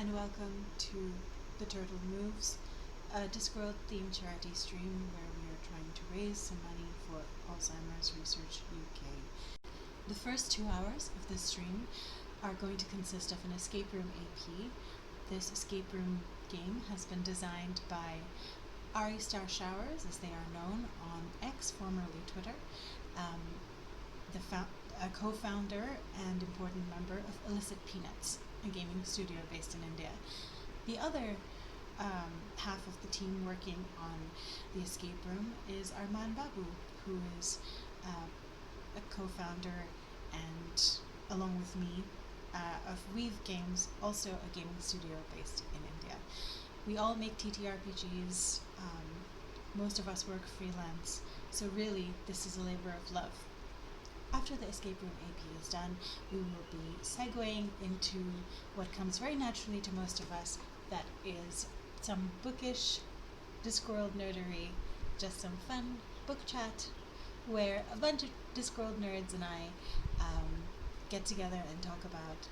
and welcome to The Turtle Moves, a Discworld-themed charity stream where we are trying to raise some money for Alzheimer's Research UK. The first 2 hours of this stream are going to consist of an escape room AP. This escape room game has been designed by Ari Star Showers, as they are known on X, formerly Twitter, a co-founder and important member of Illicit Peanuts, a gaming studio based in India. The other half of the team working on the escape room is Arman Babu, who is a co-founder and, along with me, of Weave Games, also a gaming studio based in India. We all make TTRPGs. Most of us work freelance, so really this is a labor of love. After the escape room AP is done, we will be segueing into what comes very naturally to most of us, that is some bookish Discworld nerdery, just some fun book chat, where a bunch of Discworld nerds and I get together and talk about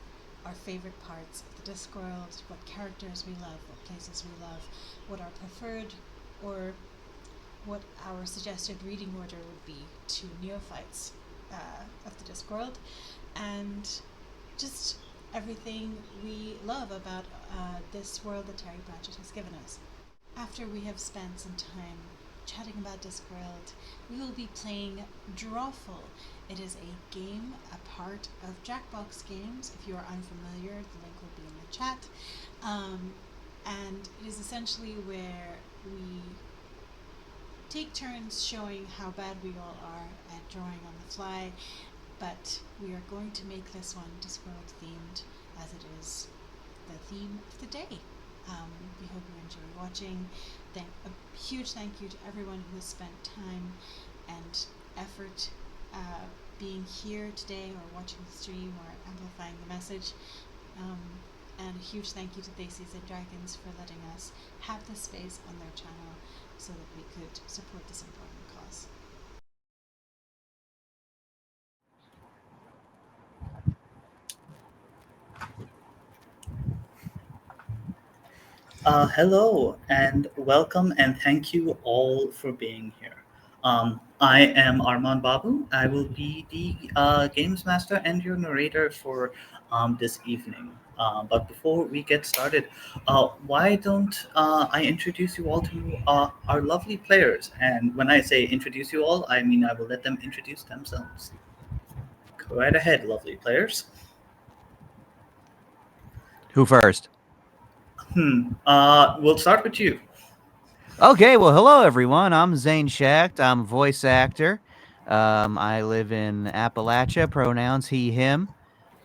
our favorite parts of the Discworld, what characters we love, what places we love, what our preferred or what our suggested reading order would be to neophytes of the Discworld, and just everything we love about this world that Terry Pratchett has given us. After we have spent some time chatting about Discworld, we will be playing Drawful. It is a game, a part of Jackbox Games. If you are unfamiliar, the link will be in the chat. And it is essentially where we take turns showing how bad we all are at drawing on the fly, but we are going to make this one Discworld themed, as it is the theme of the day. We hope you enjoy watching. A huge thank you to everyone who has spent time and effort being here today or watching the stream or amplifying the message. And a huge thank you to Theses and Dragons for letting us have this space on their channel so that we could support this important cause. Hello and welcome, and thank you all for being here. I am Arman Babu. I will be the games master and your narrator for this evening. But before we get started, why don't I introduce you all to our lovely players? And when I say introduce you all, I mean I will let them introduce themselves. Go right ahead, lovely players. Who first? We'll start with you. Okay, well, hello everyone. I'm Zane Schacht. I'm a voice actor. I live in Appalachia. Pronouns he, him.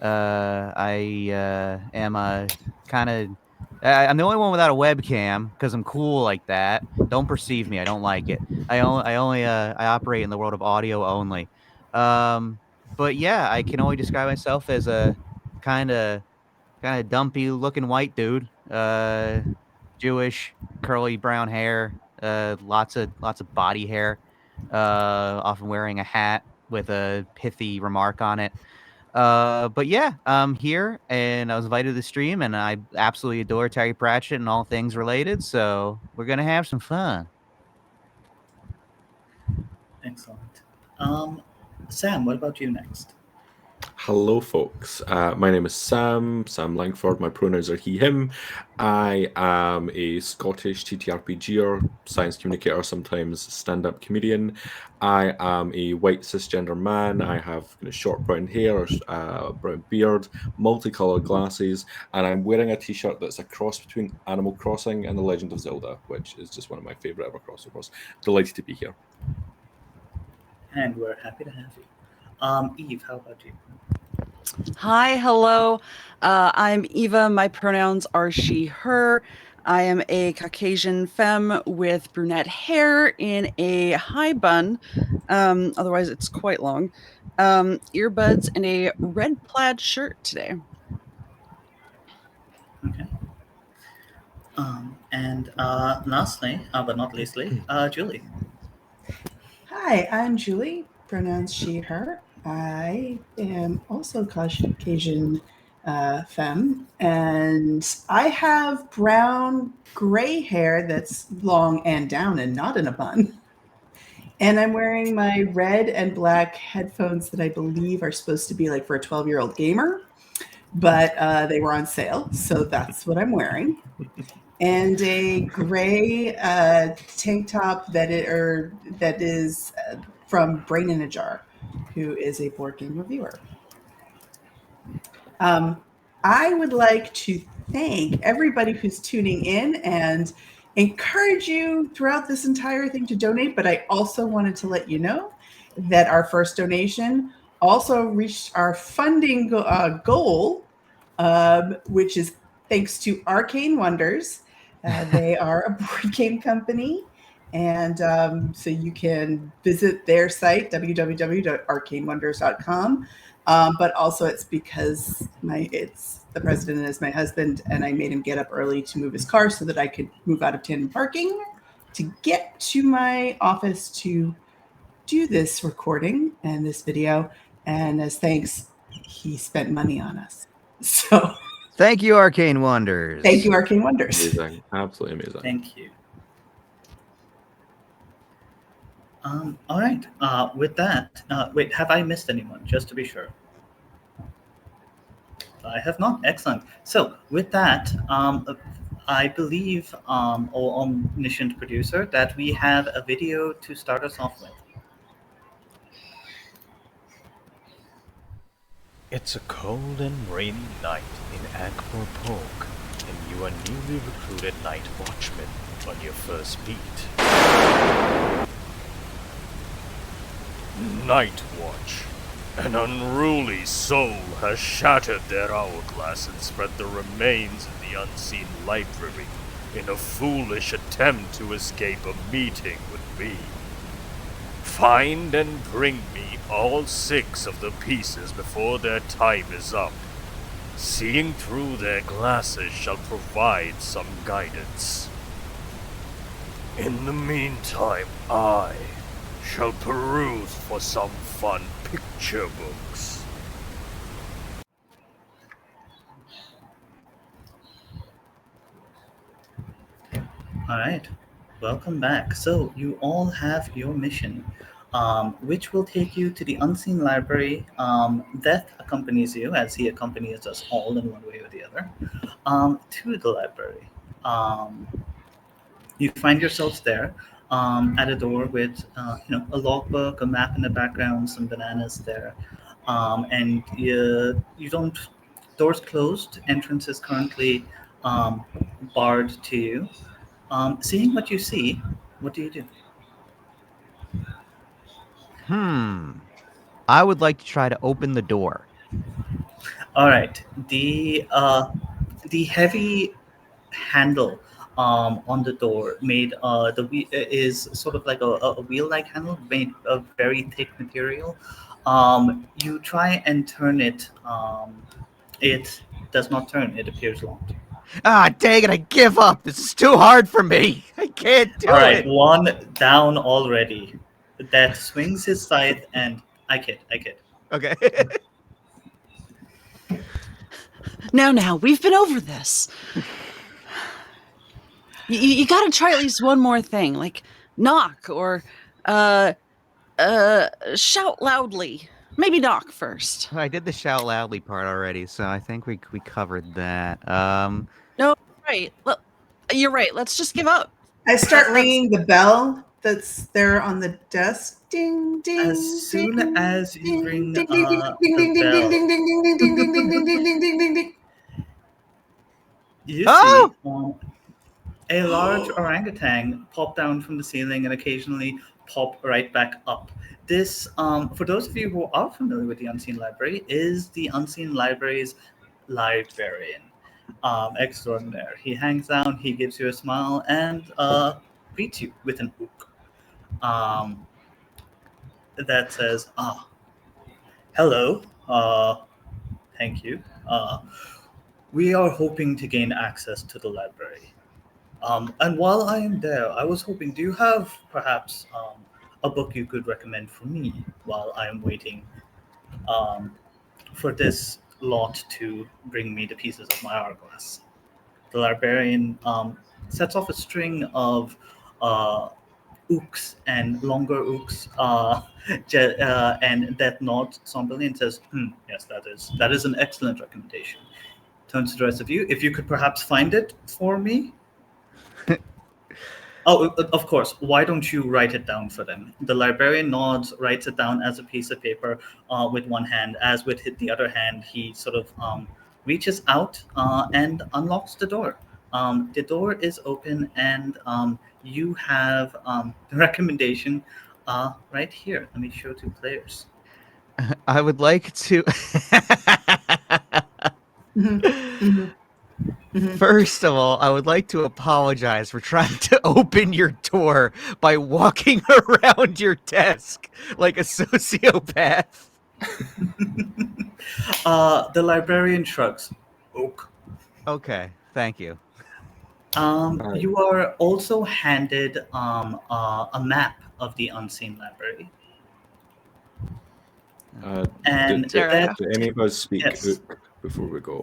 I am a kind of. I'm the only one without a webcam because I'm cool like that. Don't perceive me. I don't like it. I operate in the world of audio only. But yeah, I can only describe myself as a kind of dumpy looking white dude. Jewish, curly brown hair, lots of body hair, often wearing a hat with a pithy remark on it. But yeah, I'm here and I was invited to the stream and I absolutely adore Terry Pratchett and all things related, so we're gonna have some fun. Excellent. Sam, what about you next? Hello, folks. My name is Sam Langford. My pronouns are he, him. I am a Scottish TTRPGer, science communicator, sometimes stand-up comedian. I am a white cisgender man. I have short brown hair, brown beard, multicolored glasses, and I'm wearing a t-shirt that's a cross between Animal Crossing and The Legend of Zelda, which is just one of my favorite ever crossovers. Delighted to be here. And we're happy to have you. Eve, how about you? Hi, hello. I'm Eva. My pronouns are she, her. I am a Caucasian femme with brunette hair in a high bun. Otherwise, it's quite long. Earbuds and a red plaid shirt today. Okay. And lastly, but not leastly, Julie. Hi, I'm Julie, pronouns she, her. I am also Caucasian femme, and I have brown gray hair that's long and down and not in a bun. And I'm wearing my red and black headphones that I believe are supposed to be like for a 12-year-old gamer, but they were on sale, so that's what I'm wearing. And a gray tank top that is from Brain in a Jar, who is a board game reviewer. I would like to thank everybody who's tuning in and encourage you throughout this entire thing to donate. But I also wanted to let you know that our first donation also reached our funding goal, which is thanks to Arcane Wonders. They are a board game company. And so you can visit their site, www.arcanewonders.com. But also it's because the president is my husband, and I made him get up early to move his car so that I could move out of tandem parking to get to my office to do this recording and this video. And as thanks, he spent money on us. So Thank you, Arcane Wonders. thank you, Arcane Wonders. Amazing. Absolutely amazing. Thank you. All right. With that, wait, have I missed anyone? Just to be sure. I have not. Excellent. So with that, I believe, omniscient producer, that we have a video to start us off with. It's a cold and rainy night in Ankh-Morpork, and you are newly recruited night watchman on your first beat. Night Watch. An unruly soul has shattered their hourglass and spread the remains in the unseen library in a foolish attempt to escape a meeting with me. Find and bring me all 6 of the pieces before their time is up. Seeing through their glasses shall provide some guidance. In the meantime, I shall peruse for some fun picture books. All right. Welcome back. So you all have your mission, which will take you to the unseen library. Death accompanies you, as he accompanies us all in one way or the other, to the library. You find yourselves there, at a door with a logbook, a map in the background, some bananas there, and you don't. Doors closed. Entrance is currently barred to you. Seeing what you see, what do you do? I would like to try to open the door. All right. The heavy handle on the door is sort of like a wheel-like handle made of very thick material. You try and turn it. It does not turn. It appears locked. Ah, dang it! I give up. This is too hard for me. I can't do All right, it. one down already. That swings his scythe, and I kid. Okay. Now, we've been over this. You gotta try at least one more thing, like knock or shout loudly. Maybe knock first. I did the shout loudly part already, so I think we covered that. No, right. Well, you're right. Let's just give up. I start ringing the bell that's there on the desk. Ding, ding. As soon as you ring ding, the ding, ding, ding, ding, bell, ding, ding, ding, ding, ding, ding, ding, ding, ding, ding, ding, ding. you Oh! see a large orangutan pop down from the ceiling and occasionally pop right back up. This, for those of you who are familiar with the Unseen Library, is the Unseen Library's librarian extraordinaire. He hangs down, he gives you a smile, and greets you with an ook. That says, hello, thank you. We are hoping to gain access to the library. And while I am there, I was hoping, do you have perhaps a book you could recommend for me while I am waiting for this lot to bring me the pieces of my hourglass. The librarian sets off a string of ooks and longer ooks, and that nods somberly and says, "Yes, that is an excellent recommendation." Turns to the rest of you. If you could perhaps find it for me. Oh, of course. Why don't you write it down for them? The librarian nods, writes it down as a piece of paper with one hand. As with the other hand, he sort of reaches out and unlocks the door. The door is open, and you have the recommendation right here. Let me show to players. I would like to. First of all, I would like to apologize for trying to open your door by walking around your desk like a sociopath. The librarian shrugs. Oak. Okay, thank you. You are also handed a map of the unseen library. And do that, any of us speak yes. Ook before we go?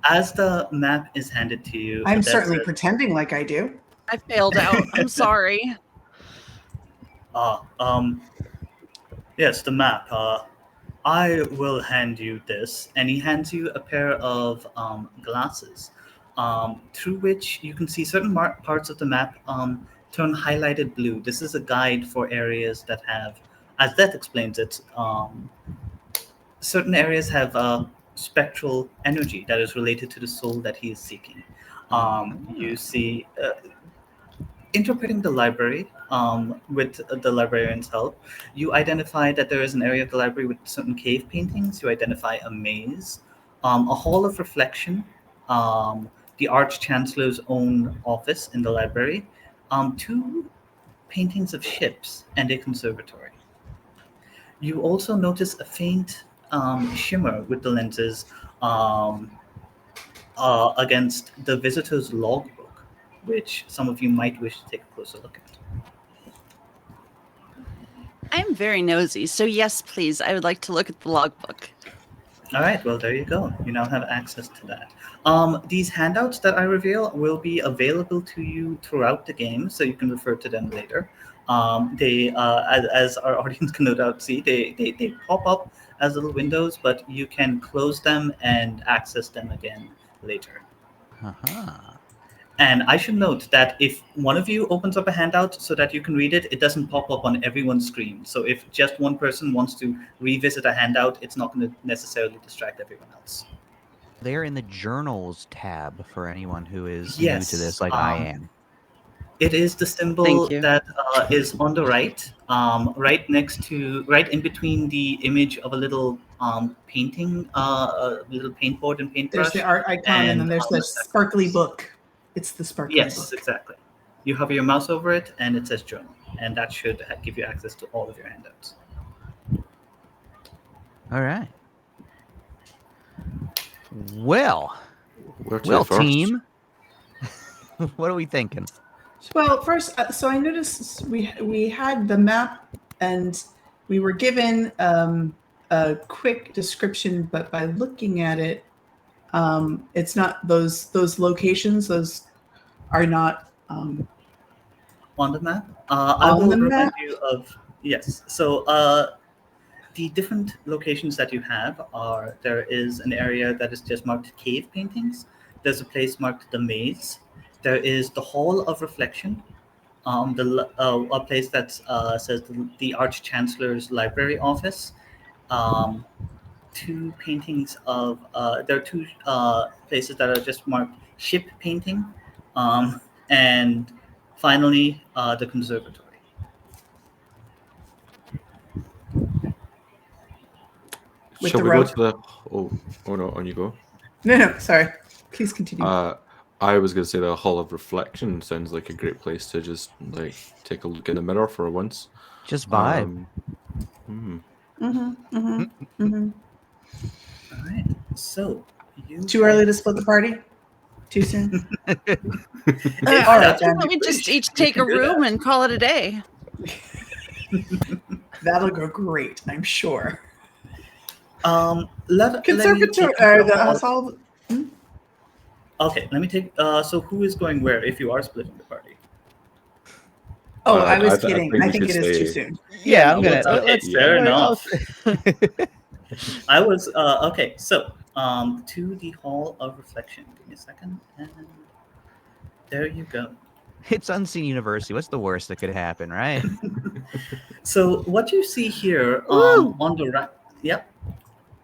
As the map is handed to you, I'm Odessa- certainly pretending like I do. I failed out. I'm sorry. Yes, the map. I will hand you this, and he hands you a pair of glasses, through which you can see certain parts of the map turn highlighted blue. This is a guide for areas that have, as Death explains it, certain areas have spectral energy that is related to the soul that he is seeking. You see, interpreting the library with the librarian's help, you identify that there is an area of the library with certain cave paintings. You identify a maze, a hall of reflection, the Arch Chancellor's own office in the library, two paintings of ships, and a conservatory. You also notice a faint shimmer with the lenses against the visitor's logbook, which some of you might wish to take a closer look at. I'm very nosy, so yes, please. I would like to look at the logbook. All right, well, there you go. You now have access to that. These handouts that I reveal will be available to you throughout the game, so you can refer to them later. As our audience can no doubt see, they pop up as little windows, but you can close them and access them again later. Uh-huh. And I should note that if one of you opens up a handout so that you can read it, it doesn't pop up on everyone's screen. So if just one person wants to revisit a handout, it's not going to necessarily distract everyone else. They're in the journals tab for anyone who is Yes, new to this, like I am. It is the symbol Thank you. that is on the right, right in between the image of a little painting, a little paintboard and paintbrush. There's the art icon, and then there's the sparkly book. It's the sparkly book. Yes, exactly. You hover your mouse over it, and it says journal, and that should give you access to all of your handouts. All right. Well, Where to first? team. What are we thinking? Well, first, so I noticed we had the map, and we were given a quick description, but by looking at it, it's not those locations. Those are not on the map. I will remind you of yes. So the different locations that you have are: there is an area that is just marked cave paintings. There's a place marked the maze. There is the Hall of Reflection, a place that says the Arch Chancellor's library office. Two paintings of there are two places that are just marked ship painting, and finally the conservatory. With Shall the we rope. go to the? Oh no! On you go. No, sorry. Please continue. I was going to say the Hall of Reflection sounds like a great place to just like take a look in the mirror for once. Just vibe. All right. So Too early to split the party? Too soon? All If right, that's then. what We you just wish, each you take a can do that. room and call it a day. That'll go great, I'm sure. Let me Conservatory take or the the hall. hall. Okay, let me take. So who is going where? If you are splitting the party. Oh, I I was think kidding. we I think should it is too stay. soon. Yeah, I'm no, gonna Okay, let's. fair I'll- enough. I was okay. So to the Hall of Reflection. Give me a second, and there you go. It's Unseen University. What's the worst that could happen, right? So what you see here Woo! on the right, yep,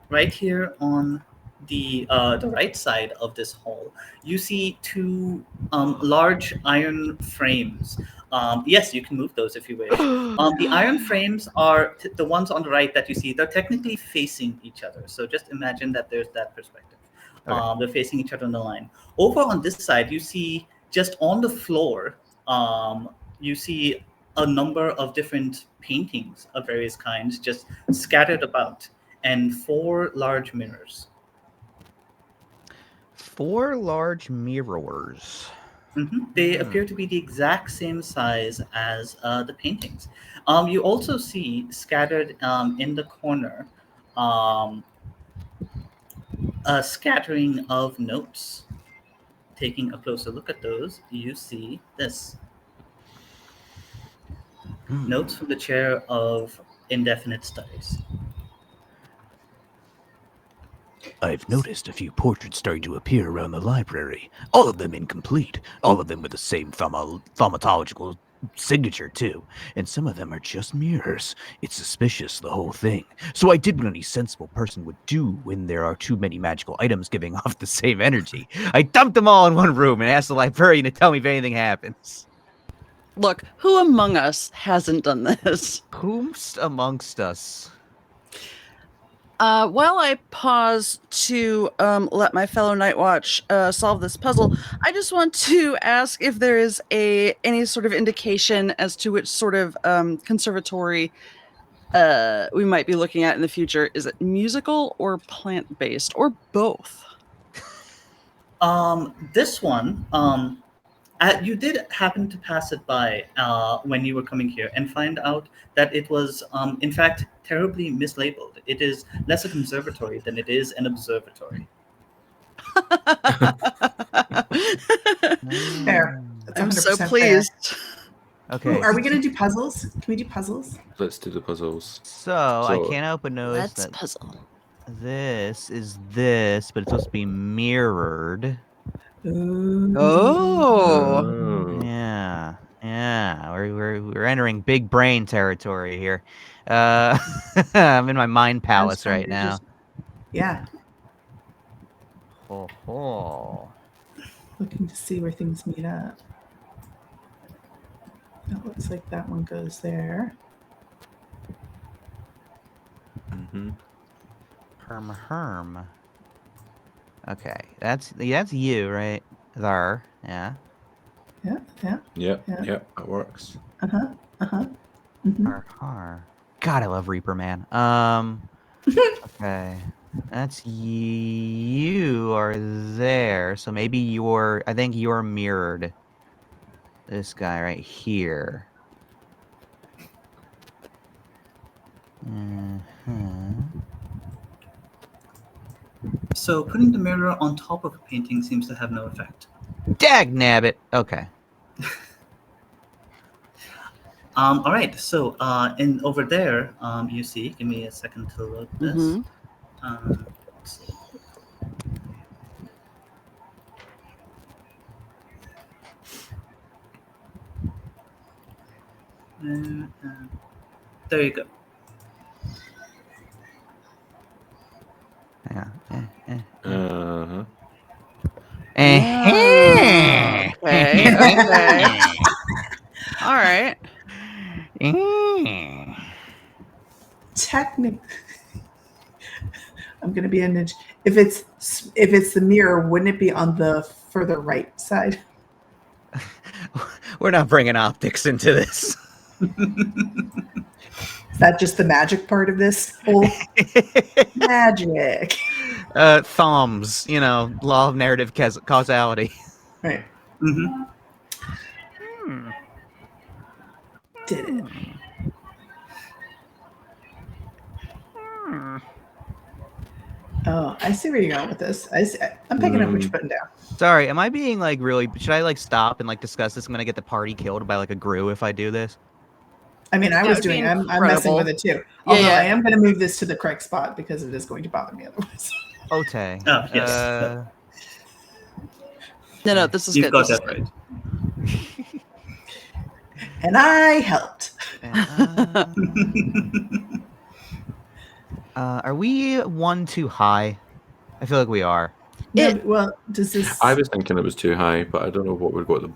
right here on the right side of this hall, you see two large iron frames. Yes, you can move those if you wish. The iron frames are the ones on the right that you see. They're technically facing each other. So just imagine that there's that perspective. Okay. They're facing each other on the line. Over on this side, you see just on the floor, you see a number of different paintings of various kinds just scattered about, and four large mirrors. 4 large mirrors. They appear to be the exact same size as the paintings. You also see scattered in the corner um, a scattering of notes. Taking a closer look at those, you see this. Notes from the chair of indefinite studies. I've noticed a few portraits starting to appear around the library. All of them incomplete. All of them with the same thaumatological signature, too. And some of them are just mirrors. It's suspicious, the whole thing. So I did what any sensible person would do when there are too many magical items giving off the same energy. I dumped them all in one room and asked the librarian to tell me if anything happens. Look, who among us hasn't done this? Whomst amongst us? While I pause to let my fellow Night Watch solve this puzzle, I just want to ask if there is any sort of indication as to which sort of conservatory we might be looking at in the future. Is it musical or plant-based or both? This one, you did happen to pass it by when you were coming here and find out that it was, in fact, terribly mislabeled. It is less a conservatory than it is an observatory. Fair. That's I'm 100% so fair. pleased. Okay. Ooh, are we going to do puzzles? Can we do puzzles? Let's do the puzzles. So I So- can't help but notice Let's that puzzle. this is this, but it's supposed to be mirrored. Ooh. Oh. Yeah, yeah. We're entering big brain territory here. I'm in my mind palace trying right to now. just- Yeah, Ho ho. looking to see where things meet up. That looks like that one goes there. Mhm. Herm. Okay, that's you, right? There, yeah. Yeah, yeah. Yep, Yeah. yep, that works. Mm-hmm. Har. God, I love Reaper Man. Okay. That's you are there. So maybe I think you're mirrored. This guy right here. So putting the mirror on top of a painting seems to have no effect. Dag nabbit. Okay. All right. So in over there, you see. Give me a second to load this. Mhm. Let's see. There you go. Yeah. Uh-huh. Ah, okay, okay. All right. Technically, I'm going to be a ninja. If it's the mirror, wouldn't it be on the further right side? We're not bringing optics into this. Is that just the magic part of this whole magic? Thumbs, law of narrative causality. Right. Mm-hmm. Did it. Oh, I see where you're going with this. I'm picking up what you're putting down. Sorry, am I being like really? Should I like stop and like discuss this? I'm gonna get the party killed by like a Gru if I do this. I mean, I That was would be doing. I'm messing with it too. Yeah, Although yeah. I am going to move this to the correct spot because it is going to bother me otherwise. Okay. Oh, yes. No, this is You've good. got This is that right. And I helped. Are we one too high? I feel like we are. No, well, does this? I was thinking it was too high, but I don't know what would go at the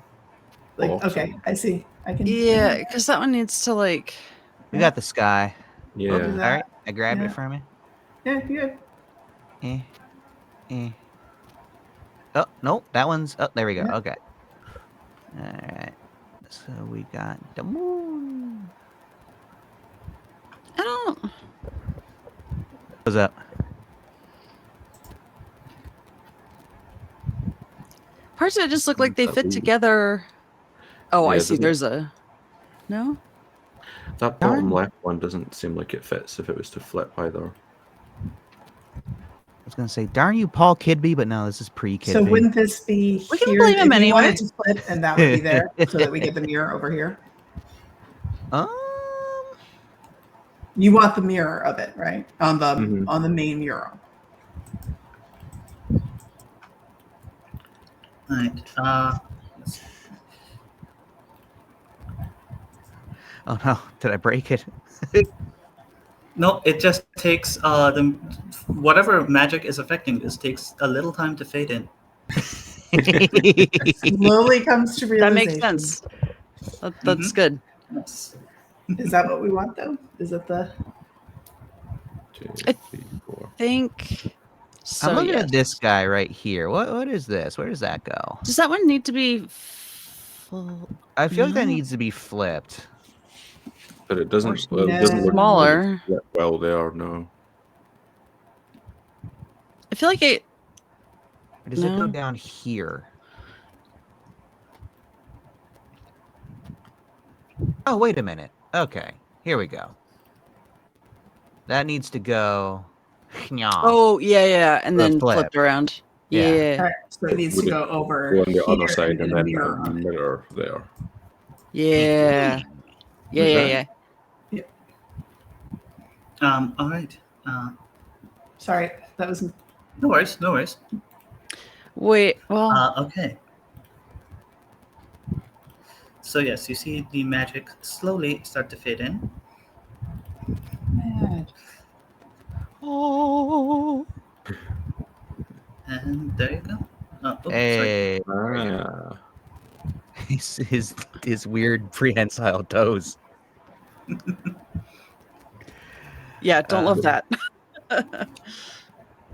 like. bottom. Okay, I see. I can. Yeah, because that one needs to like. We got the sky. Yeah. I'll do All that. right, I grabbed Yeah. it from you. Yeah, good. Oh no, that one's. Oh, there we go. Yeah. Okay. All right. So we got the moon. I don't. What's up? Parts of it just look like they fit Ooh. together. Oh, I Yeah, see. doesn't it? There's a. No. That bottom Darn. left one doesn't seem like it fits if it was to flip either. I was gonna say, darn you, Paul Kidby, but no, this is pre-Kidby. So wouldn't this be We can here? blame him if you want anyway. it to flip, and that would be there, so that we get the mirror over here. Um, You want the mirror of it, right? On the Mhm. on the main mural. Right. oh no, did I break it? No, it just takes the whatever magic is affecting this takes a little time to fade in. Slowly comes to That realization. makes sense. That's good. Yes. Is that what we want, though? Is it the? 2, I 3, 4. Think. So, I'm looking yes. at this guy right here. What is this? Where does that go? Does that one need to be? Full? I feel like that No. needs to be flipped. But it doesn't. Or It doesn't look smaller. well there. No. I feel like it. Or does it go No. down here? Oh, wait a minute. Okay, here we go. That needs to go. Oh yeah, and The then flip. flipped around. Yeah. Yeah, All right, so it needs Would to it go over Go on the here other side and and get a then mirror a on it. mirror there. yeah, yeah. All right. Sorry, that was. No worries. No worries. Wait, well, Okay. So yes, you see the magic slowly start to fade in. Mad. Oh. And there you go. Oh, sorry. Hey, Ah. his weird prehensile toes. yeah, don't love that.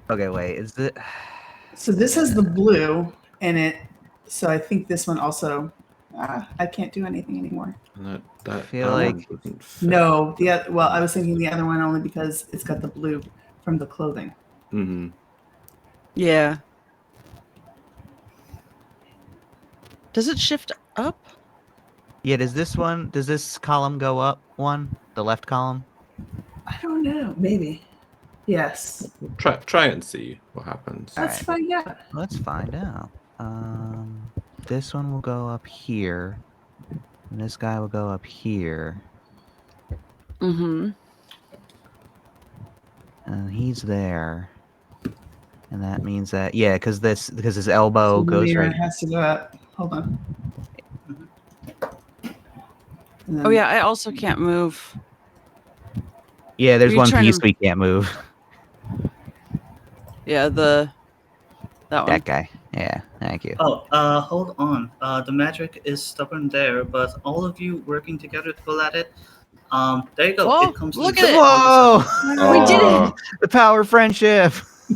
Okay, wait. Is it? So this is the blue, and it. So I think this one also. I can't do anything anymore. And that feel one like- doesn't fit. No, well, I was thinking the other one only because it's got the blue from the clothing. Mhm. Yeah. Does it shift up? Yeah. Does this column go up one? The left column? I don't know. Maybe. Yes. Try it and see what happens. Let's find out. Let's find out. This one will go up here, and this guy will go up here, Mm-hmm. and he's there, and that means that because his elbow So the goes mirror right. has to go up. Hold on. And then- Oh yeah, I also can't move. Yeah, there's Are you one trying piece to- we can't move. Yeah, that one. That guy. Yeah, thank you. Oh, hold on. The magic is stubborn there, but all of you working together to pull at it. There you go. Oh, it comes look to at it. Whoa! We did it. The power of friendship.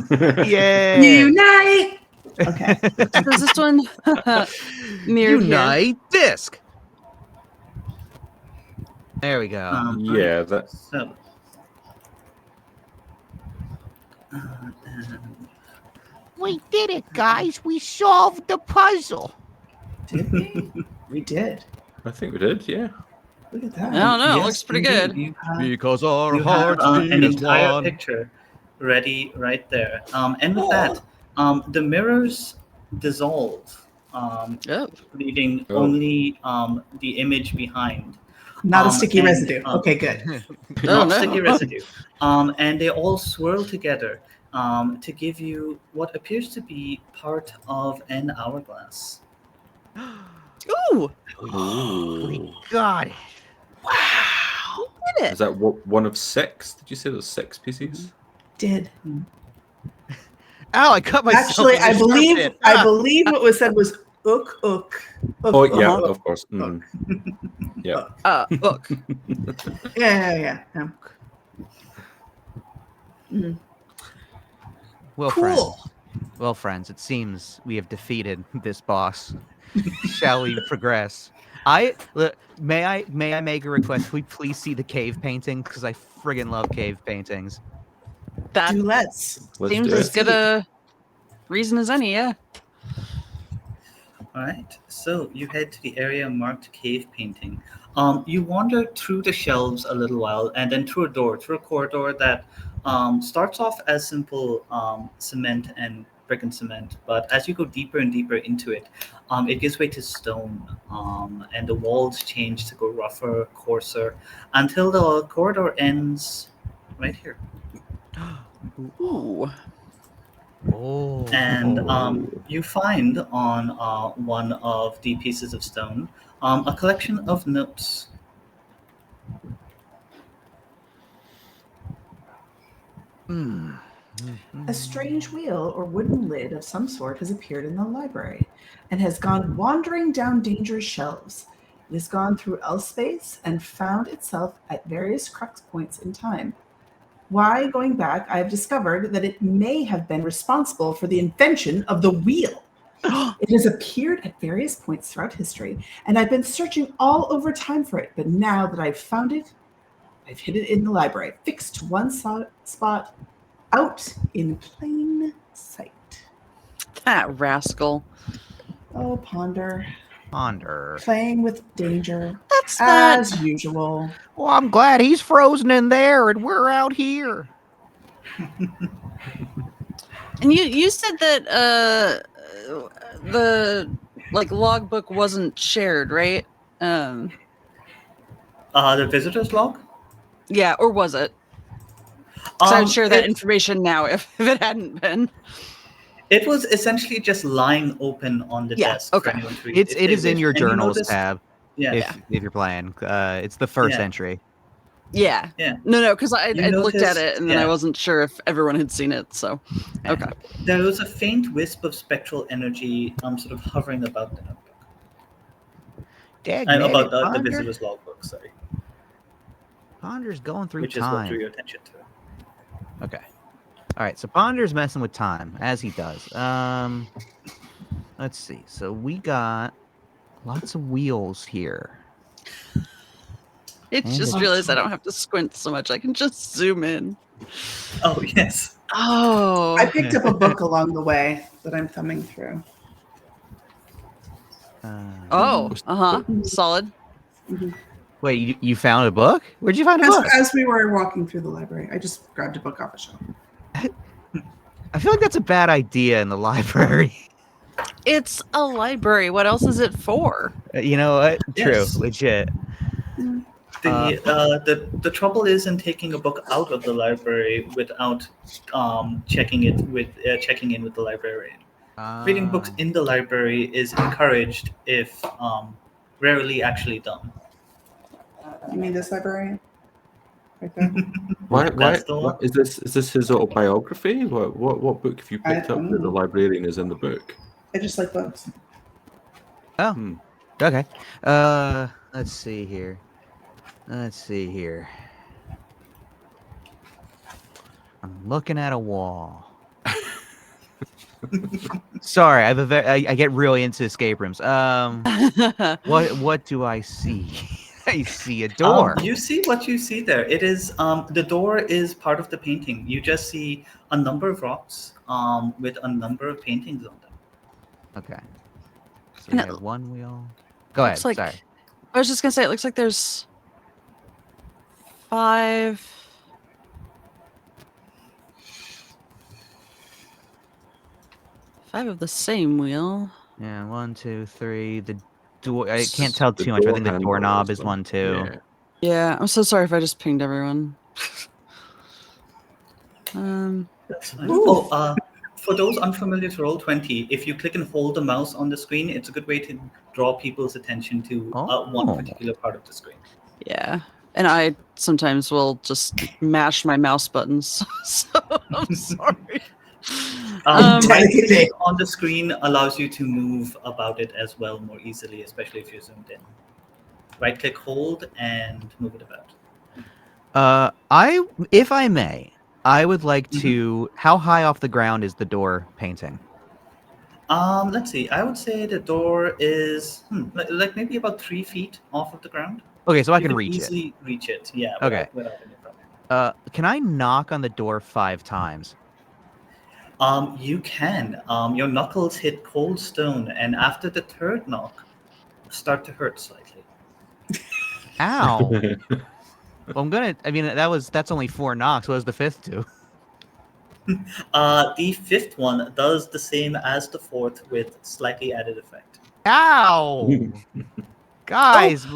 Yeah. Unite. Okay. Does this one mirrored here? Unite disc. There we go. Yeah, that. So. And We did it, guys. We solved the puzzle. Did we? We did. I think we did. Yeah. Look at I that. don't know. It yes, looks pretty indeed, good. You Because our you have hearts an beat as entire one. picture ready right there. And with that, the mirrors dissolve, Oh. leaving Oh. only the image behind. Not a sticky and, residue. Okay, good. Not no. sticky residue. And they all swirl together to give you what appears to be part of an hourglass. Ooh. Ooh. God. Wow. Did it. Is that one of 6? Did you say there's 6 pieces? Did. Ow, I cut myself. Actually, with a I sharp believe hit. I believe what was said was ook ook. Oh, yeah, ook. of course. Mhm. Yeah. Look. Yeah. Mm. Well, Cool. friends, it seems we have defeated this boss. Shall we progress? May I make a request? Can we please see the cave painting? Because I friggin' love cave paintings. That Let's. Let's seems do as it. good a reason as any, yeah. All right, so you head to the area marked cave painting. You wander through the shelves a little while, and then through a corridor that starts off as simple cement and brick and cement. But as you go deeper and deeper into it, it gives way to stone, and the walls change to go rougher, coarser, until the corridor ends right here. Ooh. Oh. And you find on one of the pieces of stone a collection of notes. A strange wheel or wooden lid of some sort has appeared in the library and has gone wandering down dangerous shelves. It has gone through L-space and found itself at various crux points in time. Why, going back, I have discovered that it may have been responsible for the invention of the wheel. It has appeared at various points throughout history, and I've been searching all over time for it, but now that I've found it, I've hid it in the library, fixed to one spot, out in plain sight. That rascal. Oh, Ponder. Playing with danger, That's not. as usual. Well, I'm glad he's frozen in there and we're out here. And you said that the logbook wasn't shared, right? The visitor's log? Yeah, or was it? Because I would share that It- information now if it hadn't been. It was essentially just lying open on the Yeah, desk okay. for anyone to read. It if they is in wish. your And you journals notice- tab Yeah. if you're playing. It's the first Yeah. entry. Yeah. Yeah. No, because I You looked at noticed- it and then I yeah. wasn't sure if everyone had seen it. So, okay. There was a faint wisp of spectral energy sort of hovering about the notebook. About the visitor's logbook, sorry. Ponder's going through Which is what drew time. your attention to it. Okay. All right. So Ponder's messing with time as he does. Let's see. So we got lots of wheels here. I And just it's- realized I don't have to squint so much. I can just zoom in. Oh, yes. Oh. I picked up a book along the way that I'm thumbing through. Solid. Wait, you found a book? Where'd you find a book? As we were walking through the library, I just grabbed a book off a shelf. I feel like that's a bad idea in the library. It's a library. What else is it for? You know what? Yes. True. Legit. The trouble is in taking a book out of the library without checking in with the librarian. Reading books in the library is encouraged if rarely actually done. You mean this librarian? Right there? Why That's the one. is this his autobiography? What book have you picked up that the librarian is in the book? I just like books. Oh. Okay. Let's see here. I'm looking at a wall. Sorry, I get really into escape rooms. What do I see? I see a door. You see what you see there. It is the door is part of the painting. You just see a number of rocks with a number of paintings on them. Okay. So we No. have one wheel. Go ahead. Looks like- Sorry. I was just gonna say it looks like there's 5. 5 of the same wheel. Yeah, 1, 2, 3. The door. I can't tell The too much. But I door think the handle doorknob is is one. 1, 2. Yeah. Yeah, I'm so sorry if I just pinged everyone. That's fine. Ooh. For those unfamiliar to Roll20, if you click and hold the mouse on the screen, it's a good way to draw people's attention to one Oh. particular part of the screen. Yeah. And I sometimes will just mash my mouse buttons. So I'm sorry. Right Take clicking it. on the screen allows you to move about it as well more easily, especially if you're zoomed in. Right click, hold, and move it about. If I may, I would like to. How high off the ground is the door painting? Let's see. I would say the door is like maybe about 3 feet off of the ground. Okay, so I You can could reach it. easily reach it. Yeah. Okay. Without any problem. Can I knock on the door 5 times? You can. Your knuckles hit cold stone, and after the third knock, start to hurt slightly. Ow. Well, I'm gonna. I mean, that's only 4 knocks. What does the 5th do? The 5th one does the same as the 4th with slightly added effect. Ow! Guys,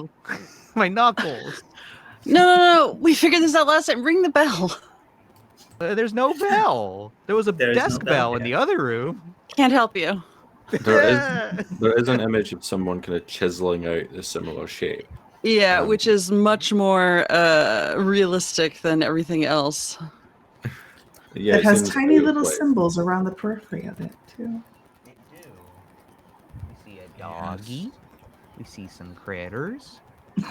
my knuckles. No. We figured this out last time. Ring the bell. There's no bell. There was a There is no desk bell bell in here. the other room. Can't help you. There is an image of someone kind of chiseling out a similar shape. Yeah, which is much more realistic than everything else. Yeah, It has seems tiny out of little place. symbols around the periphery of it, too. They do. We see a doggy. We see some critters.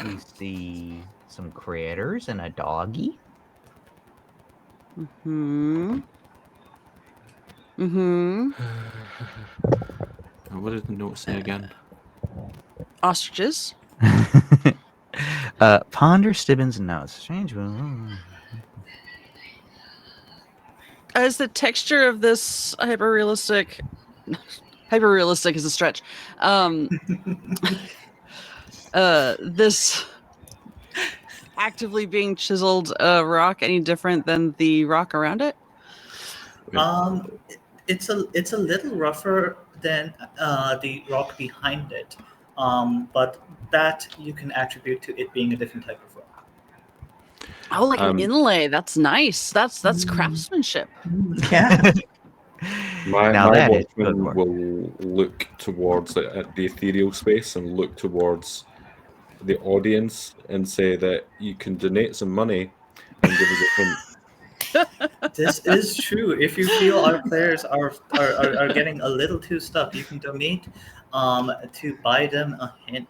We see some critters and a doggy. What did the note say again? Ostriches. Ponder Stibbins' notes. Strange. Is the texture of this hyper-realistic is a stretch. This actively being chiseled rock any different than the rock around it? It's a little rougher than the rock behind it, but that you can attribute to it being a different type of rock. Oh, like an inlay. That's nice. That's craftsmanship. Yeah. My that is watchman good work. will look towards at the ethereal space and look towards the audience and say that you can donate some money and give us a hint. This is true. If you feel our players are getting a little too stuck, you can donate to buy them a hint.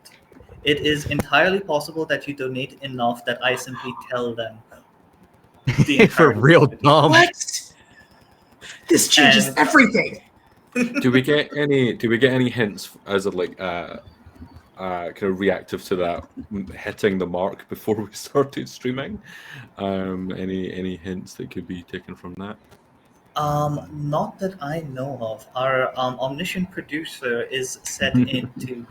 It is entirely possible that you donate enough that I simply tell them the For entire real story. dumb. What? This changes And- everything. Do we get any hints as of like kind of reactive to that hitting the mark before we started streaming? Any hints that could be taken from that? Not that I know of. Our omniscient producer is set in to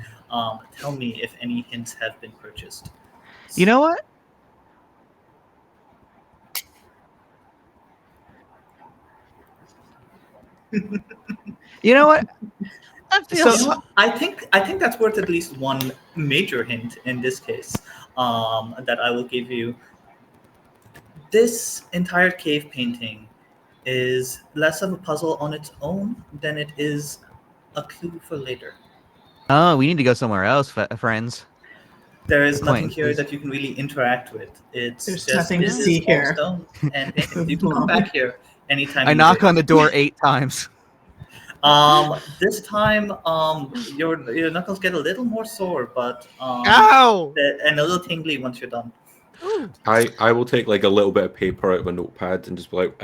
tell me if any hints have been purchased. You know what? You know what? That feels So I think that's worth at least one major hint in this case that I will give you. This entire cave painting is less of a puzzle on its own than it is a clue for later. Oh, we need to go somewhere else, friends. There is nothing here Acquaintances. that you can really interact with. It's There's just nothing to this see is all here. stone and paintings. You can come back here anytime. I you knock wish. on the door 8 times. This time, your knuckles get a little more sore, but Ow! and a little tingly once you're done. Ooh. I will take like a little bit of paper out of a notepad and just be like,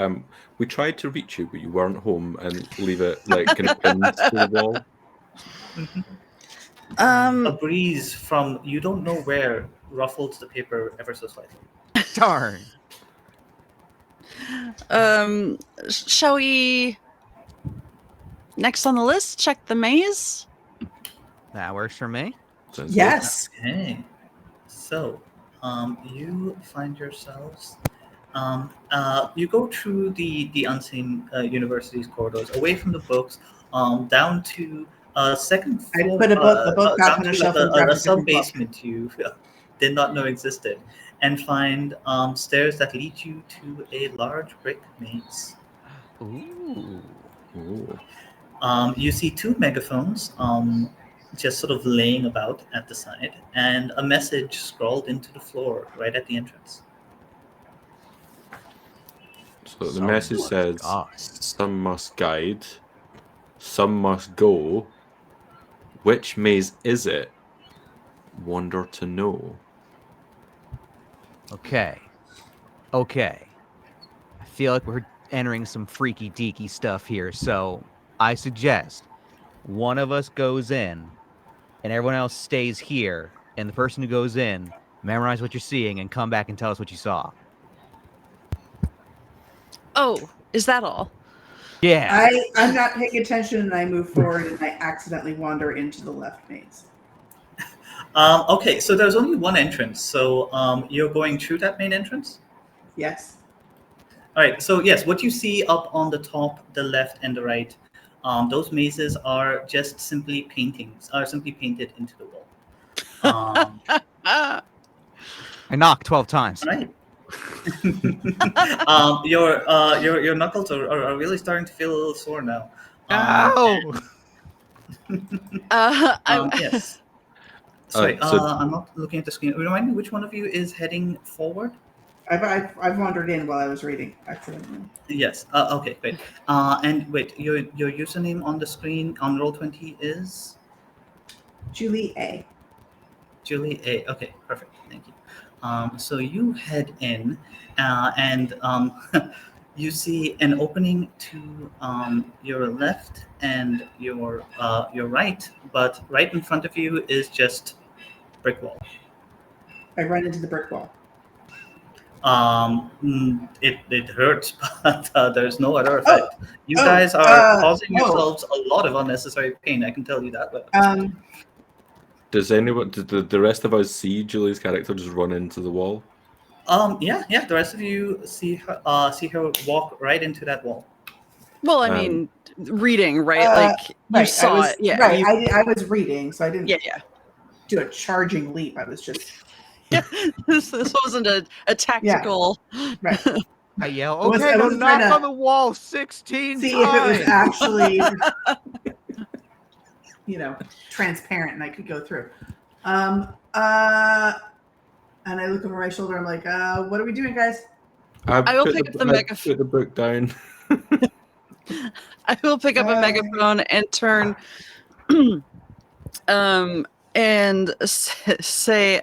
we tried to reach you, but you weren't home, and leave it like kind of pinned to the wall. A breeze from you don't know where ruffles the paper ever so slightly. Darn. shall we next on the list check the maze? That works for me. Sounds good. Yes. Okay, so you find yourselves. You go through the unseen university's corridors, away from the books, down to second I floor, put the book back down on the to shelf like and grabbed a a different sub book. basement you did not know existed, and find stairs that lead you to a large brick maze. Ooh. Ooh. You see two megaphones just sort of laying about at the side, and a message scrawled into the floor right at the entrance. So the Some message must says, guide. "Some must guide, some must go. Which maze is it? Wonder to know." Okay. Okay. I feel like we're entering some freaky deaky stuff here, so I suggest one of us goes in and everyone else stays here, and the person who goes in, memorize what you're seeing and come back and tell us what you saw. Oh, is that all? Yeah. I'm not paying attention, and I move forward, and I accidentally wander into the left maze. Okay, so there's only one entrance, so you're going through that main entrance? Yes. All right, so yes, what you see up on the top, the left, and the right, those mazes are just simply paintings, are simply painted into the wall. I knocked 12 times. All right. Your knuckles are really starting to feel a little sore now. Ow! Yes. Sorry, So I'm not looking at the screen. Remind me, which one of you is heading forward? I've wandered in while I was reading accidentally. Yes. Okay, great. And wait, your username on the screen on Roll20 is Julie A. Julie A. Okay, perfect. Thank you. So you head in, and you see an opening to your left and your right, but right in front of you is just brick wall. I run into the brick wall. It hurts, but there's no other effect. You guys are causing yourselves a lot of unnecessary pain. I can tell you that. But does anyone, did the rest of us see Julie's character just run into the wall? Yeah. The rest of you see her walk right into that wall. Well, I mean, reading, right? Like you saw it. Yeah. Right. I was reading, so I didn't Yeah. do a charging leap. I was just. Yeah. This wasn't a tactical. Yeah. Right. I yell, I okay, now wasn't knock trying to on the wall 16 see times. if it was actually, transparent and I could go through. And I look over my shoulder. I'm like, what are we doing, guys? I will pick up the megaphone. Put the book down. I will pick up a megaphone and turn and say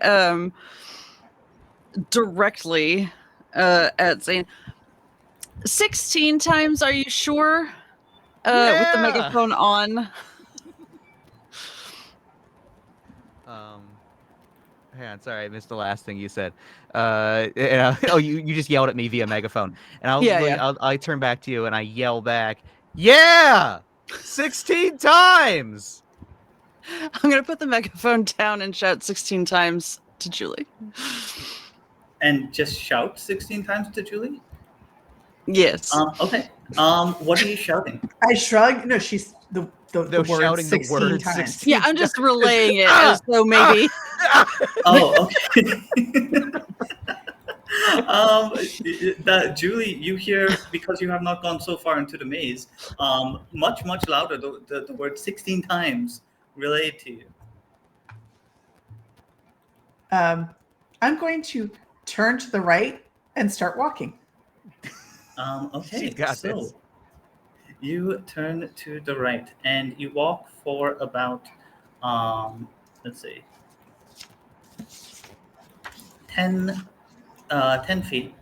directly at Zane, 16 times, are you sure? With the megaphone on. Hang on, sorry, I missed the last thing you said. You just yelled at me via megaphone, and I turn back to you and I yell back, yeah, 16 times. I'm gonna put the megaphone down and shout 16 times to Julie. And just shout 16 times to Julie? Yes. Okay. What are you shouting? I shrug. No, she's the word shouting 16 the word times. 16 Yeah, I'm just relaying it as though maybe. Oh, okay. That Julie, you hear, because you have not gone so far into the maze, much louder the word 16 times relayed to you. I'm going to turn to the right and start walking. Okay, so this. You turn to the right and you walk for about, let's see, 10 feet.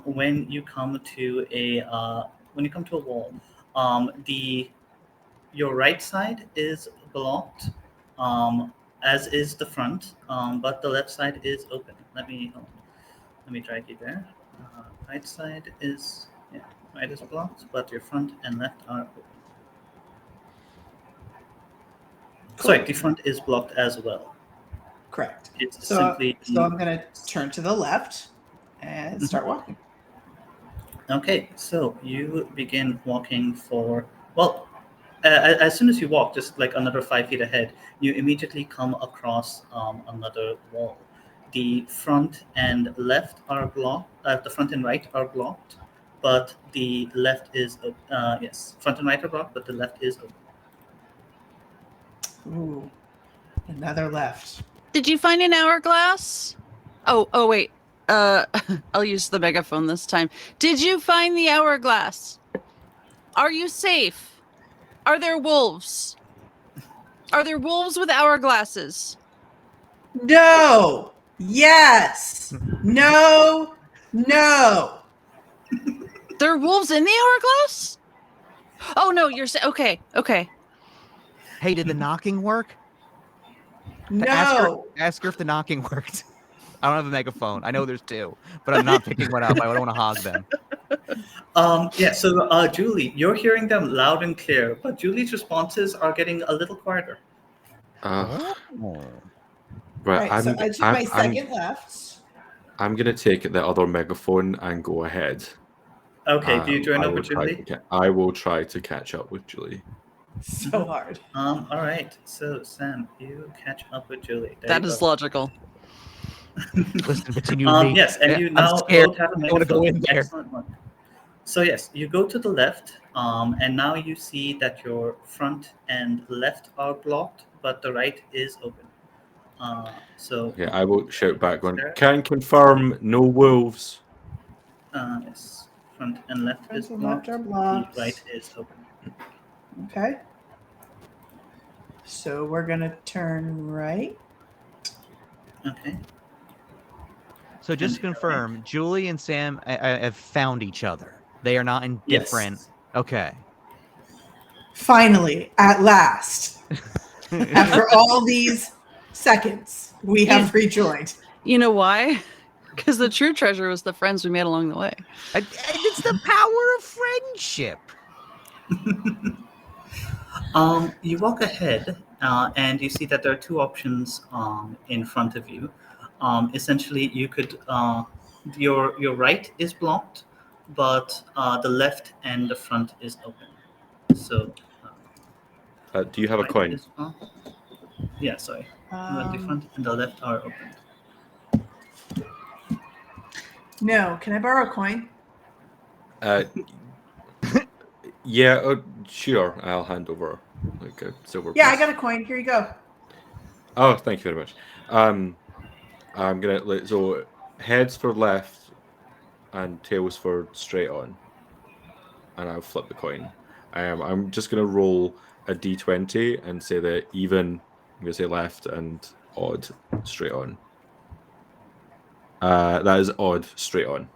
When you come to a wall, your right side is blocked, as is the front, but the left side is open. Let me drag you there. Right side is right is blocked, but your front and left are open. Cool. Sorry, the front is blocked as well. Correct. It's so simply. So I'm going to turn to the left and start walking. Okay, so you begin walking for, as soon as you walk, just like another 5 feet ahead, you immediately come across another wall. The front and left are blocked. The front and right are blocked, but the left is yes. Front and right are blocked, but the left is open. Ooh, another left. Did you find an hourglass? Oh wait. I'll use the megaphone this time. Did you find the hourglass? Are you safe? Are there wolves? Are there wolves with hourglasses? No. Yes. No. No. There are wolves in the hourglass? Oh no, you're okay. Hey, did the knocking work? No. Ask her if the knocking worked. I don't have a megaphone. I know there's two, but I'm not picking one up. I don't want to hog them. Yeah, so Julie, you're hearing them loud and clear, but Julie's responses are getting a little quieter. Right, Right, so I took my second left. I'm gonna take the other megaphone and go ahead. Okay, do you join up with Julie? I will try to catch up with Julie. So hard. All right. So Sam, you catch up with Julie. There That you is go. logical. Listen, between you and me. Yes, and you I'm now scared. both have a I want to go megaphone. in there. Excellent one. So yes, you go to the left, and now you see that your front and left are blocked, but the right is open. So Yeah, I will shout back one. Can confirm no wolves. yes, front and left Front is and left blocked. are blocked. The right is open. Okay. So we're gonna turn right. Okay. So just to confirm, Julie and Sam have found each other. They are not in different. Yes. Okay. Finally, at last, after all these seconds, we have rejoined. You know why? Because the true treasure was the friends we made along the way. And it's the power of friendship. You walk ahead, and you see that there are two options in front of you. Essentially, you could your right is blocked, but the left and the front is open. So, Do you have a right coin? is yeah, sorry. The front and the left are open. No, can I borrow a coin? Yeah, sure. I'll hand over like a silver. Yeah, I piece. got a coin. Here you go. Oh, thank you very much. I'm gonna so heads for left and tails for straight on, and I'll flip the coin. I'm just gonna roll a d20 and say that even. I'm gonna say left and odd straight on. That is odd straight on.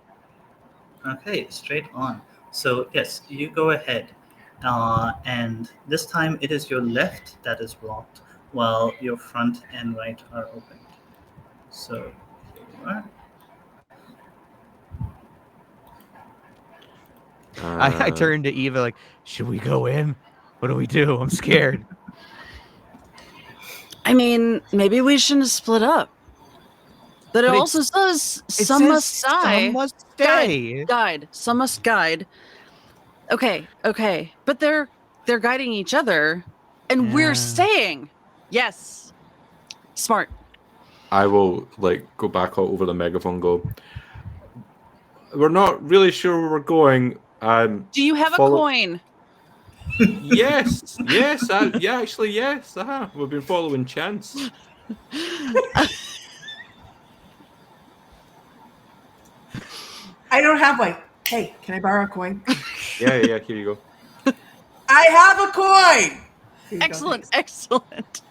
Okay, straight on. So yes, you go ahead, and this time it is your left that is blocked, while your front and right are opened. So here you are. I turned to Eva like, should we go in? What do we do? I'm scared. I mean, maybe we shouldn't split up. But it But also says It some says must die. Some must stay. Guide. Some must guide. Okay. But they're guiding each other, and we're Yeah. staying. Yes. Smart. I will go back over the megaphone. And go. We're not really sure where we're going. Do you have a coin? Yes. Yeah. Actually, yes. We've been following chance. I don't have one. Hey, can I borrow a coin? Yeah. Here you go. I have a coin. Here you go, Excellent. thanks. Excellent.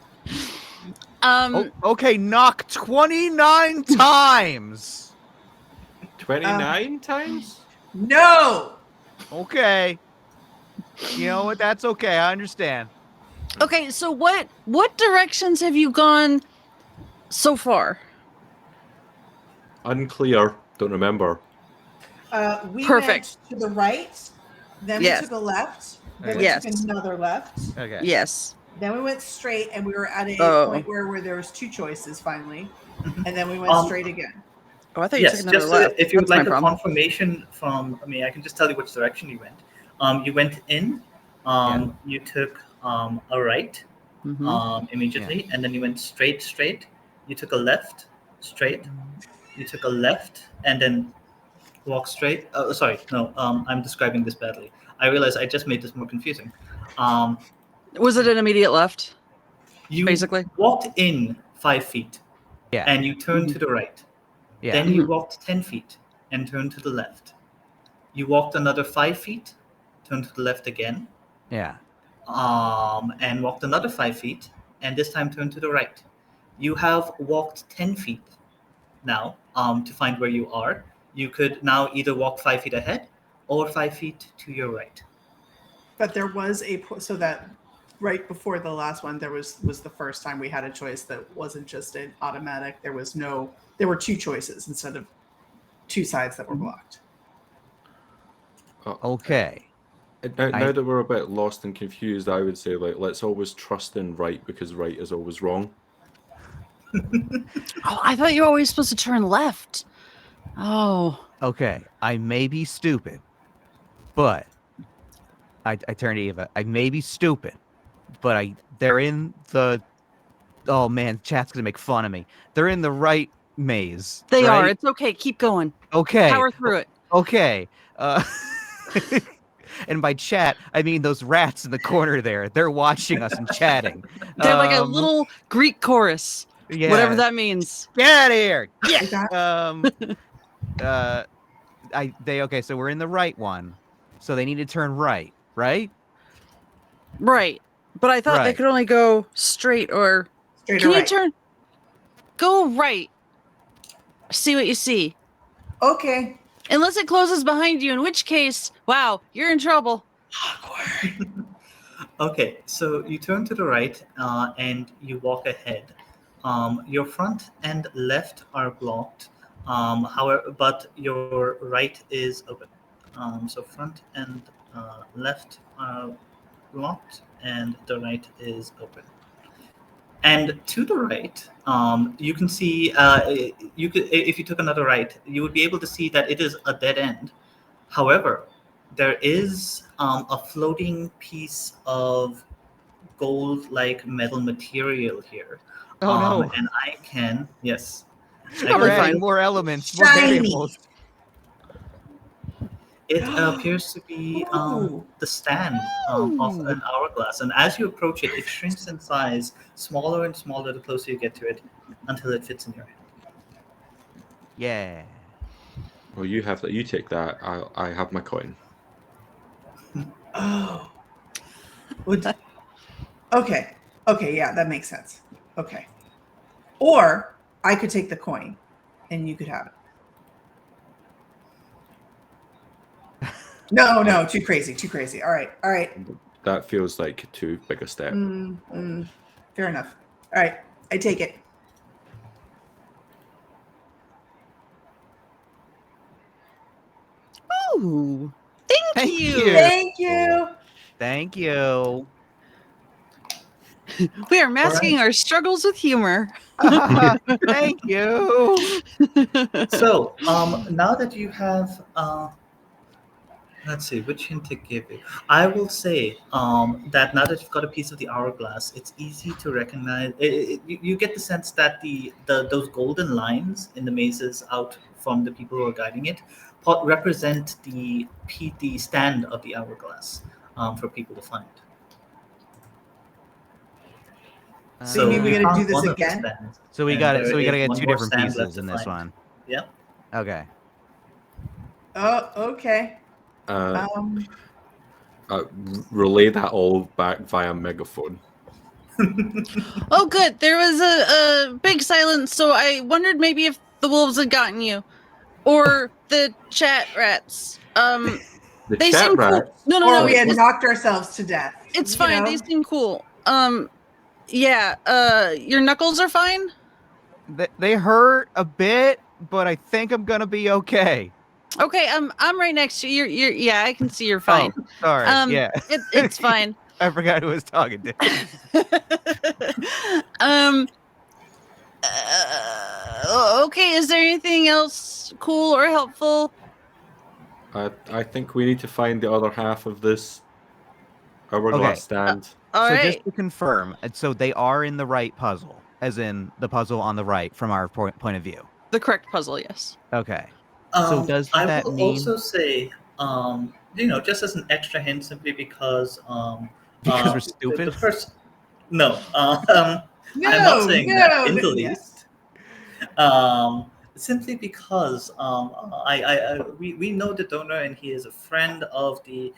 Okay, knock 29 times. 29 times? No. Okay. You know what? That's okay. I understand. Okay, so what directions have you gone so far? Unclear. Don't remember. We Perfect. went to the right, then Yes. we took a left, then Yes. we took another left, Okay. Yes. then we went straight, and we were at a Oh. point where there was two choices finally, and then we went straight again. Oh, I thought you Yes, took another just left. if you would That's my like a problem. confirmation from me, I can just tell you which direction you went. You went in. You took a right Mhm. immediately, and then you went straight. You took a left, straight. You took a left, and then walk straight. Sorry, no. I'm describing this badly. I realize I just made this more confusing. Um, Was it an immediate left? you Basically. walked in 5 feet, Yeah. and you turned Mhm. to the right. Yeah. Then you Mhm. walked 10 feet and turned to the left. You walked another 5 feet, turned to the left again, Yeah. and walked another 5 feet, and this time turned to the right. You have walked 10 feet now to find where you are. You could now either walk 5 feet ahead or 5 feet to your right. But there was so that right before the last one, there was the first time we had a choice that wasn't just an automatic. There were two choices instead of two sides that were blocked. Okay. Now that we're a bit lost and confused, I would say let's always trust in right because right is always wrong. Oh, I thought you were always supposed to turn left. Oh. Okay. I may be stupid, but I turned to Eva. I may be stupid, but they're in the. Oh man, chat's gonna make fun of me. They're in the right maze. They right? are. It's okay. Keep going. Okay. Power through it. Okay. And by chat, I mean those rats in the corner there. They're watching us and chatting. They're like a little Greek chorus. Yeah. Whatever that means. Get out of here. Like that? Okay, so we're in the right one. So they need to turn right, right? Right. But I thought they Right. could only go straight or Straight can or you right? turn? Go right. See what you see. Okay. Unless it closes behind you, in which case, wow, you're in trouble. Awkward. Okay, so you turn to the right and you walk ahead. Your front and left are blocked, however, but your right is open. So front and left are blocked, and the right is open. And to the right, you can see you could if you took another right, you would be able to see that it is a dead end. However, there is a floating piece of gold-like metal material here. Oh no. And I can, yes. I Probably can fine. reveal- More elements, more Shiny. variables. It appears to be Ooh. the stand of an hourglass. And as you approach it, it shrinks in size, smaller and smaller the closer you get to it, until it fits in your hand. Yeah. Well, you have that. You take that. I have my coin. Oh. Okay. Okay, yeah, that makes sense. Okay. Or I could take the coin and you could have it. No, too crazy. All right. That feels like too big a step. Fair enough. All right, I take it. Ooh. Thank you. you. Thank you. Thank you. We are masking our struggles with humor. Thank you. So now that you have, let's see, which hint to give you. I will say that now that you've got a piece of the hourglass, it's easy to recognize. You get the sense that those golden lines in the mazes out from the people who are guiding it represent the stand of the hourglass for people to find. So you mean we you gotta do found this one of the again? stands, So we and got it. there So we got to is get one two more different stand left pieces in to this find. one. Yep. Okay. Oh, okay. Uh, relay that all back via megaphone. Oh, good. There was a big silence, so I wondered maybe if the wolves had gotten you, or the chat rats. The They chat seem cool. rat. No. Or we had It's, knocked ourselves to death. it's you fine. know? They seem cool. Yeah. Your knuckles are fine. They hurt a bit, but I think I'm gonna be okay. Okay. I'm right next to you. You're. Yeah, I can see you're fine. Oh, sorry. Yeah. It's fine. I forgot who I was talking to. Okay. Is there anything else cool or helpful? I think we need to find the other half of this. Hourglass stand. All So right. just to confirm, so they are in the right puzzle, as in the puzzle on the right from our point of view. The correct puzzle, yes. Okay. So does I that will mean also say, just as an extra hint, simply because because we're the stupid? person. No, I'm not No, saying that in no, the yes. least. Simply because we know the donor and he is a friend of the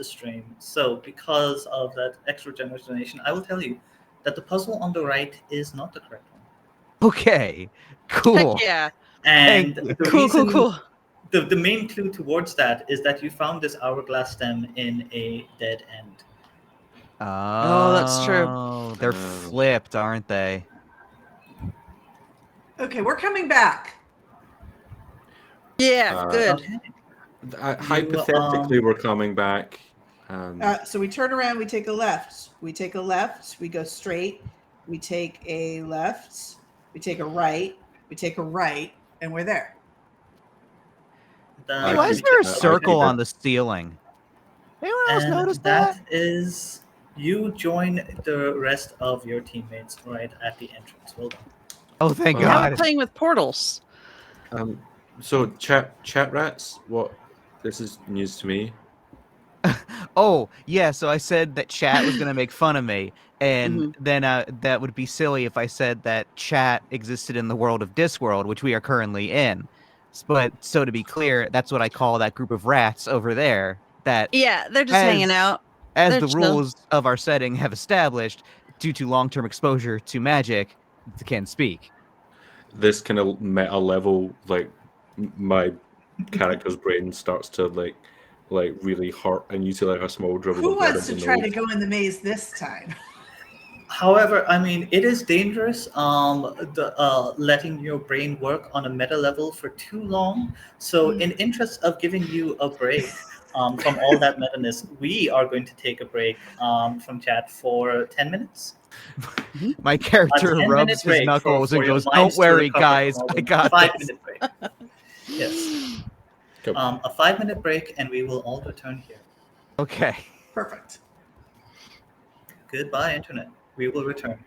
stream. So because of that extra generous donation, I will tell you that the puzzle on the right is not the correct one. Okay. Heck Cool. yeah. Thank And you. the Cool, reason, cool. the main clue towards that is that you found this hourglass stem in a dead end. Oh, that's true. Oh, they're flipped, aren't they? Okay, we're coming back. Yeah, good. Okay. Hypothetically, we're coming back. So we turn around, we take a left. We take a left, we go straight. We take a left, we take a right, we take a right, and we're there. Hey, why is there a circle on the ceiling? Anyone else And notice that? is you join the rest of your teammates right at the entrance. Well done. Oh, thank Now we're God. playing with portals. So chat rats. What? This is news to me. Oh, yeah, so I said that chat was going to make fun of me, and then that would be silly if I said that chat existed in the world of Discworld, which we are currently in. But so to be clear, that's what I call that group of rats over there that Yeah, they're just hanging out. as They're the chill. rules of our setting have established, due to long-term exposure to magic, can speak. This kind of meta level, like my character's brain starts to like really hurt, and you see like a small dribble Who of blood wants in to the try nose. to go in the maze this time? However, I mean, it is dangerous letting your brain work on a meta level for too long. So, in interest of giving you a break from all that meta-ness, we are going to take a break from chat for 10 minutes. My A character 10-minute rubs his break knuckles for and your goes, minds "Don't to worry, recover guys, from all I the got this." 5-minute break. Yes. Cool. A 5-minute break, and we will all return here. Okay. Perfect. Goodbye, Internet. We will return.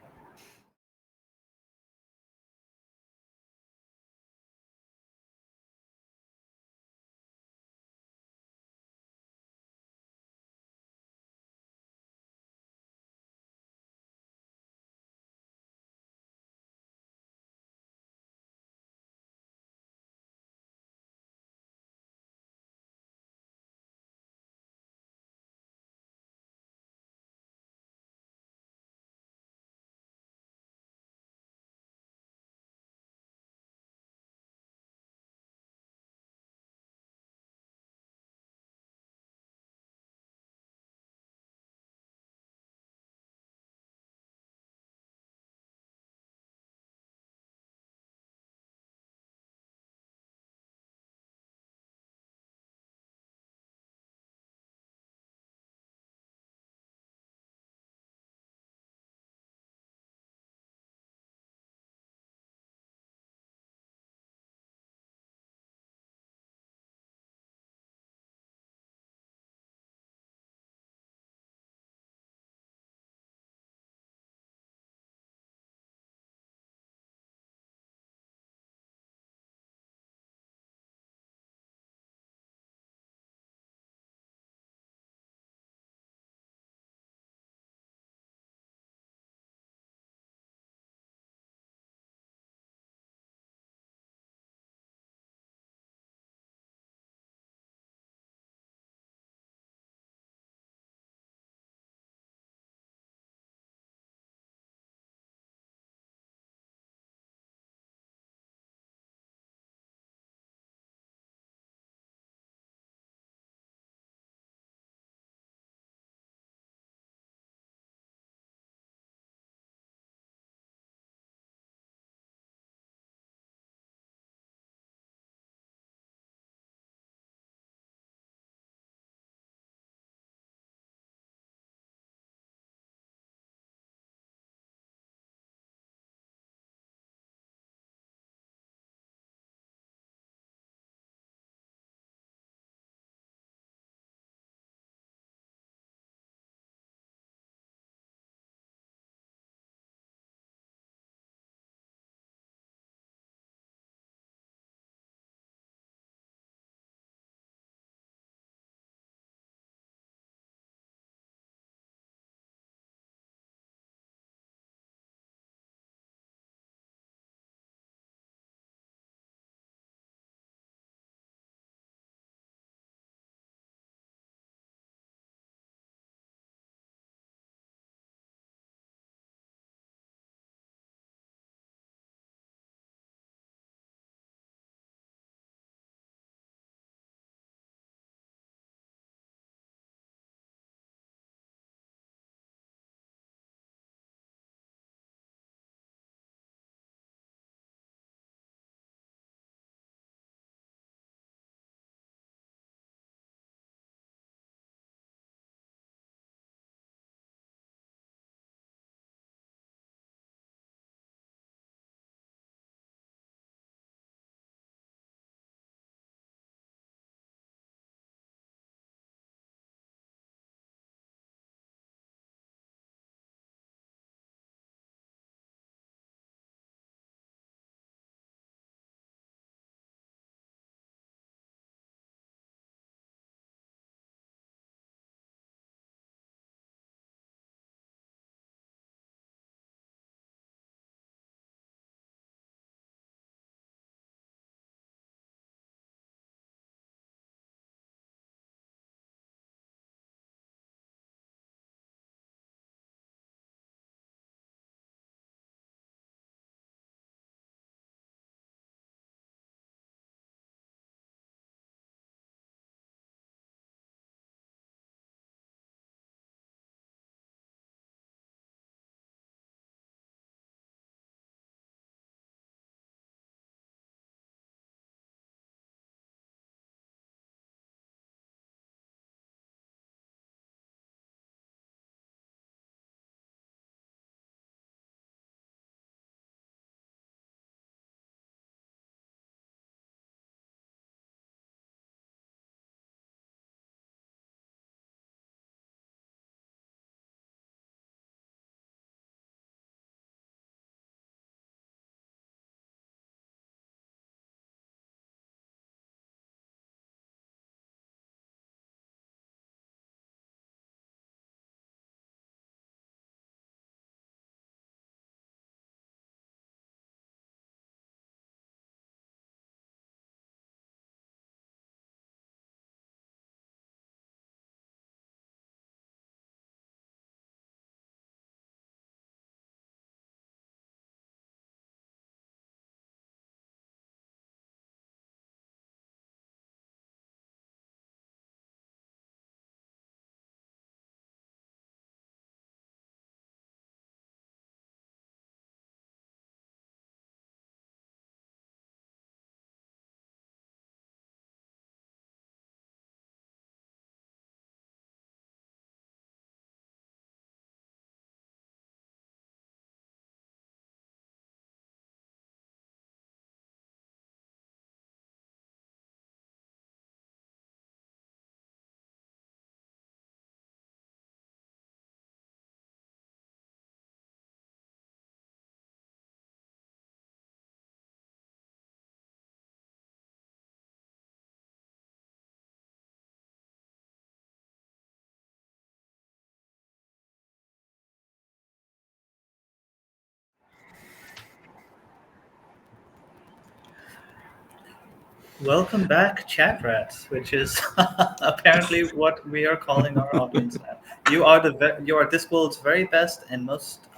Welcome back, chat rats, which is apparently what we are calling our audience now. You are Discworld's very best and most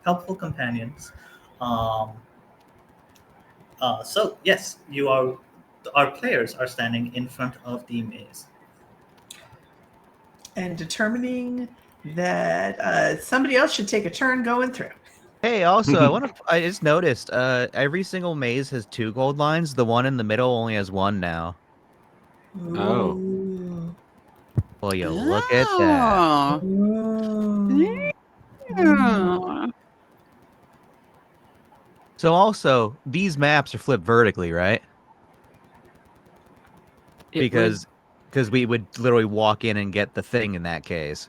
helpful companions. Um, so yes, you are. Our players are standing in front of the maze. And determining that somebody else should take a turn going through. Hey, also, I just noticed every single maze has 2 gold lines. The one in the middle only has 1 now. Oh. Ooh. Well, you look at that. Oh. Ooh. Yeah. So also, these maps are flipped vertically, right? Because we would literally walk in and get the thing in that case.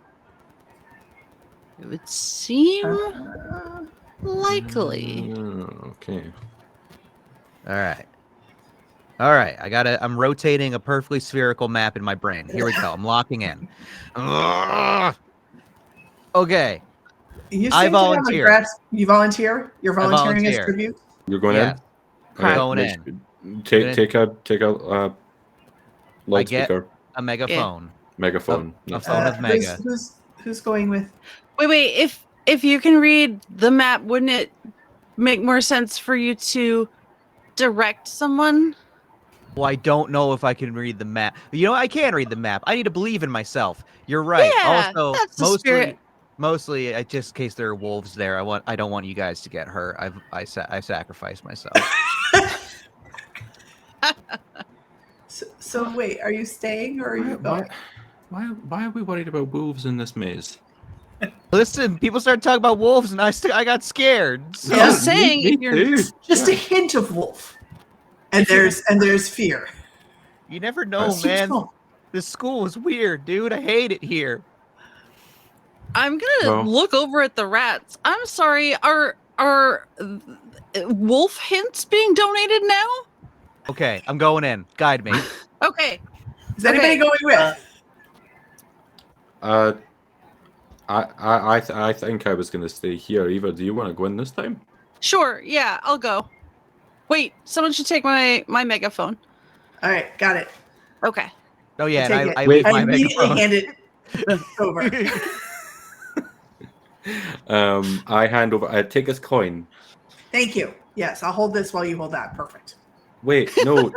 It would seem Uh, likely. Okay. All right. All right. I'm rotating a perfectly spherical map in my brain. Here we go. I'm locking in. Ugh. Okay. you I seem to have a volunteer. grasp. You volunteer? You're volunteering as volunteer. tribute? You're going Yes. in? Okay, Going make in. sure- Take a I get loudspeaker. a megaphone. Megaphone. A Yes. phone of Mega. Who's going with? Wait. If you can read the map, wouldn't it make more sense for you to direct someone? Well, I don't know if I can read the map. You know, I can read the map. I need to believe in myself. You're right. Yeah, Also, that's the spirit. mostly, just in case there are wolves there. I don't want you guys to get hurt. I sacrificed myself. So wait, are you staying or are you going? Why are we worried about wolves in this maze? Listen, people started talking about wolves, and I got scared. So Yeah. Just saying, me if you're too. Just a hint of wolf, and there's fear. you never know, Super man. small. This school is weird, dude. I hate it here. I'm gonna Well- look over at the rats. I'm sorry, are wolf hints being donated now? Okay, I'm going in. Guide me. Okay. Is anybody Okay. going with? I think I was going to stay here. Eva, do you want to go in this time? Sure, yeah, I'll go. Wait, someone should take my megaphone. All right, got it. Okay. Oh yeah, take and it. I leave I my immediately megaphone. hand it over. I hand over. I take his coin. Thank you. Yes, I'll hold this while you hold that. Perfect. Wait, no.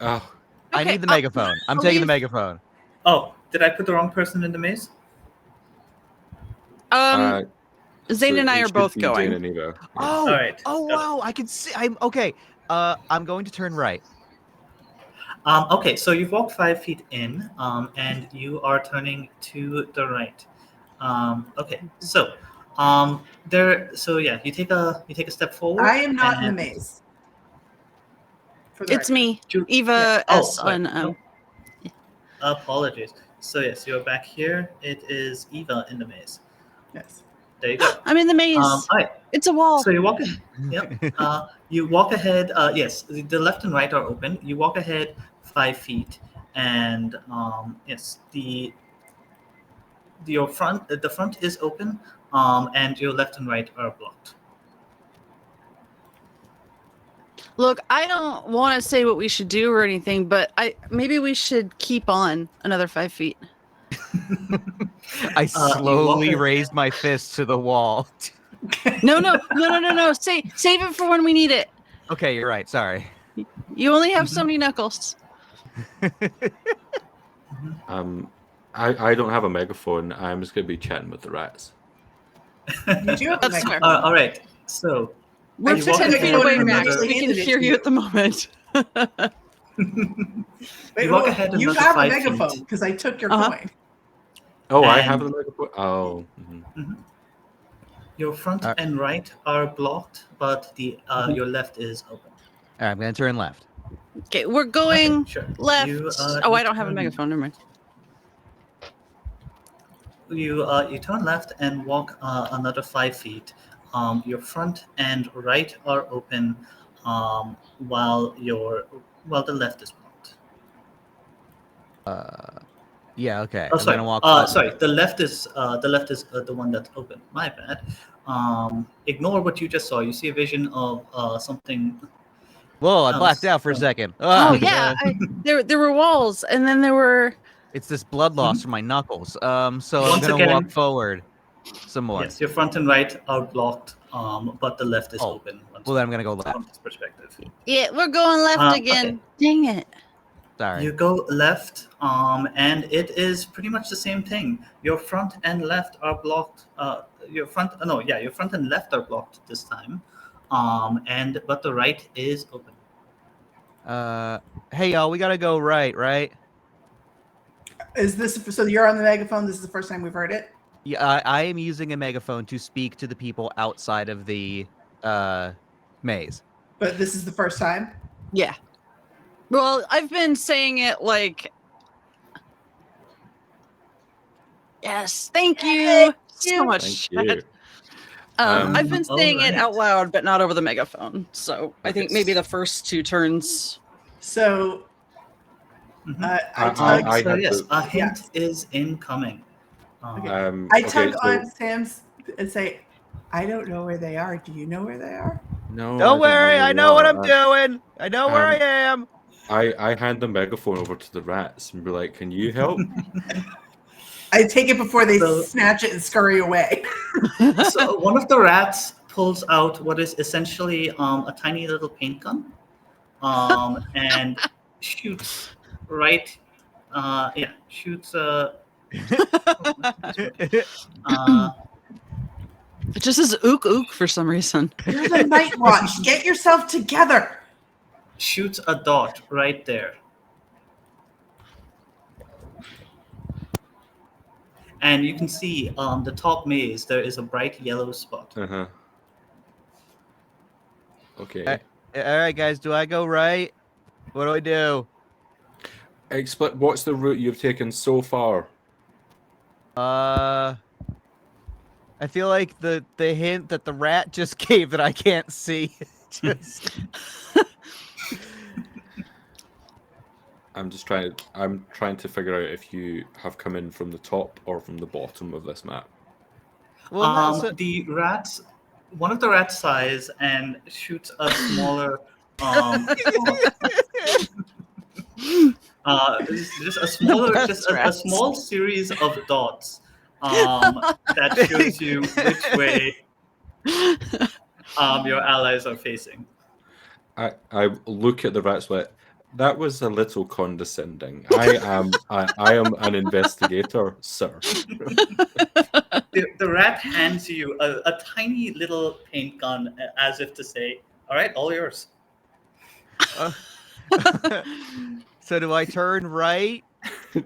Oh, I Okay, need the megaphone. I'm I'll taking the leave- megaphone. Oh, did I put the wrong person in the maze? Zane so and I it are should both be going. Jane and Eva. Yeah. Oh, All right. oh wow! I can see. I'm okay. I'm going to turn right. Okay, so you've walked 5 feet in, and you are turning to the right. Okay, so so yeah, you take a step forward. I am not in the and- maze. For the It's record. me, You- Eva yeah. S. Oh, wait, on no. Apologies. So yes, you're back here. It is Eva in the maze. Yes. There you go. I'm in the maze. All right. It's a wall. So you walk in. Yep. You walk ahead. Yes, the left and right are open. You walk ahead 5 feet, and yes, the front is open, and your left and right are blocked. Look, I don't want to say what we should do or anything, but maybe we should keep on another 5 feet. I slowly ahead. raised my fist to the wall. No. Save it for when we need it. Okay, you're right. Sorry. You only have so many knuckles. I don't have a megaphone. I'm just gonna be chatting with the rats. You do have a That's megaphone. fair. All right. So We're you walk 10 ahead feet and away, another- Max. We can handed it hear to you you. at the moment. Wait, you walk hold on. ahead You another have a 5 feet. megaphone because I took your Uh-huh. coin. Oh, I And- have the megaphone. Oh. Mhm. Your front Alright. and right are blocked, but your left is open. All right, I'm gonna turn left. Okay, we're going Okay, sure. left. You, Oh, you I don't have a turn- megaphone. Never mind. You turn left and walk another 5 feet. Your front and right are open, while the left is blocked. Yeah. Okay. Oh, I'm sorry. gonna walk. Sorry. The left is the one that's open. My bad. Ignore what you just saw. You see a vision of something. Whoa, I blacked out for a so- second. Oh Ah, yeah, there were walls, and then there were. it's this blood loss from my knuckles. So I'm Once gonna again- walk forward some more. Yes, your front and right are blocked, but the left is Oh, open. Once well, then I'm gonna go left. from this perspective. Yeah, we're going left Okay. again. Dang it! Sorry. You go left, and it is pretty much the same thing. Your front and left are blocked. Your front and left are blocked this time, but the right is open. Hey y'all, we gotta go right? Is this so? You're on the megaphone. This is the first time we've heard it. Yeah, I am using a megaphone to speak to the people outside of the maze. But this is the first time. Yeah. Well, I've been saying it like. Yes, thank you so much. Thank you. I've been saying it alright. out loud, but not over the megaphone. So I think Okay. maybe the first 2 turns. So Mhm. I tug. I So had yes, to- a hint is incoming. I tug so- on Sam's and say, "I don't know where they are. Do you know where they are?" No, Don't worry, I know what I'm doing. doing. I know where I am. I hand the megaphone over to the rats and be like, "Can you help?" I take it before they So- snatch it and scurry away. So one of the rats pulls out what is essentially a tiny little paint gun, and shoots right. Shoots. It just says ook ook for some reason. You're the Night Watch. Get yourself together. Shoots a dot right there. And you can see on the top maze there is a bright yellow spot. Uh-huh. Okay. All right, guys, do I go right? What do I do? What's the route you've taken so far? I feel like the hint that the rat just gave that I can't see. Just I'm trying to figure out if you have come in from the top or from the bottom of this map. well, that's The rats, one of the rats sighs and shoots a smaller, just a smaller, best just a rats. small series of dots that shows you which way your allies are facing. I look at the rats like that was a little condescending. I am an investigator, sir. The rat hands you a tiny little paint gun as if to say, "All right, all yours." So do I turn right?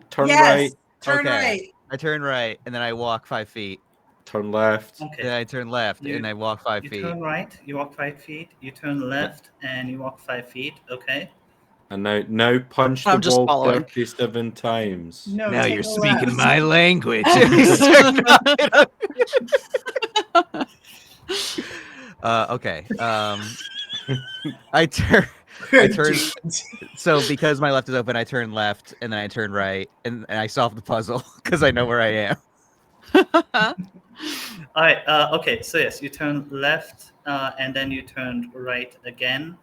Turn Yes. right, Turn Okay. right. I turn right, and then I walk 5 feet. turn left. Okay. Then I turn left, You- and I walk 5 You feet. turn right, you walk 5 feet. You turn left, and you walk 5 feet. Okay. And now punch I'm the just ball following. 37 times. No. Now take you're a speaking left. my language. Okay. I turn. I turn. So because my left is open, I turn left, and then I turn right, and I solve the puzzle because I know where I am. All right. Okay. So yes, you turn left, and then you turn right again.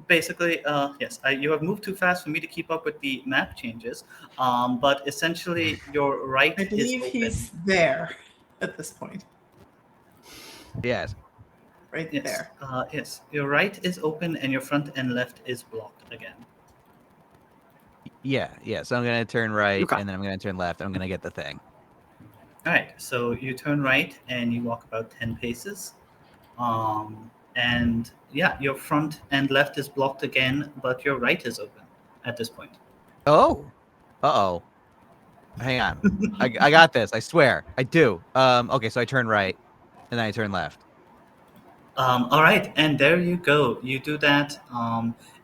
Basically, yes, you have moved too fast for me to keep up with the map changes. But essentially, your right I is believe open. he's there at this point. Yes. Right Yes. there. Yes. Your right is open, and your front and left is blocked again. Yeah. So I'm gonna turn right, Okay. and then I'm gonna turn left. And I'm gonna get the thing. All right. So you turn right, and you walk about 10 paces. And yeah, your front and left is blocked again, but your right is open at this point. Oh. Uh-oh. Hang on. I got this. I swear. I do. Okay, so I turn right, and then I turn left. All right, and there you go. You do that,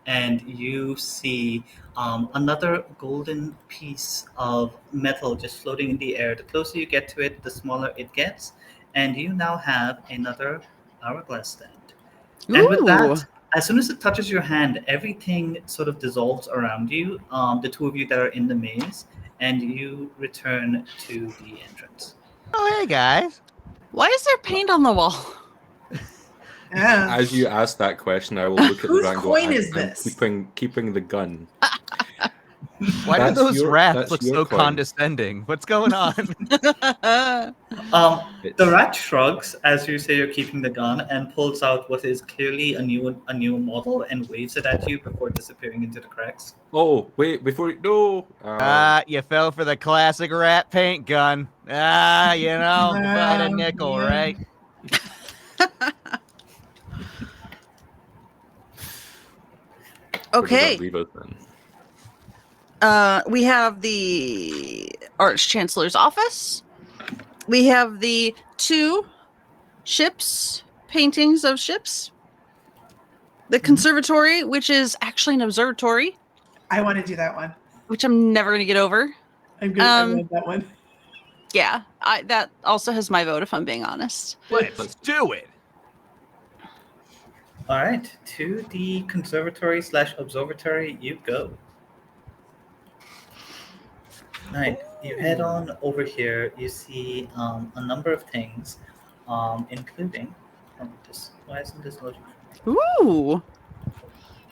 and you see another golden piece of metal just floating in the air. The closer you get to it, the smaller it gets, and you now have another hourglass stand. And with that, as soon as it touches your hand, everything sort of dissolves around you, the two of you that are in the maze, and you return to the entrance. Oh, hey guys. Why is there paint on the wall? As you ask that question, I will look at the Whose gun and go, coin is I'm this? keeping the gun. Why do That's those your- rats that's look your so coin. condescending? What's going on? The It's- rat shrugs as you say you're keeping the gun and pulls out what is clearly a new model and waves it at you before disappearing into the cracks. Oh, wait, before you... No! You fell for the classic rat paint gun. You know, if I had a nickel, yeah. right? Where does Okay. that leave us then? We have the Arch Chancellor's office. We have the 2 ships, paintings of ships. The conservatory, which is actually an observatory, I want to do that one. which I'm never going to get over. I'm good. I want that one. Yeah, that also has my vote, if I'm being honest. Let's do it. All right, to the conservatory / observatory you go. Right, you head on over here. You see a number of things, including. Why isn't this loading? Ooh,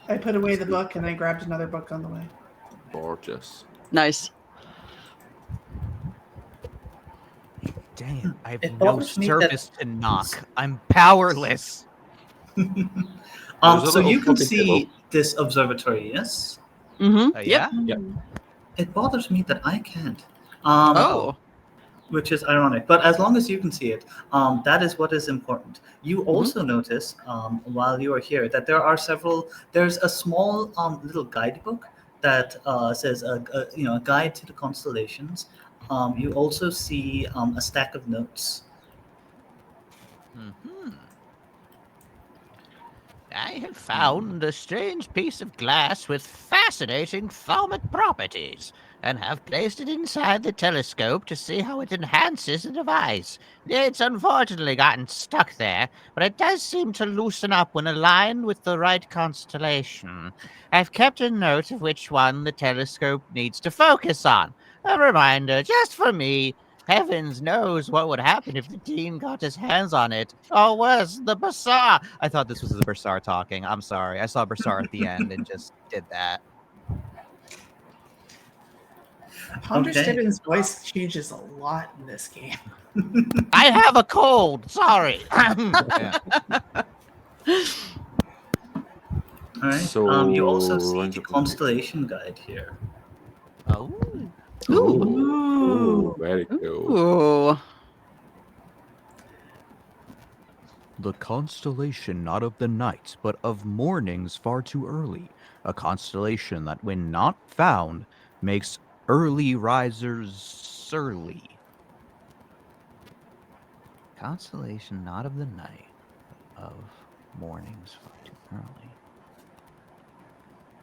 I put away the book and I grabbed another book on the way. Gorgeous. nice. Damn, I have It no bothers me that- surface to knock. I'm powerless. There's a So little you can coffee see table. this observatory, yes? Mm-hmm. Yeah? Yep. It bothers me that I can't. Oh. Which is ironic, but as long as you can see it, that is what is important. You also notice while you are here that there's a small little guidebook that says a guide to the constellations. You also see a stack of notes. Mm-hmm. I have found a strange piece of glass with fascinating thaumic properties, and have placed it inside the telescope to see how it enhances the device. It's unfortunately gotten stuck there, but it does seem to loosen up when aligned with the right constellation. I've kept a note of which one the telescope needs to focus on. A reminder just for me. Heavens knows what would happen if the dean got his hands on it. Or worse, the Bassar. I thought this was the Bassar talking. I'm sorry. I saw Bassar at the end and just did that. Ponder Okay. Stibbins' voice changes a lot in this game. I have a cold. Sorry. Yeah. All right. So, You also see lines the of- constellation guide here. Oh. Ooh, very cool. Ooh. The constellation not of the night, but of mornings far too early. A constellation that, when not found, makes early risers surly. Constellation not of the night, but of mornings far too early.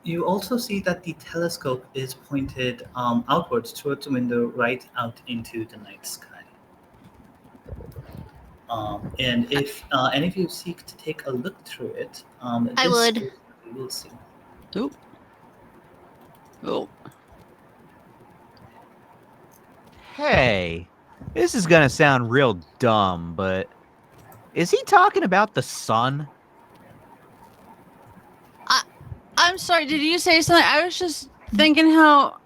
You also see that the telescope is pointed outwards towards the window, right out into the night sky. And if any of you seek to take a look through it, I would. you will see. Ooh. Oh. Hey, this is gonna sound real dumb, but is he talking about the sun? I'm sorry, did you say something? I was just thinking how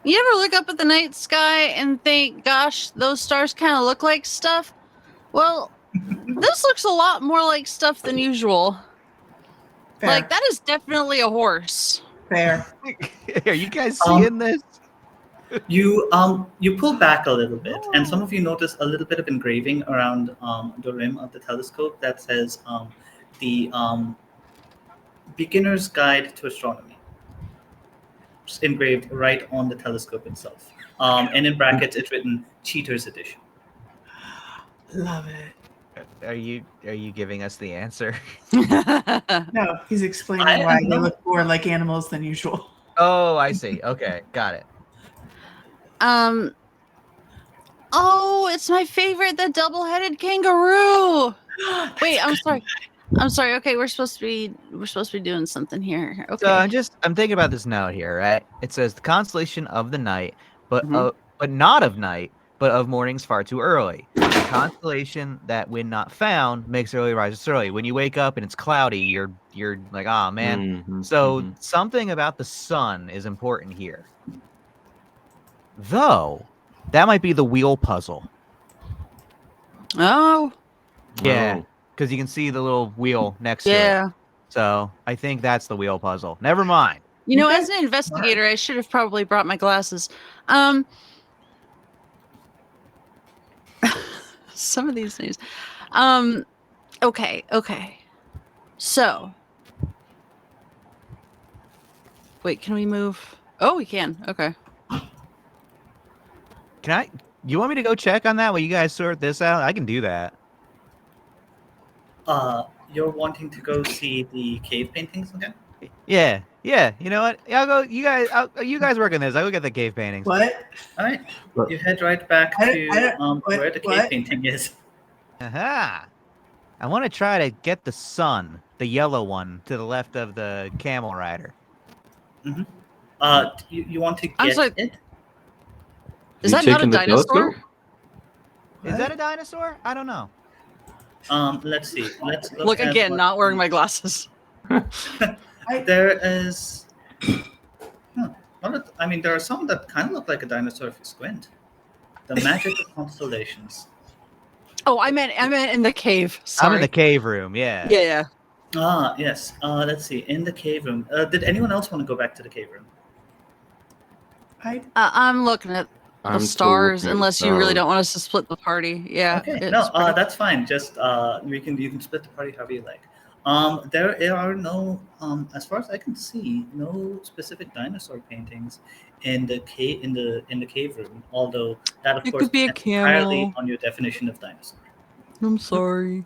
you ever look up at the night sky and think, gosh, those stars kind of look like stuff? Well, this looks a lot more like stuff than usual. Fair. Like, that is definitely a horse. Fair. Are you guys seeing this? You pull back a little bit, and some of you notice a little bit of engraving around the rim of the telescope that says the Beginner's Guide to Astronomy. It's engraved right on the telescope itself. And in brackets, it's written Cheater's Edition. Love it. Are you giving us the answer? No, he's explaining I why am they not. look more like animals than usual. Oh, I see. Okay, got it. Oh, it's my favorite, the double-headed kangaroo. Wait, I'm sorry. I'm sorry. Okay, we're supposed to be doing something here. Okay. So I'm thinking about this note here, right? It says the constellation of the night, but Mhm. but not of night, but of mornings far too early. The constellation that, when not found, makes early rises early. When you wake up and it's cloudy, you're like, oh man. Mhm, So mhm. something about the sun is important here. Though that might be the wheel puzzle. Oh, Yeah, Oh. because you can see the little wheel next to it. yeah. So I think that's the wheel puzzle. Never mind. You know, Okay. as an investigator, I should have probably brought my glasses. Some of these things. Okay. So, wait, can we move? Oh, we can. Okay. Can I? You want me to go check on that while you guys sort this out? I can do that. You're wanting to go see the cave paintings again? Yeah. You know what? I'll go. You guys work on this. I'll go get the cave paintings. What? All right. But- You head right back I to don't- where the cave what? painting is. Aha! I want to try to get the sun, the yellow one, to the left of the camel rider. You want to I'm get sorry. it? Is You that not a taking the dinosaur? telescope? Is that a dinosaur? I don't know. Let's see. Let's Look at again, what not wearing the- my glasses. There is. I mean, there are some that kind of look like a dinosaur if you squint. The magic of constellations. Oh, I meant in the cave. Sorry. I'm in the cave room. Yeah. Yeah. Yes. Let's see. In the cave room. Did anyone else want to go back to the cave room? I'm looking at the I'm still stars, looking at the unless you really stars. don't want us to split the party. Yeah. Okay. it's No, pretty- that's fine. Just you can split the party however you like. There are no, as far as I can see, no specific dinosaur paintings in the cave room. Although that, of It course, could be a depends entirely camel. on your definition of dinosaur. I'm sorry.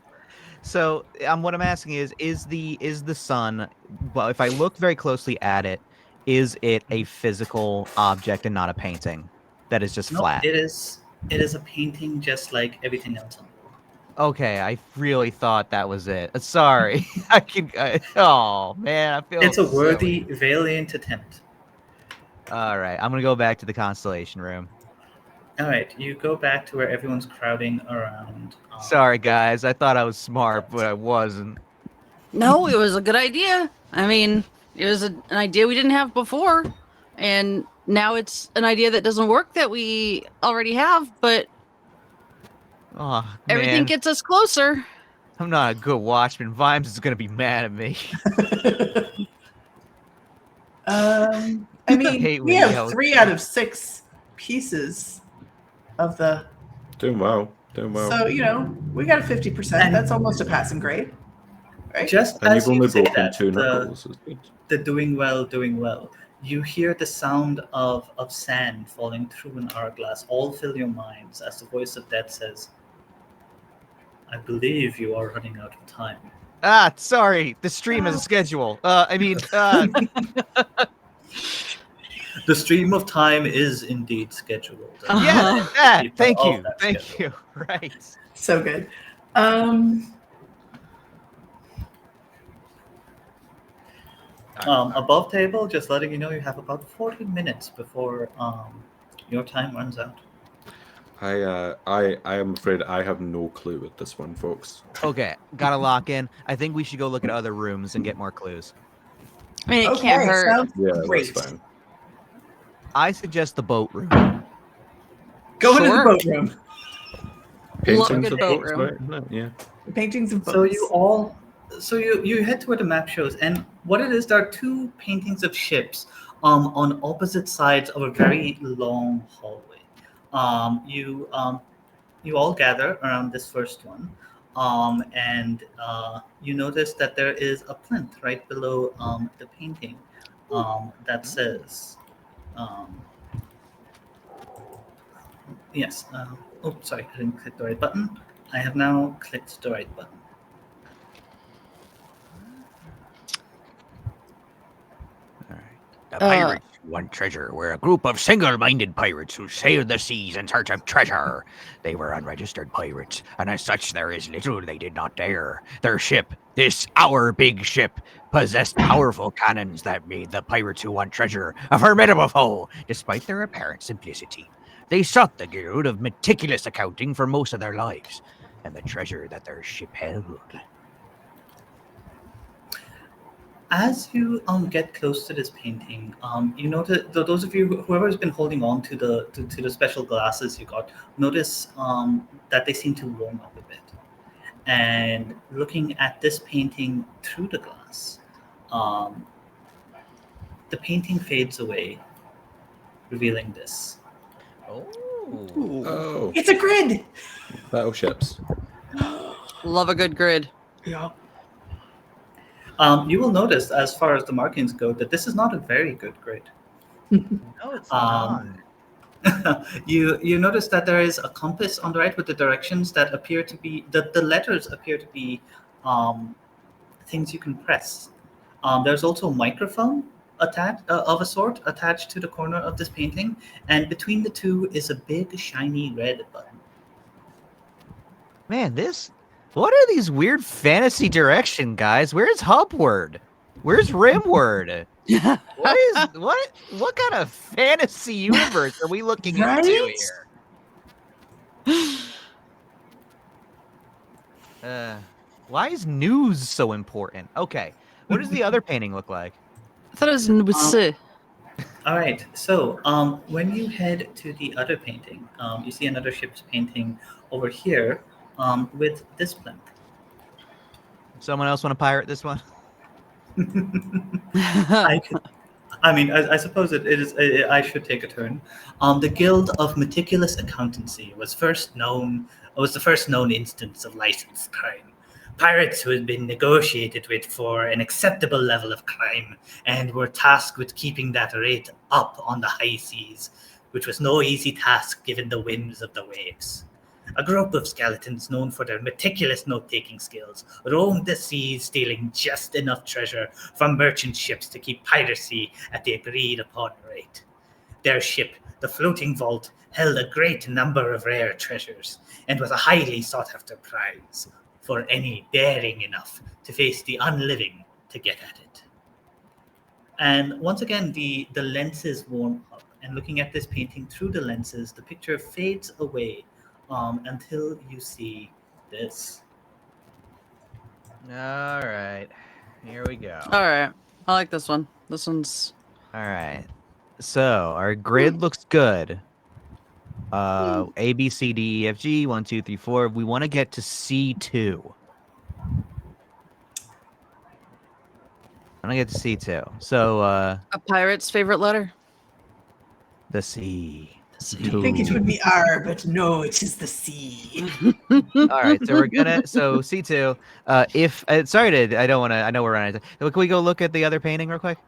So what I'm asking is the sun? Well, if I look very closely at it, is it a physical object and not a painting that is just No, flat? it is. It is a painting just like everything else on the wall. Okay, I really thought that was it. Sorry, oh man, I feel It's a silly. worthy, valiant attempt. All right, I'm gonna go back to the constellation room. All right, you go back to where everyone's crowding around. Sorry, guys. I thought I was smart, but I wasn't. No, it was a good idea. I mean, it was an idea we didn't have before, and now it's an idea that doesn't work that we already have, but Oh, everything man. gets us closer. I'm not a good watchman. Vimes is gonna be mad at me. I mean, Hate we when have yells. 3 out of 6 pieces of the. Doing well. Doing well. So we got a 50%. That's almost a passing grade, right? Just and as you've you only say broken that, 2 knuckles. It's good. the doing well, you hear the sound of sand falling through an hourglass. All fill your minds as the voice of death says, "I believe you are running out of time." Sorry. The stream has a schedule. The stream of time is indeed scheduled. Yeah. People Thank of you. that Thank schedule. you. Right. So good. Above table, just letting you know you have about 40 minutes before your time runs out. I am afraid I have no clue with this one, folks. Okay. Gotta lock in. I think we should go look at other rooms and get more clues. I mean, it Okay, can't hurt. sounds Yeah, great. that's fine. I suggest the boat room. Go into the Sure. boat room. Paintings good of boat boats, room. right? Isn't it? Yeah. Paintings of boats. So you head to where the map shows, and what it is, there are 2 paintings of ships on opposite sides of a very long hallway. You all gather around this first one, and you notice that there is a plinth right below the painting that says, yes. Sorry, I didn't click the right button. I have now clicked the right button. The pirates want treasure were a group of single-minded pirates who sailed the seas in search of treasure. They were unregistered pirates, and as such there is little they did not dare. Their ship, our big ship, possessed powerful cannons that made the pirates who want treasure a formidable foe, despite their apparent simplicity. They sought the guild of meticulous accounting for most of their lives, and the treasure that their ship held. As you get close to this painting, you notice those of you whoever has been holding on to the special glasses you got notice that they seem to warm up a bit. And looking at this painting through the glass, the painting fades away, revealing this. Oh. Oh, It's a grid. battleships. Love a good grid. Yeah. You will notice, as far as the markings go, that this is not a very good grid. No, it's not. You notice that there is a compass on the right with the directions that appear to be the letters appear to be things you can press. There's also a microphone attached of a sort attached to the corner of this painting, and between the two is a big shiny red button. Man, what are these weird fantasy direction, guys? Where's Hubward? Where's Rimward? What kind of fantasy universe are we looking into Right? here? Why is news so important? Okay, what does the other painting look like? I thought it was Nwusi. All right, so when you head to the other painting, you see another ship's painting over here with this blank. Someone else want to pirate this one? I suppose it is. I should take a turn. The Guild of Meticulous Accountancy was the first known instance of licensed crime. Pirates who had been negotiated with for an acceptable level of crime and were tasked with keeping that rate up on the high seas, which was no easy task given the whims of the waves. A group of skeletons known for their meticulous note-taking skills roamed the seas, stealing just enough treasure from merchant ships to keep piracy at the agreed-upon rate. Their ship, the Floating Vault, held a great number of rare treasures and was a highly sought-after prize for any daring enough to face the unliving to get at it. And once again, the lenses warm up, and looking at this painting through the lenses, the picture fades away until you see this. All right, here we go. All right. I like this one. This one's All right, so our grid looks good. A, B, C, D, E, F, G, 1, 2, 3, 4. We want to get to C2. I want to get to C2. So, a pirate's favorite letter. the C. I think it would be R, but no, it is the C. All right, so we're gonna C2. I don't want to. I know we're running. Can we go look at the other painting real quick?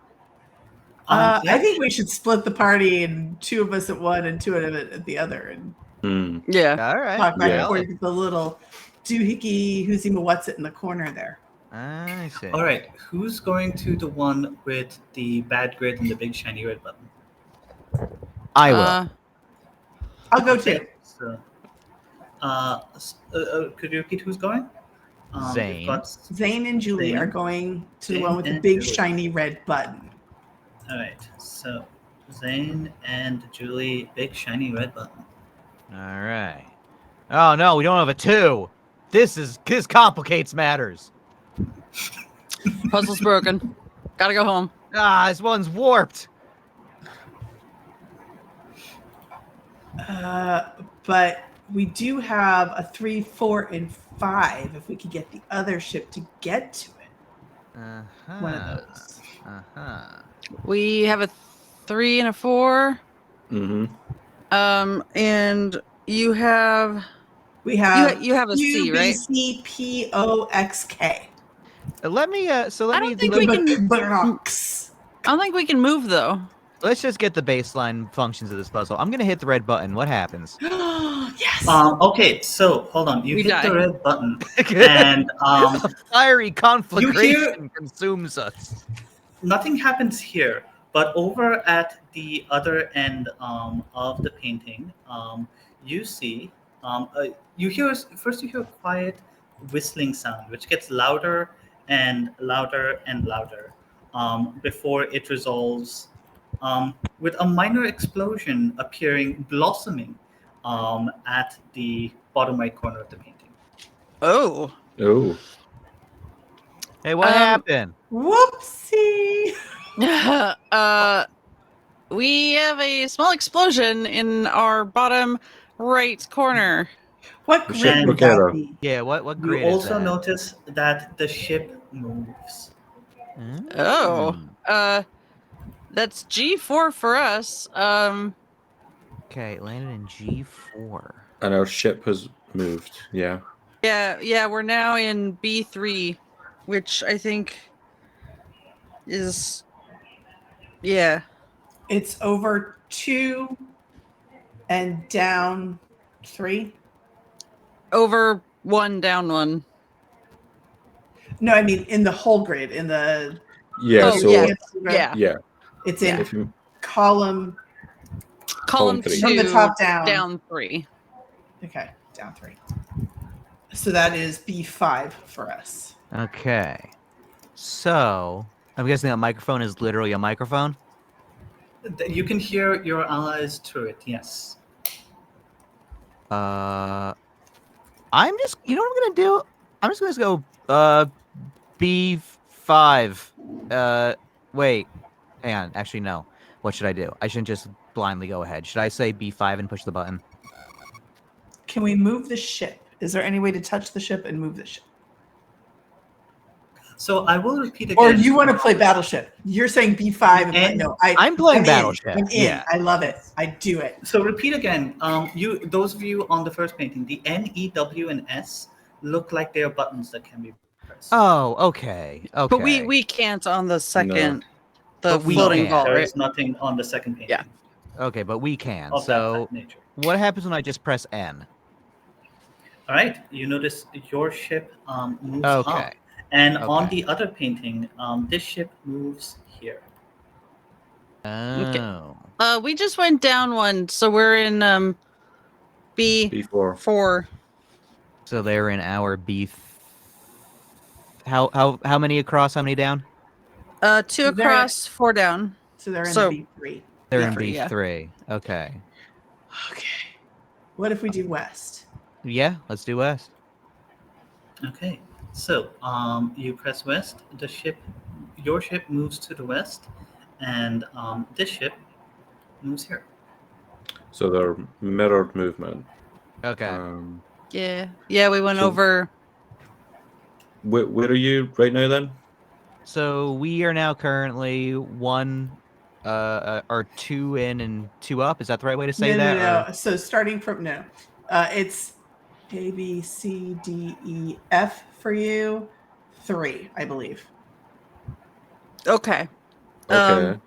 I think we should split the party and two of us at one and two of it at the other, and Yeah. All right. talk back Yeah. and forth with the little doohickey who's even what's it in the corner there. I see. All right, who's going to the one with the bad grid and the big shiny red button? I will. I'll go too. So, could you repeat who's going? We've Zane. got- Zane and Julie Zane. are going to the Zane one with the and big Julie. shiny red button. All right, so Zane and Julie, big shiny red button. All right. Oh no, we don't have a 2. This complicates matters. Puzzle's broken. Gotta go home. This one's warped. But we do have a 3, 4, and 5 if we could get the other ship to get to it. One of those. We have a 3 and a 4. Mm-hmm. And you have We have you have a C, right? UBCPOXK. Let me. So let I me. don't think we can. Box. I don't think we can move though. Let's just get the baseline functions of this puzzle. I'm gonna hit the red button. What happens? Yes. Okay, so hold on. You We hit die. the red button, and A fiery conflagration hear- consumes us. nothing happens here. But over at the other end of the painting, you see, you hear a quiet whistling sound, which gets louder and louder and louder before it resolves with a minor explosion blossoming at the bottom right corner of the painting. Oh. Oh. Hey, what happened? Whoopsie. We have a small explosion in our bottom right corner. What The ship grade would together. that be? Yeah, what You grid is also that? notice that the ship moves. Oh. Mm. That's G4 for us. Okay, it landed in G4. And our ship has moved. Yeah. Yeah, we're now in B3, which I think is It's over 2 and down 3. over 1 down 1. No, I mean in the whole grid, in the Yeah. Oh, so yeah. yeah. It's in If you column Column 3. 2 from the top down. down 3. Okay, down 3. So that is B5 for us. Okay. So, I'm guessing that microphone is literally a microphone? You can hear your allies through it, yes. I'm just, you know what I'm gonna do? I'm just gonna go, B5. Wait. Hang on. Actually, no. What should I do? I shouldn't just blindly go ahead. Should I say B5 and push the button? Can we move the ship? Is there any way to touch the ship and move the ship? So I will repeat again. Or do you want to play Battleship? You're saying B5 and no, I'm playing I'm Battleship. I'm in. Yeah. I love it. I do it. So repeat again. Those of you on the first painting, the N, E, W, and S look like they are buttons that can be pressed. Oh, okay. Okay. But we can't on the second the But we floating can. ball, There right? is nothing on the second painting. Yeah. Okay, but we can. Of So, that nature. what happens when I just press N? All right. You notice your ship moves Okay. up, and on Okay. the other painting, this ship moves here. Oh. We just went down 1, so we're in B4. B4. So they're in our B. How many across? How many down? 2 So they're- across, 4 down. So they're in So- the B3. They're in B3, yeah. B3. Okay. Okay. What if we do west? Yeah, let's do west. Okay. So you press west. Your ship moves to the west, and this ship moves here. So they're mirrored movement. Okay. Yeah, we went So- over. Where are you right now then? So we are now currently 1, or 2 in and 2 up. Is that the right way to say that? No. or- So starting from it's A, B, C, D, E, F for you. 3, I believe. Okay. Okay.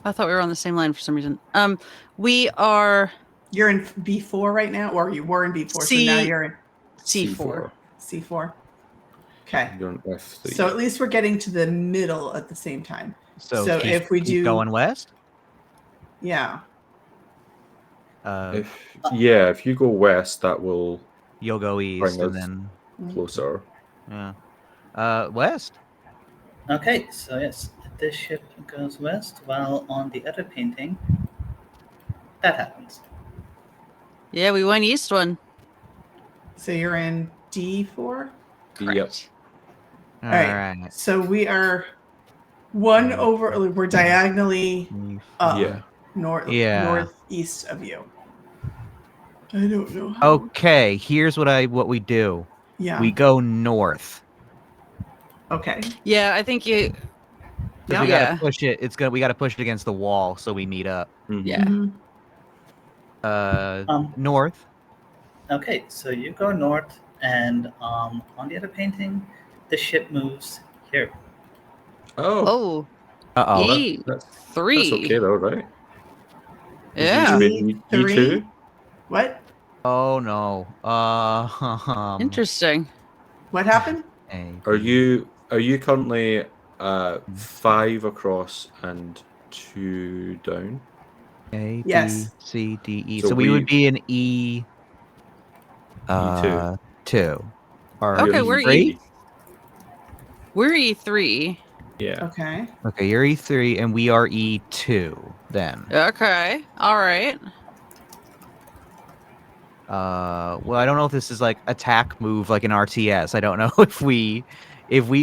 I thought we were on the same line for some reason. We are You're in B4 right now, or you were in B4, so C- now you're in C4. C4. Okay. You're on F3. So at least we're getting to the middle at the same time. So, So keep- if we keep do- going west. Yeah. If you go west, that will You'll go east, Bring and us- then closer. west. Okay. So yes, this ship goes west, while on the other painting, that happens. Yeah, we went east 1. So you're in D4. Yep. All right. right. So we are 1 over. We're diagonally up, Yeah. northeast of you. I don't know. How. Okay. Here's what we do. Yeah. We go north. Okay. Yeah, I think you. 'Cause we Yeah. gotta push it. We gotta push it against the wall so we meet up. Mhm. Yeah. Mhm. North. Okay. So you go north, and on the other painting, the ship moves here. Oh. Oh, Uh-oh. E3. That's okay though, right? Yeah. E3. What? Oh no. Interesting. What happened? Are you currently 5 across and 2 down? A, Yes. B, C, D, E. So So we would we- be in E. E2. 2. Or Okay, You're we're E3? We're E3. Yeah. Okay. Okay, you're E3 and we are E2 then. Okay. All right. Well, I don't know if this is like attack move like an RTS. I don't know if we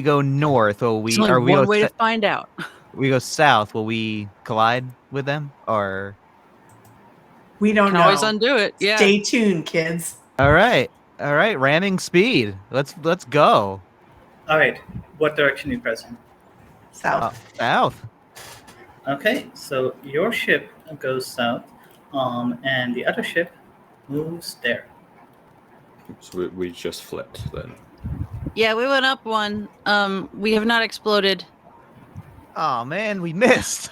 go north or There's only we one go way to find out. we go south, will we collide with them or We don't Can know. always undo it. Yeah. Stay tuned, kids. All right, ramming speed. Let's go. All right. What direction are you pressing? South. South. Okay, so your ship goes south, and the other ship moves there. So we just flipped then. Yeah, we went up one. We have not exploded. Oh man, we missed.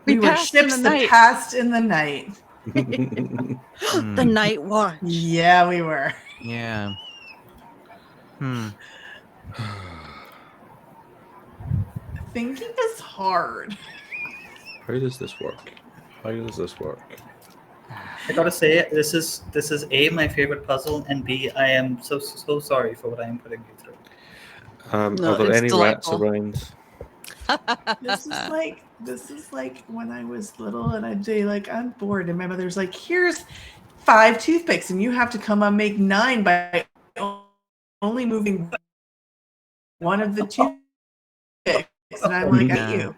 We were passed in ships the that night. passed in the night. The night watch. Yeah, we were. Yeah. Thinking is hard. How does this work? I gotta say, this is A, my favorite puzzle, and B, I am so sorry for what I am putting you through. No, Are there it's any delightful. rats around? This is like when I was little and I'd say like I'm bored and my mother's like, here's 5 toothpicks and you have to come and make 9 by only moving one of the toothpicks. And I'm like, Yeah. at you.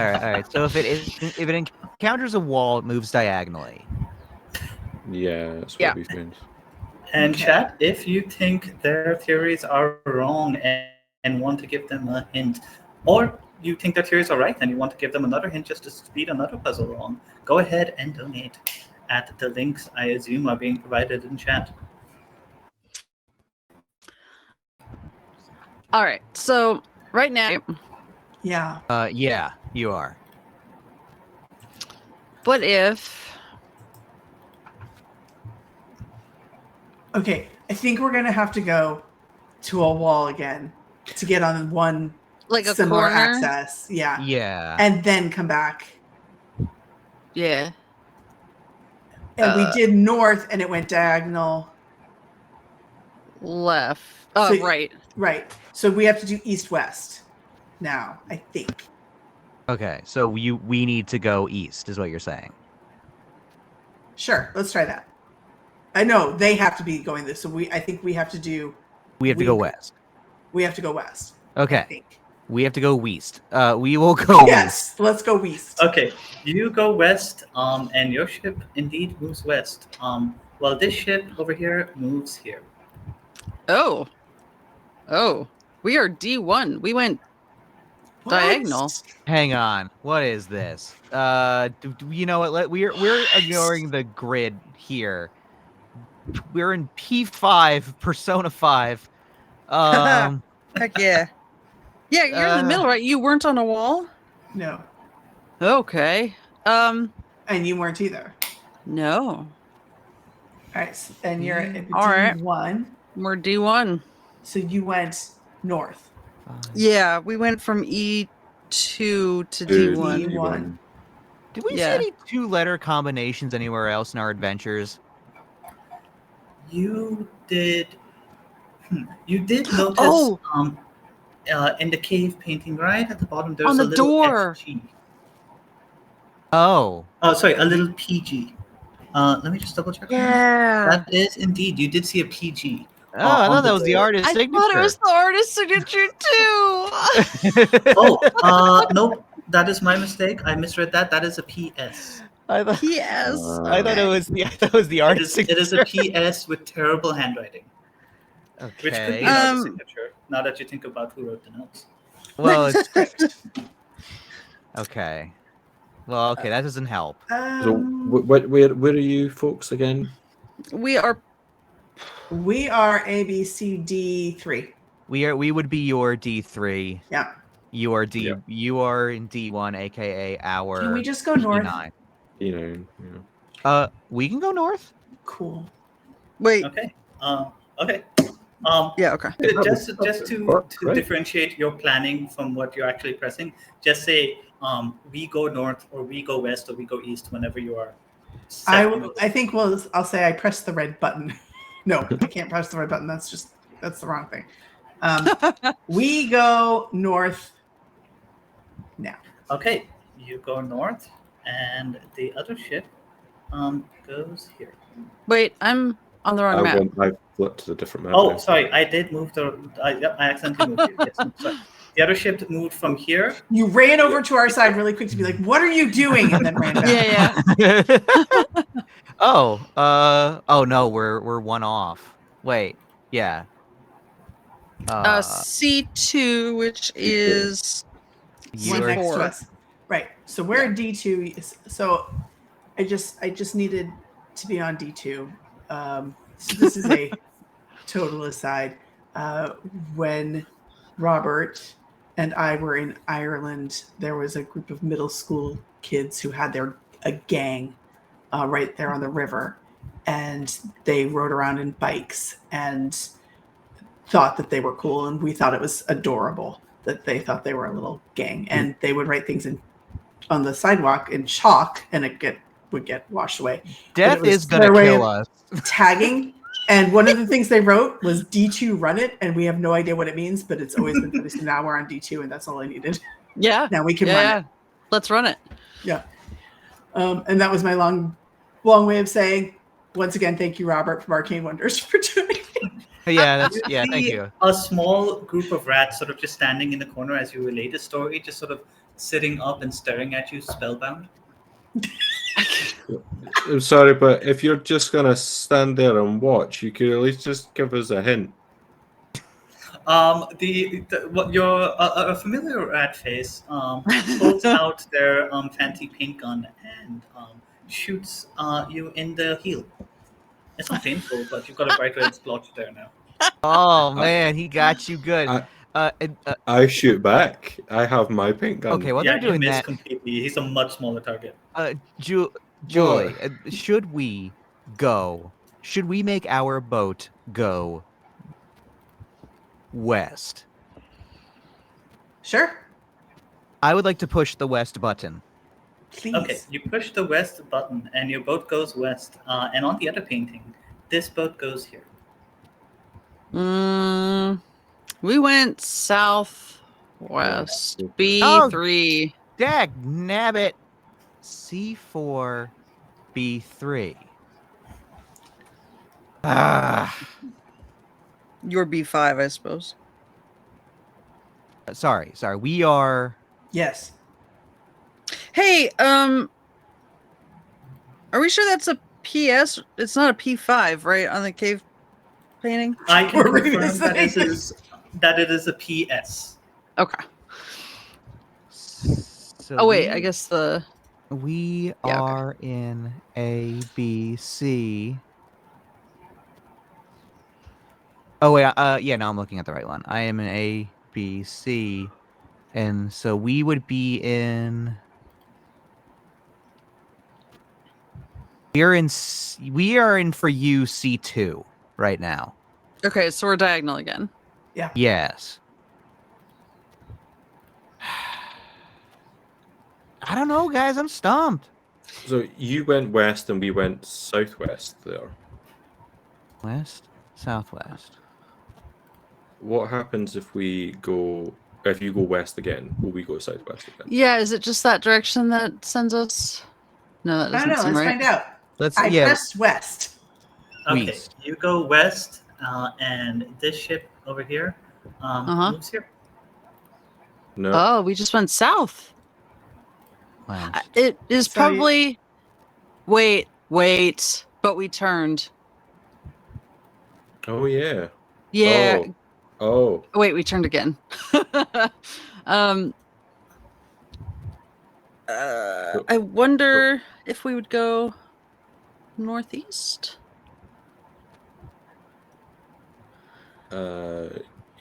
All right. So if it encounters a wall, it moves diagonally. Yeah, that's what Yeah. we found. And Okay. chat, if you think their theories are wrong and want to give them a hint, or you think their theories are right and you want to give them another hint just to speed another puzzle along, go ahead and donate at the links I assume are being provided in chat. All right. So right now, Yeah. Yeah, you are. what if? Okay. I think we're gonna have to go to a wall again to get on one Like a similar corner? access. Yeah. Yeah. And then come back. Yeah. And we did north and it went diagonal. Left. Oh, So- right. Right. So we have to do east-west now, I think. Okay, so we need to go east, is what you're saying. Sure, let's try that. I know they have to be going this, so I think we have to do. We have to go west. We have to go west. I Okay, think. we have to go west. We will go Yes, let's go west. Okay, you go west, and your ship indeed moves west. Well, this ship over here moves here. Oh. We are D1. We went What? diagonal. east. Hang on, what is this? You know what? We're ignoring the grid here. We're in P5, Persona 5. Heck yeah. Yeah, you're in the middle, right? You weren't on a wall? No, Okay. and you weren't either. No. All right, and you're at All right. D1, We're D1. so you went north. Yeah, we went from E2 to D1. D1. Did we see Yeah. any 2-letter combinations anywhere else in our adventures? You did. You did notice. Oh! In the cave painting, right at the bottom, there's On the a little door. FG. Oh, Sorry, a little PG. Let me just double check. Yeah. That is indeed. You did see a PG. I thought on that the was the door. artist's I signature. thought it was the artist's signature too. Oh, nope. That is my mistake. I misread that. That is a PS. I thought Yes. I thought it was the artist's It is a signature. PS with terrible handwriting, which could be Okay. an artist's Um, signature. Now that you think about who wrote the notes. Well, it's okay. Well, okay, that doesn't help. So where are you folks again? We are We are ABCD3. We would be your D3. Yeah. You are D. Yeah. You are in D1, aka our. Can we just go north? D9. You know. We can go north. Cool. wait. Okay. Okay. Yeah, okay. Just to Right. differentiate your planning from what you're actually pressing, just say we go north or we go west or we go east whenever you are. set on the- I think I'll say I pressed the red button. No, I can't press the red button. That's the wrong thing. We go north now. Okay, you go north, and the other ship goes here. Wait, I'm on the wrong map. I flipped to the different map. Oh, now. sorry, I did move I accidentally moved you. Yes, no, sorry. The other ship moved from here. You ran over to our side really quick to be like, "What are you doing?" and then ran back. Yeah. oh no, we're one off. Wait, yeah. C2, which is You One are- next to C4. us. Right. So we're at D2. So I just needed to be on D2. So this is a total aside. When Robert and I were in Ireland, there was a group of middle school kids who had a gang right there on the river, and they rode around in bikes and thought that they were cool, and we thought it was adorable that they thought they were a little gang, and they would write things on the sidewalk in chalk, and would get washed away. Death is gonna their way kill of us. tagging. And one of the things they wrote was D2 run it, and we have no idea what it means, but it's always been funny. So now we're on D2, and that's all I needed. Yeah. Now we can run it. Let's run it. Yeah. And that was my long way of saying, once again, thank you, Robert, from Arcane Wonders, for doing it. Yeah, You thank see you. A small group of rats sort of just standing in the corner as you relay the story, just sort of sitting up and staring at you, spellbound. I'm sorry, but if you're just gonna stand there and watch, you could at least just give us a hint. A familiar rat face pulls out their fancy paint gun and shoots you in the heel. It's not painful, but you've got a bright red splotch there now. Oh man, he got you good. I shoot back. I have my paint gun. Okay, while Yeah, they're doing you miss that, completely. He's a much smaller target. Julie, should we make our boat go west? Sure. I would like to push the west button. Please. Okay, you push the west button, and your boat goes west. And on the other painting, this boat goes here. We went southwest. B3. Dag nabbit. C4, B3. You're B5, I suppose. Sorry. We are. Yes. Hey, are we sure that's a PS? It's not a P5, right? On the cave painting? I can What were you confirm gonna that it is a PS. Okay. So wait, I guess the... We are in A, B, C. Oh, wait. No, I'm looking at the right one. I am in A, B, C. And so we would be in... We are in for you, C2 right now. Okay, so we're diagonal again. Yeah. Yes. I don't know, guys. I'm stumped. So you went west and we went southwest there. West, southwest. What happens if you go west again? Will we go southwest again? Yeah, is it just that direction that sends us? No, that I doesn't don't know. seem Let's right. find out. Let's I pressed west. Okay, West. you go west, and this ship over here moves here. No. Oh, we just went south. Wow. It is So probably... Wait, but we turned. Oh yeah. Yeah. Oh. Wait, we turned again. I wonder if we would go northeast.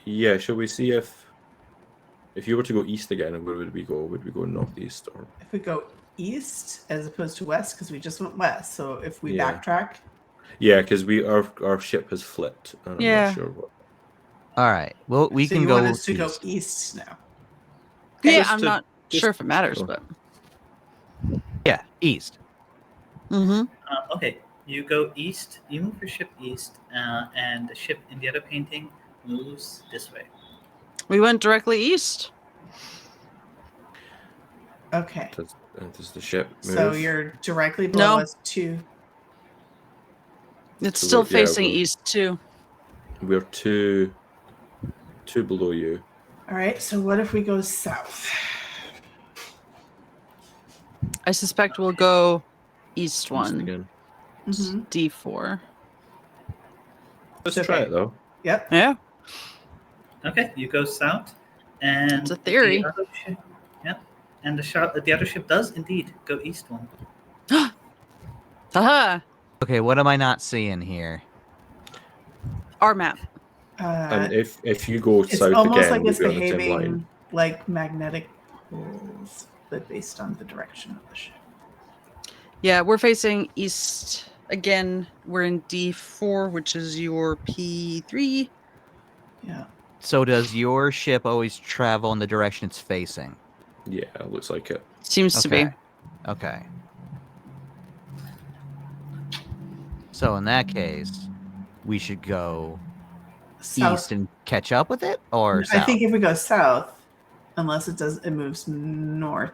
Yeah. Shall we see if you were to go east again, where would we go? Would we go northeast or? If we go east as opposed to west, because we just went west. So if we Yeah. backtrack, Yeah, because our ship has flipped. And I'm not sure what. All right. Well, we so can you go want us to east. go east now. Yeah, Just I'm to- not sure if it matters, sure. but... Yeah, east. Mm-hmm. Okay, you go east. You move your ship east, and the ship in the other painting moves this way. We went directly east. Okay. Does the ship move? So you're directly below us to. It's So still we're- yeah, facing we're- east too. We're two below you. All right. So what if we go south? I suspect we'll go east East one. again. Mm-hmm. D4. Let's Okay. try it though. Yep. Yeah. Okay, you go south, and It's a theory. The other ship, yeah, and the other ship does indeed go east one. Haha. Okay, what am I not seeing here? Our map. And if you go It's south almost again, like we'll it's be on the same line. behaving like magnetic poles, but based on the direction of the ship. Yeah, we're facing east again. We're in D4, which is your P3. Yeah. So does your ship always travel in the direction it's facing? Yeah, it looks like it. Seems to be. Okay. So in that case, we should go South. east and catch up with it, or I south? think if we go south, unless it moves north,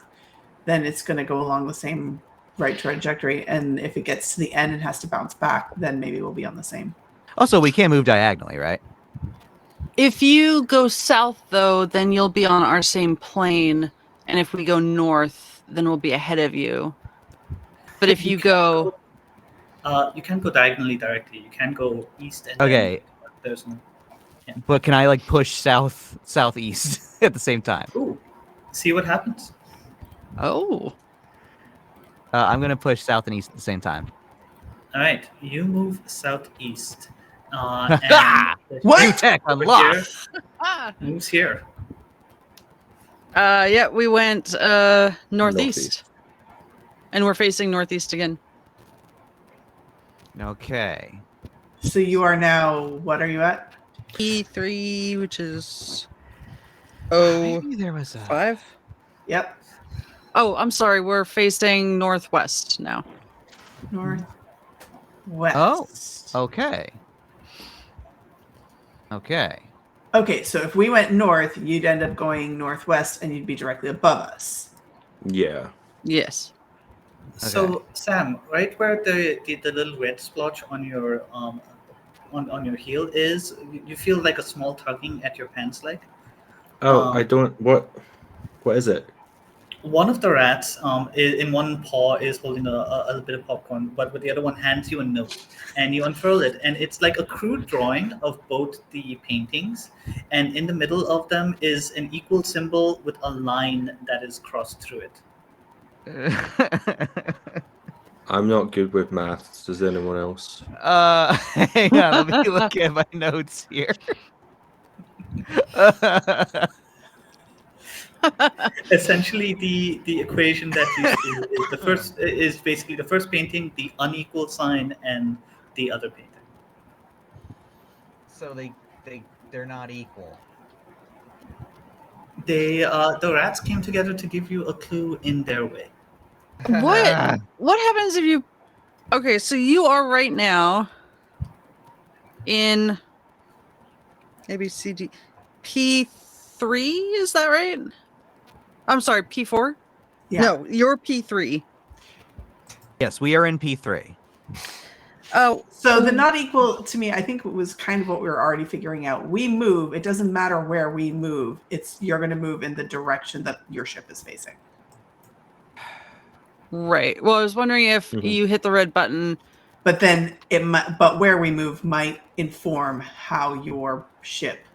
then it's going to go along the same right trajectory. And if it gets to the end and has to bounce back, then maybe we'll be on the same. Also, we can't move diagonally, right? If you go south, though, then you'll be on our same plane. And if we go north, then we'll be ahead of you. But if you go... You can't go diagonally directly. You can go east and Okay. then there's no. But can I like push southeast at the same time? Ooh, see what happens. Oh. I'm gonna push south and east at the same time. All right, you move southeast. Ha! And What? New tech over unlocked. here moves here. Yeah, we went northeast. Northeast. And we're facing northeast again. Okay. So you are now, what are you at? E3, which is... Maybe there was a... 5? Yep. Oh, I'm sorry. We're facing northwest now. Northwest. Oh. Okay. Okay. Okay, so if we went north, you'd end up going northwest and you'd be directly above us. Yeah. Yes. So Sam, right where the little red splotch on your on your heel is, you feel like a small tugging at your pants leg. Oh, I don't. What is it? One of the rats in one paw is holding a bit of popcorn, but with the other one hands you a note, and you unfurl it, and it's like a crude drawing of both the paintings, and in the middle of them is an equal symbol with a line that is crossed through it. I'm not good with maths. Does anyone else? Hang on, let me look at my notes here. Essentially, the equation that you see is basically the first painting, the unequal sign, and the other painting. So they're not equal. The rats came together to give you a clue in their way. What happens if you... Okay, so you are right now in ABCD P3, is that right? I'm sorry, P4? Yeah. No, you're P3. Yes, we are in P3. Oh, So the not equal to me, I think it was kind of what we were already figuring out. We move. It doesn't matter where we move. You're going to move in the direction that your ship is facing. right. Well, I was wondering if you hit the red button. But then but where we move might inform how your ship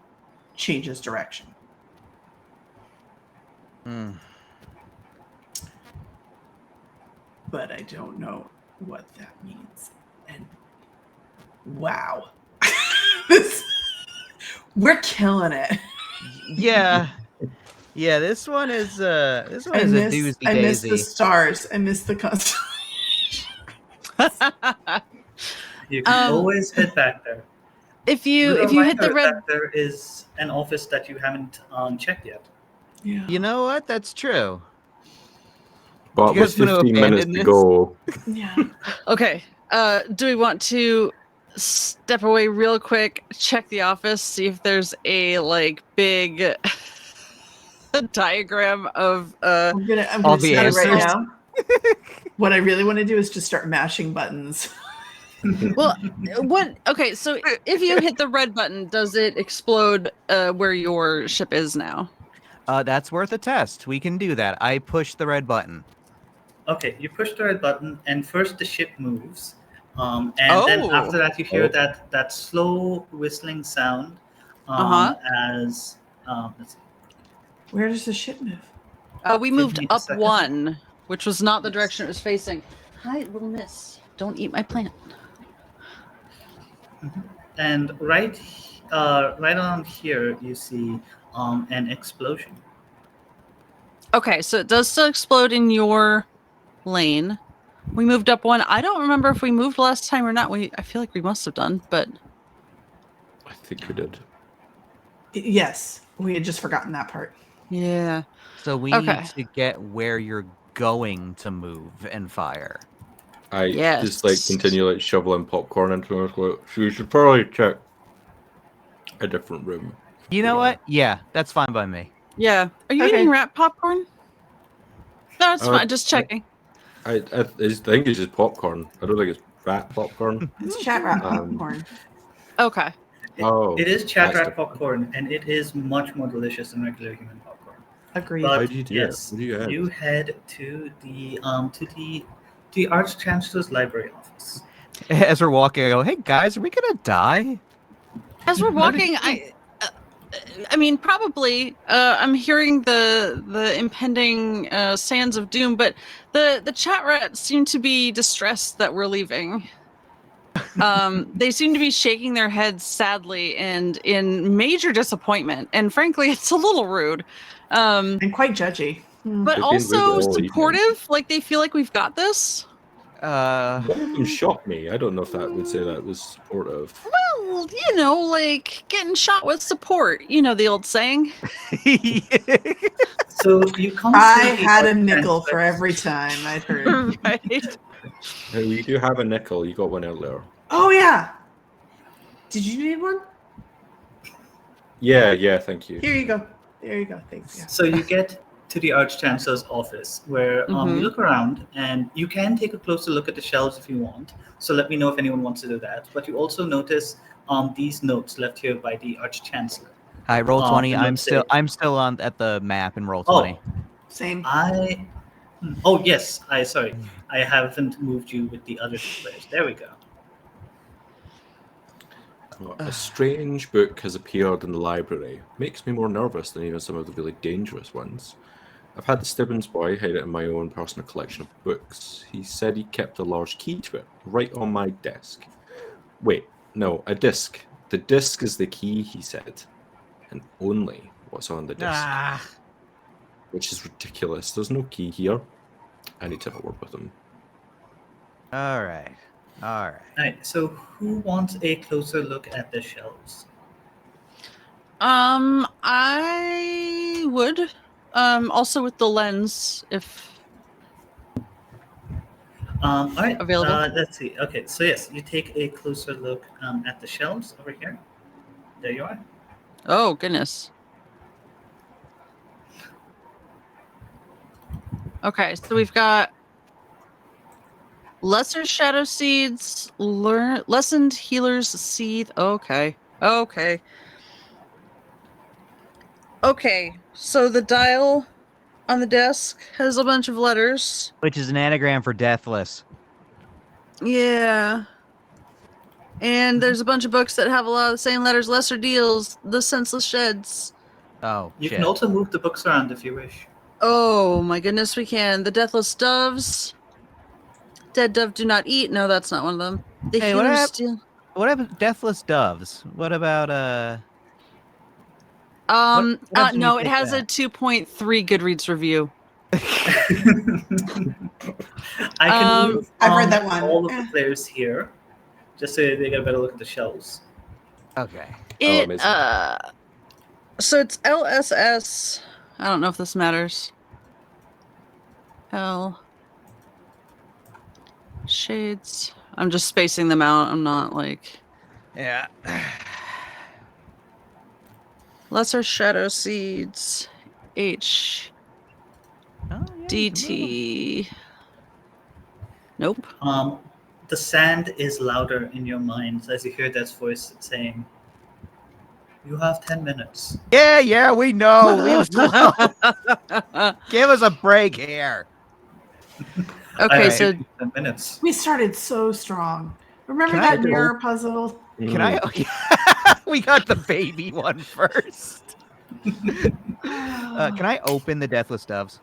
changes direction. But I don't know what that means. And wow. We're killing it. Yeah. Yeah, this one is a doozy I miss daisy. the stars. I miss the constellation. You can always head back there. If you hit the red... that there is an office that you haven't checked yet. Yeah. You know what? That's true. But You with guys wanna 15 minutes abandon to this? go, Yeah. Okay. Do we want to step away real quick, check the office, see if there's a big diagram of I'm gonna All the say right answers. now. What I really want to do is just start mashing buttons. Well, okay, so if you hit the red button, does it explode where your ship is now? That's worth a test. We can do that. I push the red button. Okay, you push the red button, and first the ship moves, and then after that you hear that slow whistling sound. As let's see. Where does the ship move? We Give moved me a up second. 1, which was not the Yes. direction it was facing. Hi, little miss. Don't eat my plant. And right around here you see an explosion. Okay, so it does still explode in your lane. We moved up 1. I don't remember if we moved last time or not. I feel like we must have done, but I think we did. Yes, we had just forgotten that part. yeah. So we Okay. need to get where you're going to move and fire. I Yes. just continue shoveling popcorn into it. So you should probably check a different room. You know what? Yeah, that's fine by me. Yeah. Are you Okay. eating rat popcorn? No, it's fine. Just checking. I think it's just popcorn. I don't think it's rat popcorn. It's chat rat Um, popcorn. Okay. It is chat that's rat different. popcorn, and it is much more delicious than regular human popcorn. Agreed. But How do you do yes, it? What do you add? you head to the Arch Chancellor's library office. As we're walking, I go, "Hey guys, are we gonna die?" As we're walking, I mean, probably. I'm hearing the impending sands of doom, but the chat rats seem to be distressed that we're leaving. They seem to be shaking their heads sadly and in major disappointment. And frankly, it's a little rude. And quite judgy. But They've been also rude all evening. supportive. Like they feel like we've got this. One of them shot me. I don't know if that would say that was supportive. Well, like getting shot with support. You know the old saying. So you come. I to the had a Arch nickel for Chancellor's- every time I'd heard. Right. Hey, we do have a nickel. You got one earlier. Oh yeah. Did you need one? Yeah. Thank you. Here you go. There you go. Thanks. Yeah. So you get to the Arch Chancellor's office, where Mhm. you look around, and you can take a closer look at the shelves if you want. So let me know if anyone wants to do that. But you also notice these notes left here by the Arch Chancellor. Hi, roll 20. and I'm let's still say- I'm still on at the map in roll 20. Same. Oh yes, sorry, I haven't moved you with the other two players. There we go. A strange book has appeared in the library. Makes me more nervous than even some of the really dangerous ones. I've had the Stibbons boy hide it in my own personal collection of books. He said he kept a large key to it, right on my desk. Wait, no, a disc. The disc is the key, he said. And only what's on the disc. Which is ridiculous. There's no key here. I need to have a word with him. All right. Alright, so who wants a closer look at the shelves? I would. Also with the lens, if All right, Available? let's see. Okay, so yes, you take a closer look at the shelves over here. There you are. oh goodness. Okay, so we've got Lesser Shadow Seeds, Lessened Healer's Seed. Okay. Okay, so the dial on the desk has a bunch of letters. Which is an anagram for deathless. Yeah. And there's a bunch of books that have a lot of the same letters. Lesser Deals, The Senseless Sheds. Oh, You shit. can also move the books around if you wish. Oh my goodness, we can. The Deathless Doves. Dead Dove Do Not Eat. No, that's not one of them. The Hey, what Healer's hap- Steel. What about deathless doves? What about what else No, do we it take has a back? 2.3 Goodreads review. I can move I've read that one. all of the players here, just so they get a better look at the shelves. Okay. It amazing. So it's LSS. I don't know if this matters. Hell. Shades. I'm just spacing them out. I'm not like Yeah. Lesser shadow seeds. H. Oh, yeah, you can move 'em. DT. Nope. The sand is louder in your minds as you hear this voice saying, "You have 10 minutes." Yeah, we know. Leave us alone. Give us a break here. I Okay, have so 10 minutes. We started so strong. Remember Can that I- mirror puzzle? Can I? We got the baby one first. Can I open the Deathless Doves?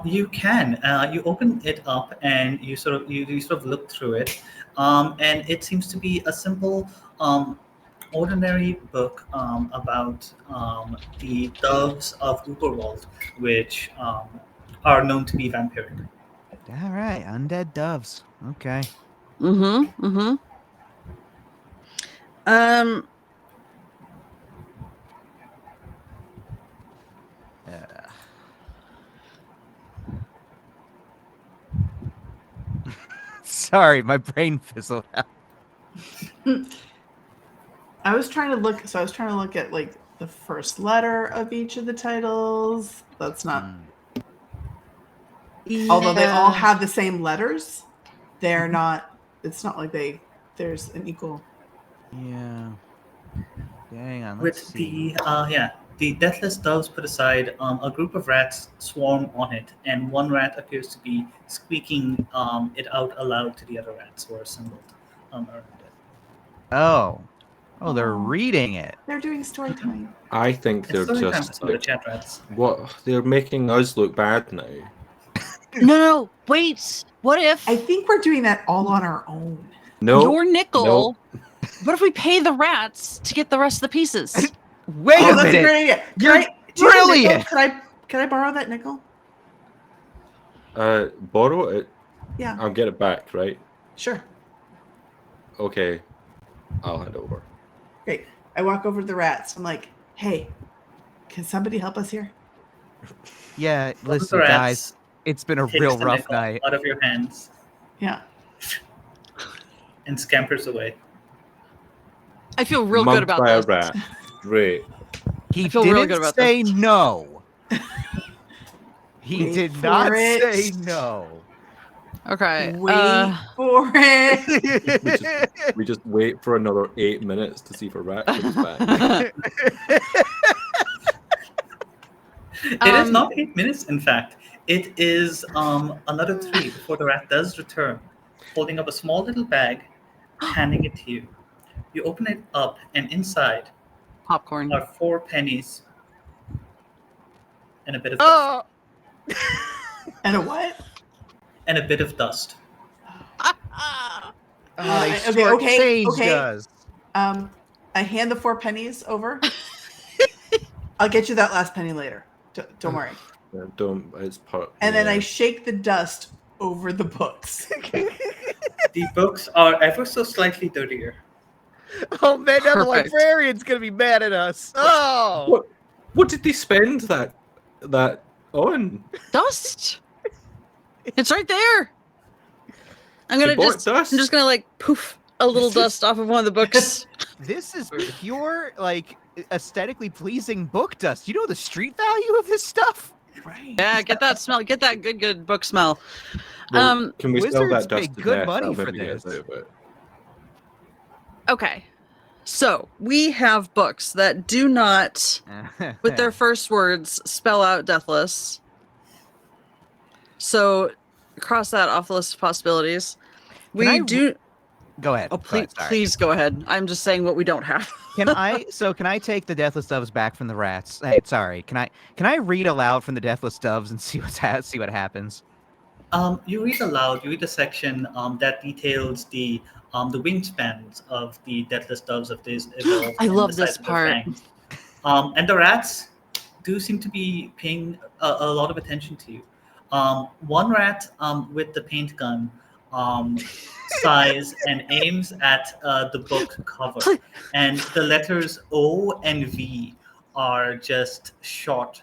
You can. You open it up and you sort of look through it, and it seems to be a simple, ordinary book about the doves of Uberwald, which are known to be vampiric. All right, undead doves. Okay. mm-hmm. Um, Sorry, my brain fizzled out. I was trying to look at like the first letter of each of the titles. That's not. Although they all have the same letters, they're not. It's not like there's an equal. Yeah. Hang on. Let's With see. the deathless doves put aside, a group of rats swarm on it, and one rat appears to be squeaking it out aloud to the other rats who are assembled around it. Oh, they're Aw. reading it. They're doing story time. I think It's they're story time, just it's not the like, chat rats. what? They're making us look bad now. no, wait. What if I think we're doing that all on our own. No. your nickel? no. What if we pay the rats to get the rest of the pieces? Wait Oh, a that's a minute. great idea. You're Do you have a nickel? brilliant. Can I borrow that nickel? Borrow it. Yeah, I'll get it back, right? sure. Okay. I'll hand over. Great. I walk over to the rats. I'm like, hey, can somebody help us here? Yeah, One of the listen, rats guys. It's been a takes real the rough nickel night. out of your hands Yeah. and scampers away. I feel real Mugged good about by this. a rat. Great. He I feel real didn't good about say this. no. He Wait did for not it. say no. Okay. Wait for it. We just wait for another 8 minutes to see if a rat comes back. It is not 8 minutes, in fact. It is another 3 before the rat does return, holding up a small little bag, handing it to you. You open it up, and inside Popcorn. are 4 pennies and a bit of dust. Oh. And a what? And a bit of dust. They Okay, shortchanged okay. us. I hand the 4 pennies over. I'll get you that last penny later. Don't worry. Yeah, don't. It's part. And then I shake the dust over the books. The books are ever so slightly dirtier. Oh man, now the Perfect. librarian's gonna be mad at us. Oh. What did they spend that on? Dust. It's right there. I'm gonna They bought just. dust? I'm just gonna like poof a little dust off of one of the books. This is pure, like, aesthetically pleasing book dust. You know the street value of this stuff? Right. Yeah, get that smell. Get that good book smell. Well, can we sell Wizards that dust pay to good death? money That'll for maybe get us this. out of it. Okay. So we have books that do not, with their first words, spell out deathless. So cross that off the list of possibilities. I do. Go ahead. Oh, Go please, ahead, sorry. please go ahead. I'm just saying what we don't have. Can I take the deathless doves back from the rats? Hey, sorry. Can I read aloud from the deathless doves and see what happens? You read aloud. You read a section that details the wingspans of the deathless doves of this evolved. I and love the this size of their part. fangs. And the rats do seem to be paying a lot of attention to you. One rat with the paint gun sighs and aims at the book cover, and the letters O and V are just short,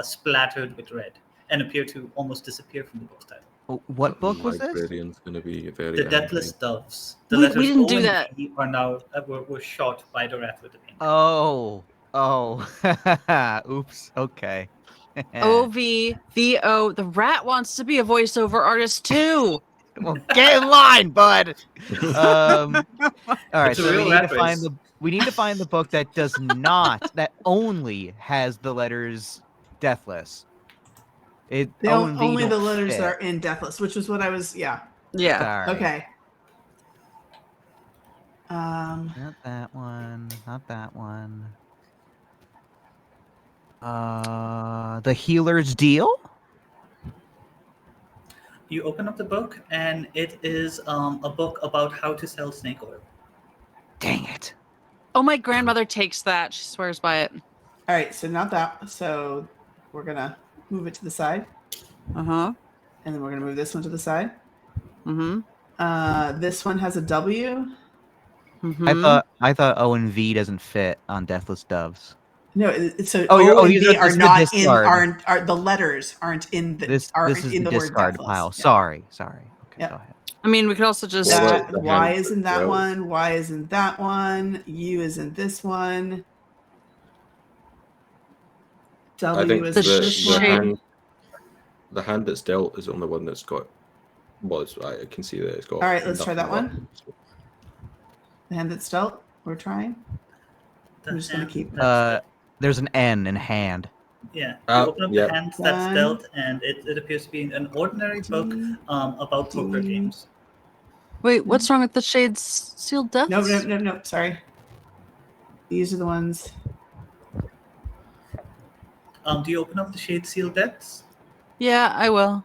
splattered with red, and appear to almost disappear from the book's title. What book was this? Librarian's going to be very The angry. Deathless Doves. The We letters didn't O do and that. V are now were shot by the rat with the pink. Oh. Oops. Okay. OVVO. The rat wants to be a voiceover artist too. Well, get in line, bud. All right, It's a so real rat race. we need to find the book that does not, that only has the letters Deathless. O and V Only the don't letters fit. are in Deathless, which was what I was. Yeah. Yeah. Sorry. Okay. Not that one. Not that one. The Healer's Deal? You open up the book, and it is a book about how to sell snake oil. Dang it. Oh, my grandmother takes that. She swears by it. All right. So not that. So we're gonna move it to the side, Uh-huh. and then we're gonna move this one to the side. Mm-hmm. This one has a W. Mm-hmm. I thought O and V doesn't fit on Deathless Doves. No, so Oh, O and these V are are the not in. discard. Are the letters aren't in the. This are is in the the word discard Deathless. pile. Yeah. Sorry. Okay, Yeah. go ahead. I mean, we could also just... Well, That the Y hand is in that itself. one. Y is in that one. U is in this one. I W think is The in this shade- the hand that's dealt is the only one that's got. Well, I can see that it's got. All right, let's try that nothing one. left. The hand that's dealt. We're trying. The I'm just gonna hand keep- that's There's an N in hand. Yeah, Ah, you open up yeah. the hand that's Done. dealt, and it appears to be an ordinary book about poker D. games. Wait, what's wrong with the Shades Sealed Deaths? No. Sorry. These are the ones. Do you open up the Shade Seal Depths? Yeah, I will.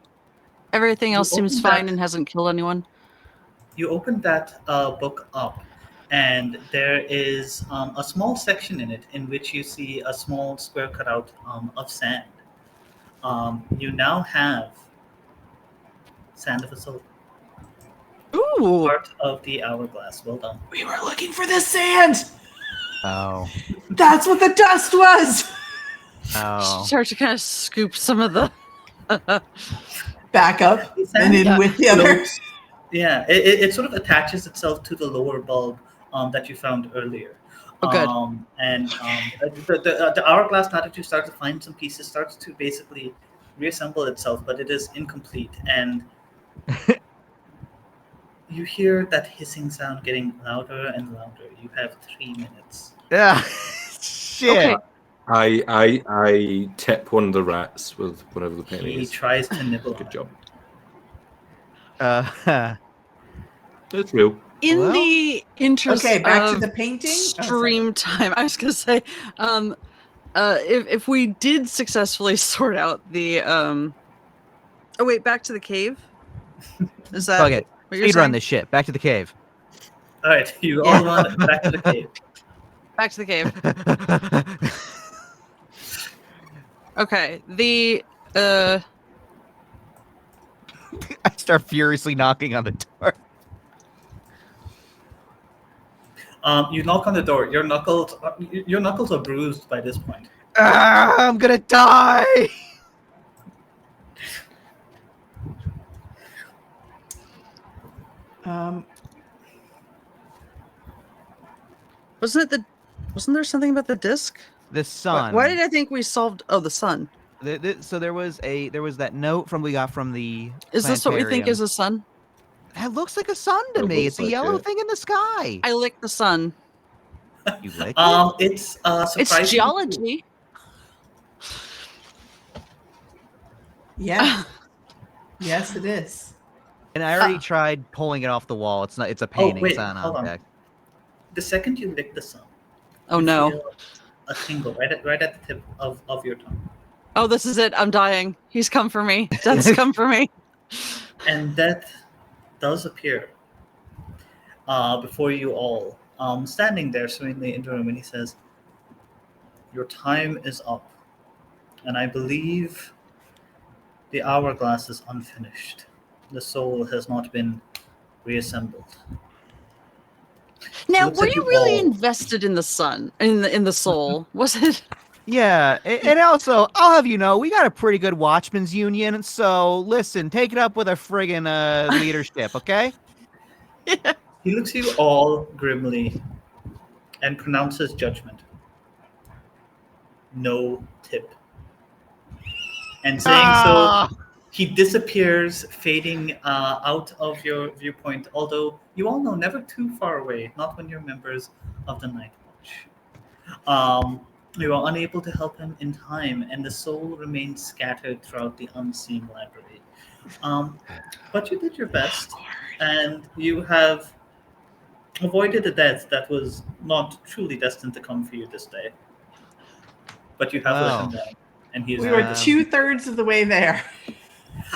Everything else You seems open fine that- and hasn't killed anyone. You open that book up, and there is a small section in it in which you see a small square cutout of sand. You now have Sand of a Soul, Ooh. part of the hourglass. Well done. We were looking for the sand. Oh. That's what the dust was. Oh. Start to kind of scoop some of the... Back up and Sand in with the other. floats. Yeah, it sort of attaches itself to the lower bulb that you found earlier. Oh, good. The hourglass, now that you start to find some pieces, starts to basically reassemble itself, but it is incomplete. And you hear that hissing sound getting louder and louder. You have 3 minutes. Yeah. Shit. Okay. I tip one of the rats with one of the He pennies. tries to nibble. Good on job. It's It's real. In Well- the interest Okay, back to of the painting. Oh, sorry. stream time, I was going to say, if we did successfully sort out the... Oh, wait, back to the cave? Is that Fuck it. what you're Speed run saying? this shit. Back to the cave. All right, you all run back to the cave. Back to the cave. Okay, the... I start furiously knocking on the door. You knock on the door. Your knuckles are bruised by this point. I'm gonna die. Wasn't there something about the disc? The sun. Why did I think we solved... Oh, the sun. So there was that note we got from the. Is this what we think planetarium. is a sun? It looks like a sun to It me. looks It's a like yellow it. thing in the sky. I lick the sun. You lick it? It's surprisingly It's geology. Yeah. Yes, it is. And I already tried pulling it off the wall. It's not. It's a painting. wait, It's not an hold on. object. The second you lick the sun, Oh you no. feel a tingle right at the tip of your tongue, Oh, this is it. I'm dying. He's come for me. Death's come for me. and death does appear before you all, standing there serenely in the room, and he says, "Your time is up, and I believe the hourglass is unfinished. The soul has not been reassembled." Now, Looks were like you you really all- invested in the sun, in the soul? Was it? Yeah, and also, I'll have you know, we got a pretty good Watchmen's Union, so listen, take it up with a friggin' leadership, okay? He looks at you all grimly and pronounces judgment. No tip. And saying so, Ah! he disappears, fading out of your viewpoint, although you all know never too far away, not when you're members of the Night Watch. You are unable to help him in time, and the soul remains scattered throughout the unseen library. Um, but you did your best, and you have avoided a death that was not truly destined to come for you this day. But you have let him Well, down, and he is We very were disappointed. 2/3 of the way there.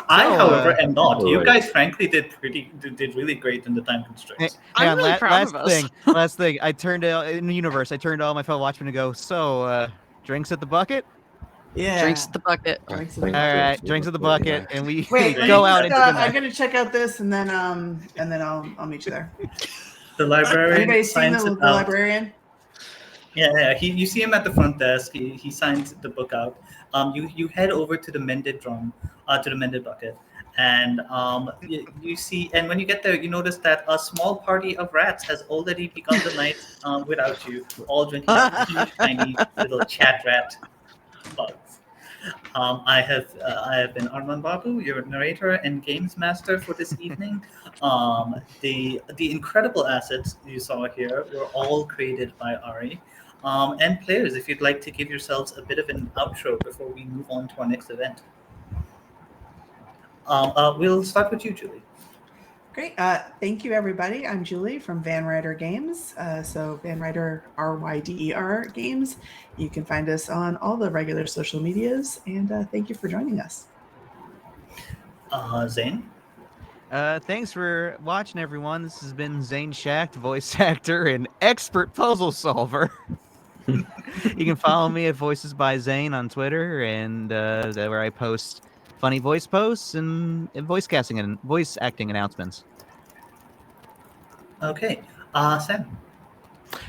I, so, however, am not. All You right. guys, frankly, did really great in the time constraints. hang I'm on, really proud of us. last thing. I turned to, in the universe, I turned to all my fellow watchmen and go, so, drinks at the bucket? Yeah. Drinks at the bucket. I Drinks think in the All bucket. right, drinks at the bucket, and we Wait, let me go Thanks. out just, into the I'm night. gonna check out this and then I'll meet you there. The librarian Anybody seen signs it the out. librarian? Yeah. You see him at the front desk. He signs the book out. You head over to the mended drum, to the mended bucket, and you see. And when you get there, you notice that a small party of rats has already begun the night without you, all drinking out of huge, tiny little chat rat bugs. I have been Arman Babu, your narrator and games master for this evening. The incredible assets you saw here were all created by Ari. And players, if you'd like to give yourselves a bit of an outro before we move on to our next event. We'll start with you, Julie. Great. Thank you, everybody. I'm Julie from Van Ryder Games. So Van Ryder, RYDER Games. You can find us on all the regular social medias. And thank you for joining us. Zane. Thanks for watching, everyone. This has been Zane Schacht, voice actor and expert puzzle solver. You can follow me at Voices by Zane on Twitter, and where I post funny voice posts and voice casting and voice acting announcements. Okay. Sam.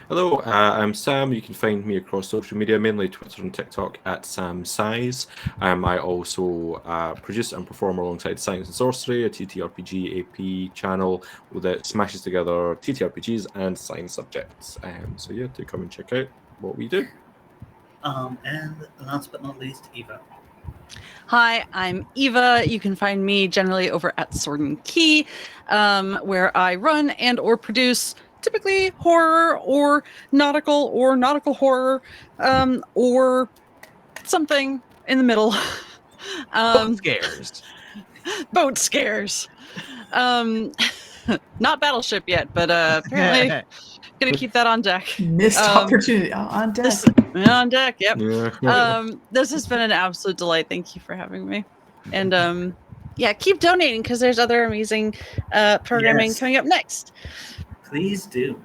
Hello, I'm Sam. You can find me across social media, mainly Twitter and TikTok at Sam Size. I also produce and perform alongside Science and Sorcery, a TTRPG AP channel that smashes together TTRPGs and science subjects. So yeah, do come and check out what we do. And last but not least, Eva. Hi, I'm Eva. You can find me generally over at Sword and Key, where I run and or produce typically horror or nautical horror, or something in the middle. Scares. Boat scares. Not Battleship yet, but apparently gonna keep that on deck. Missed opportunity on deck. This on deck, yep. Yeah. This has been an absolute delight. Thank you for having me. And yeah, keep donating because there's other amazing programming Yes. coming up next. Please do.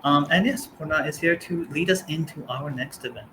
And yes, Purna is here to lead us into our next event.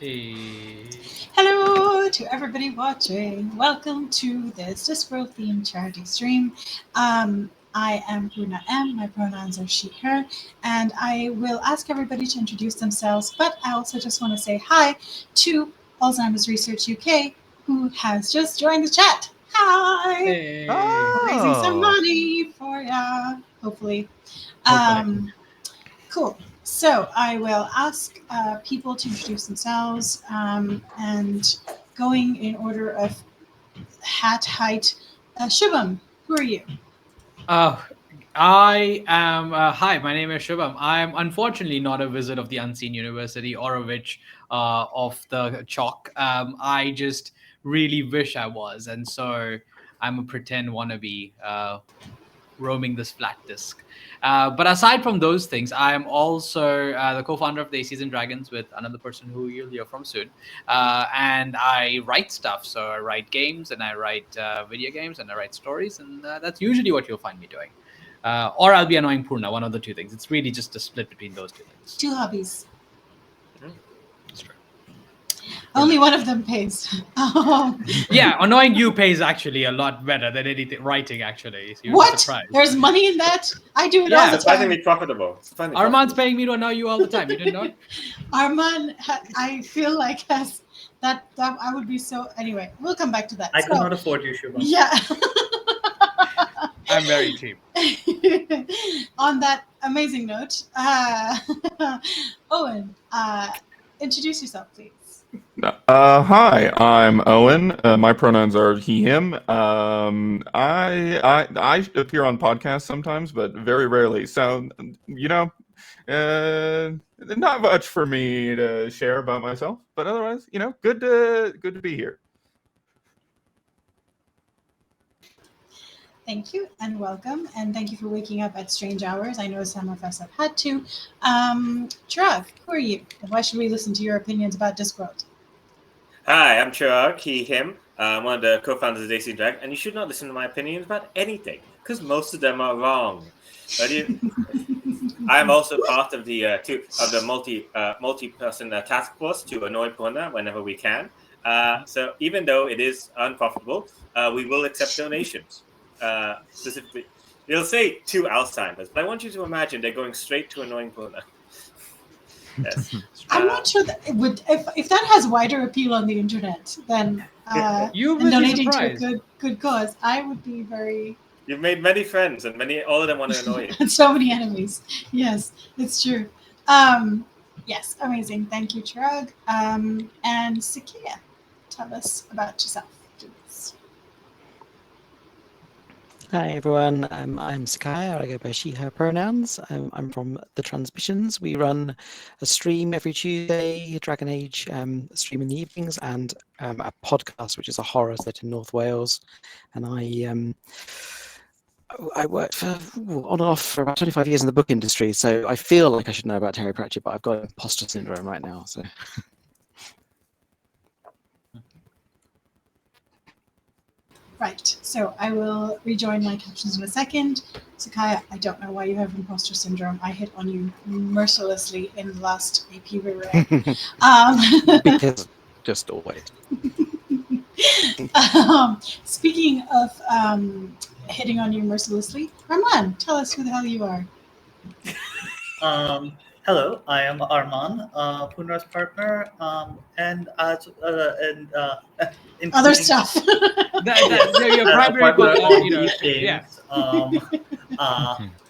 Hello to everybody watching. Welcome to this Discworld-themed charity stream. I am Puna M. My pronouns are she, her, and I will ask everybody to introduce themselves, but I also just want to say hi to Alzheimer's Research UK, who has just joined the chat. Hi! Raising some money for ya, hopefully. Cool. So I will ask people to introduce themselves and going in order of hat height. Shubham, who are you? I am. Hi, my name is Shubham. I'm unfortunately not a wizard of the Unseen University or a witch of the chalk. I just really wish I was, and so I'm a pretend wannabe roaming this flat disk. But aside from those things, I am also the co-founder of Daisies and Dragons with another person who you'll hear from soon. And I write stuff. So I write games and I write video games and I write stories. And that's usually what you'll find me doing. Or I'll be annoying Purna, one of the two things. It's really just a split between those two things. Two hobbies. That's true. Only one of them pays. Yeah, annoying you pays actually a lot better than anything writing. Actually, you'd be What? surprised. There's money in that? I do it Yeah, all the time. Surprisingly profitable. Armand's paying me to annoy you all the time. You didn't know? Armand, I feel like has that I would be so. Anyway, we'll come back to that. I could not afford you, Shubham. Yeah. I'm very cheap. On that amazing note, Owen, introduce yourself, please. Hi, I'm Owen. My pronouns are he, him. I appear on podcasts sometimes, but very rarely. So, not much for me to share about myself. But otherwise, good to be here. Thank you and welcome, and thank you for waking up at strange hours. I know some of us have had to. Chirag, who are you? And why should we listen to your opinions about Discworld? Hi, I'm Chirag, he, him. I'm one of the co-founders of Daisy Drag, and you should not listen to my opinions about anything, because most of them are wrong. I'm also part of the multi-person task force to annoy Purna whenever we can. So even though it is unprofitable, we will accept donations. Specifically, they'll say to Alzheimer's, but I want you to imagine they're going straight to annoying Purna. Yes. I'm not sure that it would. If that has wider appeal on the internet than and donating to a good cause, I would be very. You've made many friends, and all of them want to annoy you. And so many enemies. Yes, it's true. Yes, amazing. Thank you, Chirag. And Sakia, tell us about yourself, please. Hi everyone, I'm Sakaya, I go by she, her pronouns. I'm from The Transmissions. We run a stream every Tuesday, Dragon Age stream in the evenings, and a podcast which is a horror set in North Wales. And I worked for on and off for about 25 years in the book industry, so I feel like I should know about Terry Pratchett, but I've got imposter syndrome right now. So. Right, so I will rejoin my captions in a second. Sakaya, I don't know why you have imposter syndrome. I hit on you mercilessly in the last AP we were in. Because just always. Speaking of hitting on you mercilessly, Arman, tell us who the hell you are. Hello, I am Arman, Punra's partner, and other stuff. Your primary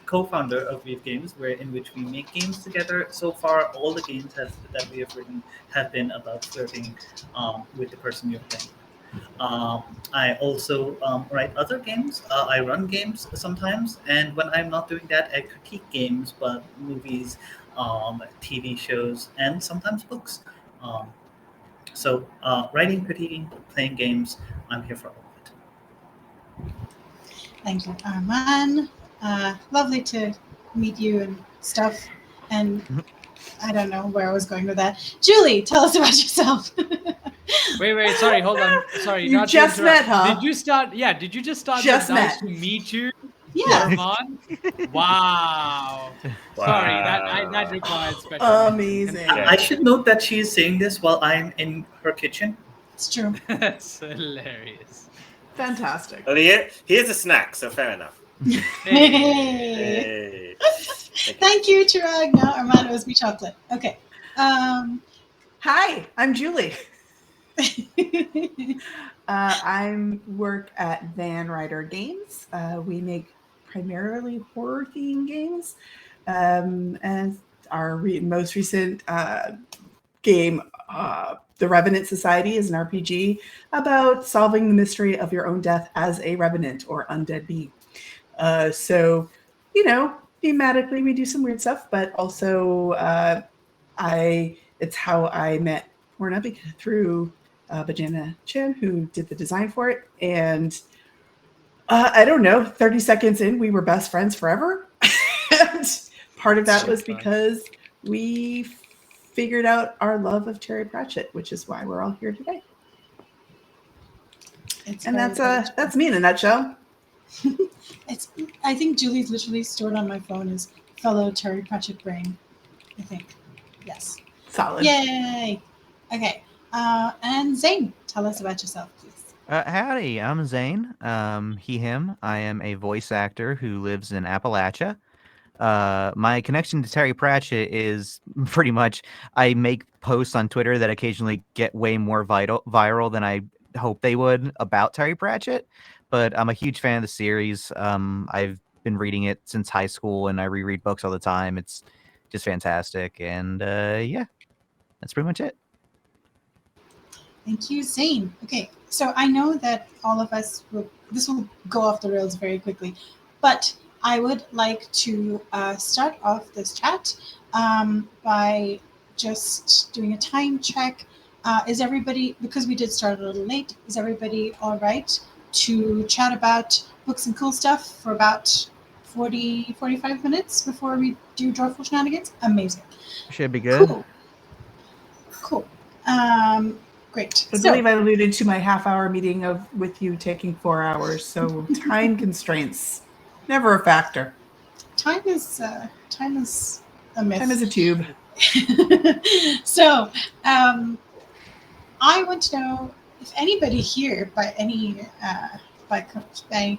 co-founder of Weave Games, in which we make games together. So far, all the games that we have written have been about flirting with the person you're playing. I also write other games. I run games sometimes, and when I'm not doing that, I critique games, but movies, TV shows, and sometimes books. So writing, critiquing, playing games, I'm here for all of it. Thank you, Arman. Lovely to meet you and stuff. And I don't know where I was going with that. Julie, tell us about yourself. Wait, sorry, hold on. Sorry, you just met, huh? Did you just start just nice met. to meet you? Yeah. Armand? Wow. Sorry, that requires special Amazing. mention. I should note that she is saying this while I'm in her kitchen. It's true. That's hilarious. Fantastic. Well, here's a snack, so fair enough. Hey. Thank you, Chirag. Now Armando owes me chocolate. Okay. Hi, I'm Julie. I work at Van Ryder Games. We make primarily horror themed games. And our most recent game, The Revenant Society, is an RPG about solving the mystery of your own death as a revenant or undead being. So, thematically we do some weird stuff, but also it's how I met Porna through Bajana Chen, who did the design for it. And I don't know, 30 seconds in, we were best friends forever. And part of that was because we figured out our love of Terry Pratchett, which is why we're all here today. And that's me in a nutshell. I think Julie's literally stored on my phone as fellow Terry Pratchett brain. I think. Yes. Solid. Yay. Okay. And Zane, tell us about yourself, please. Howdy, I'm Zane. He, him. I am a voice actor who lives in Appalachia. My connection to Terry Pratchett is pretty much I make posts on Twitter that occasionally get way more viral than I hope they would about Terry Pratchett. But I'm a huge fan of the series. I've been reading it since high school, and I reread books all the time. It's just fantastic. And yeah, that's pretty much it. Thank you, Zane. Okay, so I know that all of us this will go off the rails very quickly, but I would like to start off this chat by just doing a time check. Is everybody, because we did start a little late, is everybody all right to chat about books and cool stuff for about 45 minutes before we do Joyful Shenanigans? Amazing. Should be good. Cool. Great. I believe I alluded to my half-hour meeting with you taking 4 hours, so time constraints never a factor. Time is a myth. Time is a tube. So, I want to know if anybody here, by any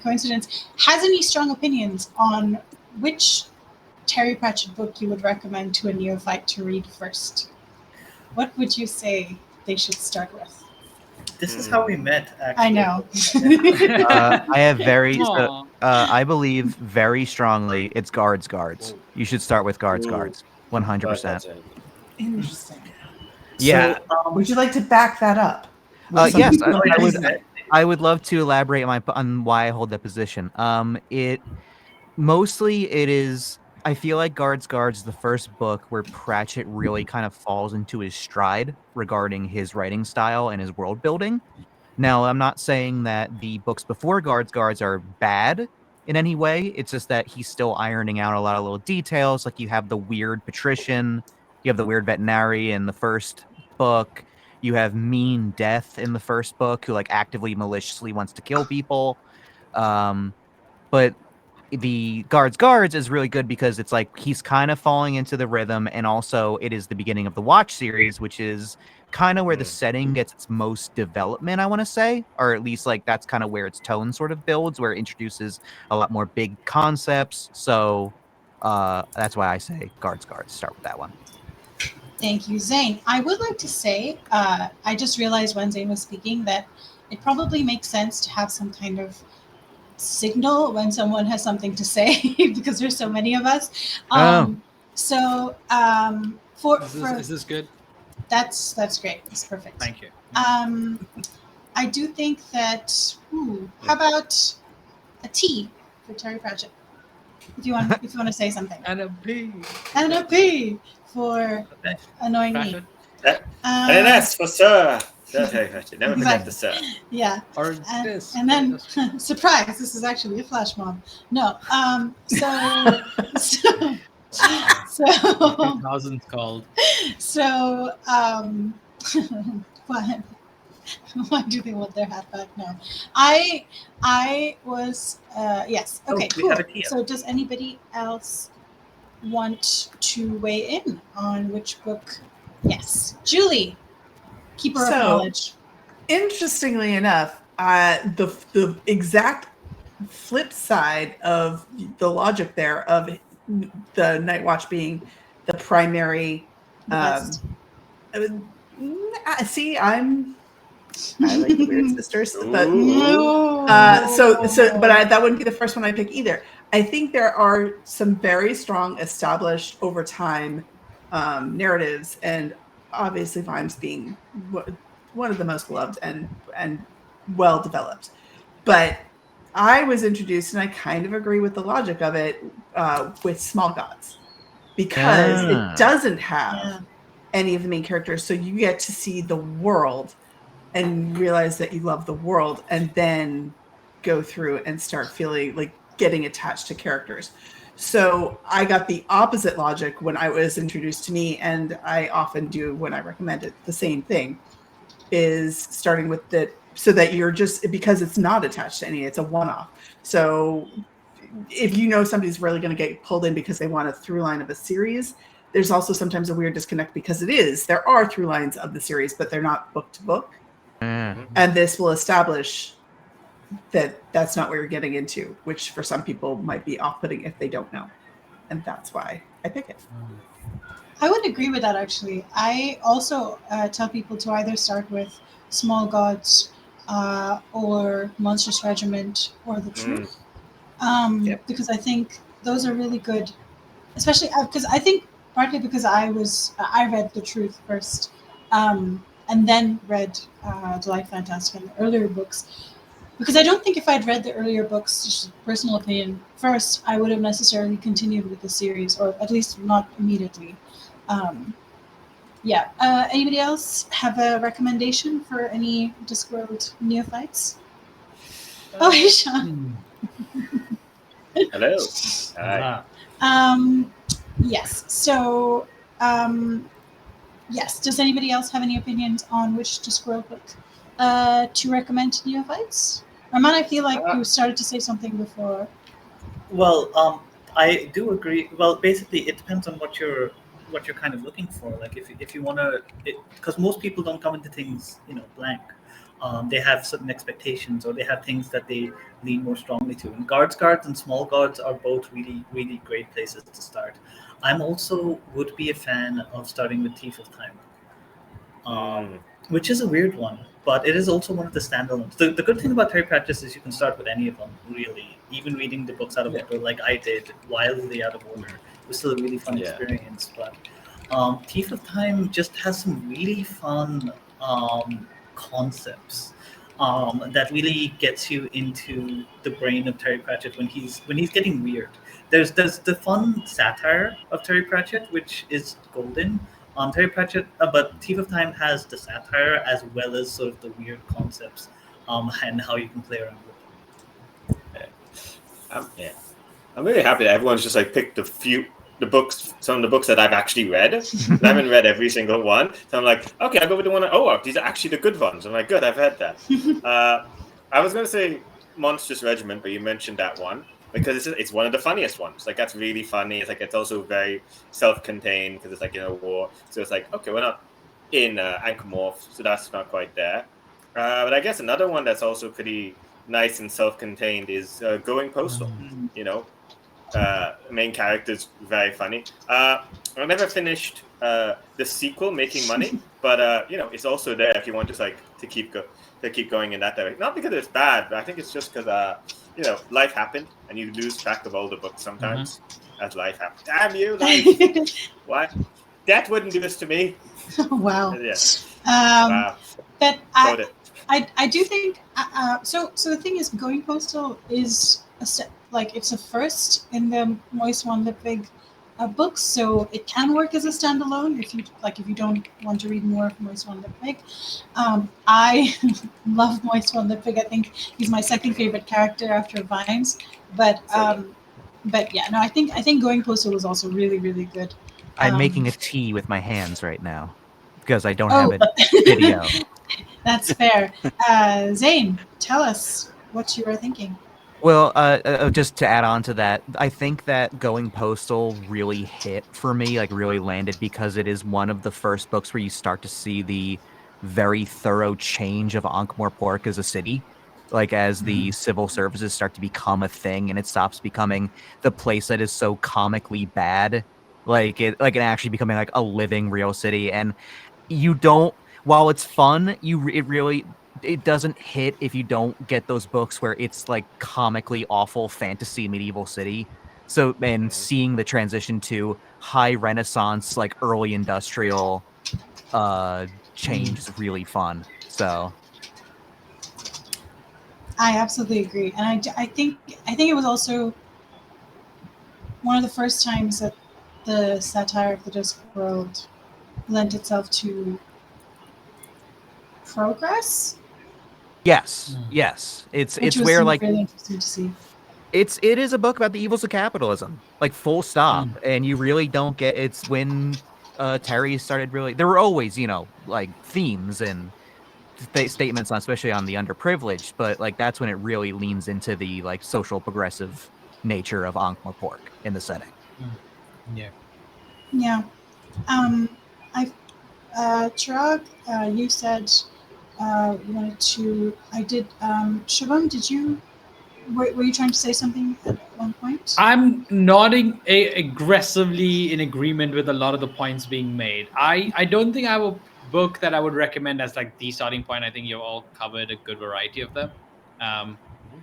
coincidence, has any strong opinions on which Terry Pratchett book you would recommend to a neophyte to read first. What would you say they should start with? This is how we met, actually. I know. I have I believe very strongly it's Guards. You should start with Guards. 100%. Interesting. Yeah. So, would you like to back that up? Yes, I would love to elaborate on why I hold that position. It is. I feel like Guards is the first book where Pratchett really kind of falls into his stride regarding his writing style and his world building. Now, I'm not saying that the books before Guards are bad in any way. It's just that he's still ironing out a lot of little details. Like you have the weird patrician, you have the weird veterinary in the first book. You have Mean Death in the first book, who like actively maliciously wants to kill people. But the Guards is really good because it's like he's kind of falling into the rhythm, and also it is the beginning of the Watch series, which is kind of where the setting gets its most development, I want to say, or at least like that's kind of where its tone sort of builds, where it introduces a lot more big concepts. So that's why I say Guards. Start with that one. Thank you, Zane. I would like to say, I just realized when Zane was speaking that it probably makes sense to have some kind of signal when someone has something to say because there's so many of us. So Is this good? That's great. It's perfect. Thank you. I do think that. How about a T for Terry Pratchett? If you want to say something. And a P. And a P for annoying me. And an S for Sir Terry Pratchett. Never forget the Sir. Yeah. Or this. And then surprise! This is actually a flash mob. No. So 2000's called. So what? Why do they want their hat back? No, I was yes. Okay, we cool. have a Tia. So does anybody else want to weigh in on which book? Yes, Julie, keeper of knowledge. Interestingly enough, the exact flip side of the logic there of the Night Watch being the primary. The best. See, I like the Weird Sisters, but No. but that wouldn't be the first one I pick either. I think there are some very strong established over time narratives, and obviously Vimes being one of the most loved and well developed. But I was introduced, and I kind of agree with the logic of it with Small Gods, because it doesn't have any of the main characters, so you get to see the world and realize that you love the world, and then go through and start feeling like getting attached to characters. So I got the opposite logic when I was introduced to me, and I often do when I recommend it. The same thing is starting with so that you're just, because it's not attached to any, it's a one-off. So if you know somebody's really going to get pulled in because they want a through line of a series, there's also sometimes a weird disconnect, because there are through lines of the series, but they're not book to book. And this will establish that that's not what you're getting into, which for some people might be off-putting if they don't know. And that's why I pick it. I would agree with that, actually. I also tell people to either start with Small Gods or Monstrous Regiment or The Truth. Because I think those are really good, especially because I think partly because I read The Truth first, and then read The Light Fantastic and the earlier books. Because I don't think if I'd read the earlier books, just personal opinion, first, I would have necessarily continued with the series, or at least not immediately. Anybody else have a recommendation for any Discworld neophytes? Aisha. Hello. Hi. Yes. So, yes. Does anybody else have any opinions on which Discworld book to recommend to neophytes? Arman, I feel like you started to say something before. Well, I do agree. Well, basically, it depends on what you're kind of looking for. Like if you want to, because most people don't come into things blank. They have certain expectations, or they have things that they lean more strongly to. And Guards and Small Gods are both really, really great places to start. I'm also would be a fan of starting with Thief of Time, which is a weird one, but it is also one of the standalones. The good thing about Terry Pratchett is you can start with any of them, really. Even reading the books out of order, like I did, wildly out of order, it was still a really fun experience. But Thief of Time just has some really fun concepts that really gets you into the brain of Terry Pratchett when he's getting weird. There's the fun satire of Terry Pratchett, which is golden. Terry Pratchett, but Thief of Time has the satire as well as sort of the weird concepts and how you can play around with them. I'm really happy that everyone's just like picked some of the books that I've actually read. I haven't read every single one, so I'm like, okay, I'll go with the one. These are actually the good ones. I'm like, good, I've read that. I was going to say Monstrous Regiment, but you mentioned that one because it's one of the funniest ones. Like that's really funny. It's like it's also very self-contained because it's like in a war. So it's like, okay, we're not in Anchormorph, so that's not quite there. But I guess another one that's also pretty nice and self-contained is Going Postal. Main character's very funny. I never finished the sequel, Making Money, but it's also there if you want to keep going in that direction. Not because it's bad, but I think it's just because life happened and you lose track of all the books sometimes as life happens. Damn you, life! Why? That wouldn't do this to me. Wow. Yeah. Wow. But I do think so the thing is, Going Postal is it's a first in the Moist One Lipwig books, so it can work as a standalone if you don't want to read more of Moist One Lipwig. I love Moist One Lipwig. I think he's my second favorite character after Vines. But yeah, no, I think Going Postal was also really, really good. I'm making a tea with my hands right now because I don't have a video. That's fair. Zane, tell us what you were thinking. Well, just to add on to that, I think that Going Postal really hit for me, like really landed, because it is one of the first books where you start to see the very thorough change of Ankh-Morpork as a city. Like as the civil services start to become a thing and it stops becoming the place that is so comically bad, like it actually becoming like a living real city. And you don't, while it's fun, it doesn't hit if you don't get those books where it's like comically awful fantasy medieval city. So, and seeing the transition to high renaissance, like early industrial change is really fun. So I absolutely agree, and I think it was also one of the first times that the satire of the Discworld lent itself to progress, yes, which it's was where like really interesting to see. it is a book about the evils of capitalism, like full stop. And you really don't get, it's when Terry started really, there were always, like themes and statements on, especially on the underprivileged, but like that's when it really leans into the like social progressive nature of Ankh-Morpork in the setting. Yeah. Yeah. Chirag, you said you wanted to. I did. Shubham, did you? Were you trying to say something at one point? I'm nodding aggressively in agreement with a lot of the points being made. I don't think I have a book that I would recommend as like the starting point. I think you've all covered a good variety of them.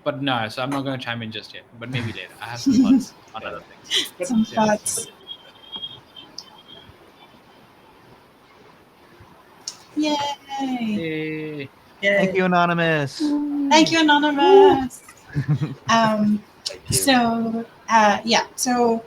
But no, so I'm not going to chime in just yet. But maybe later. I have some thoughts on other things. Some thoughts. Yay! Yay. Thank you, Anonymous. Thank you, Anonymous. So so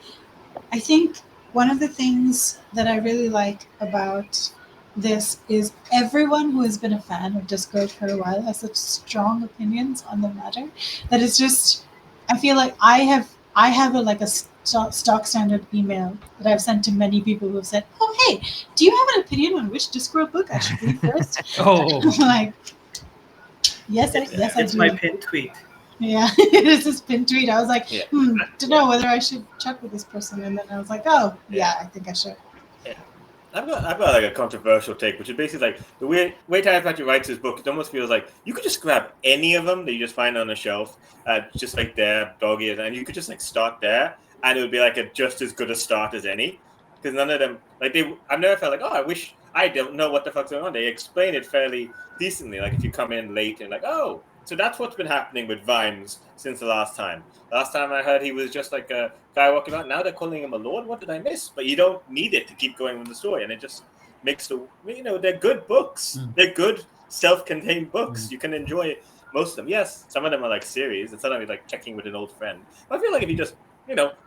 I think one of the things that I really like about this is everyone who has been a fan of Discord for a while has such strong opinions on the matter that it's just, I feel like I have a stock standard email that I've sent to many people who have said, "Oh, hey, do you have an opinion on which Discord book I should read first?" Oh, like, yes, I It's do. my pinned tweet. Yeah, it is this pinned tweet. I was like, Yeah. don't know whether I should check with this person, and then I was like, oh, yeah, I think I should. I've got like a controversial take, which is basically like the way Terry Pratchett writes his book. It almost feels like you could just grab any of them that you just find on a shelf, just like their dog ears, and you could just like start there, and it would be like just as good a start as any. Because none of them, like I've never felt like, oh, I wish I don't know what the fuck's going on. They explain it fairly decently. Like if you come in late and like, oh, so that's what's been happening with Vimes since the last time. Last time I heard he was just like a guy walking around. Now they're calling him a lord. What did I miss? But you don't need it to keep going with the story, and it just makes they're good books. They're good self-contained books. You can enjoy most of them. Yes, some of them are like series, and some of them are like checking with an old friend. But I feel like if you just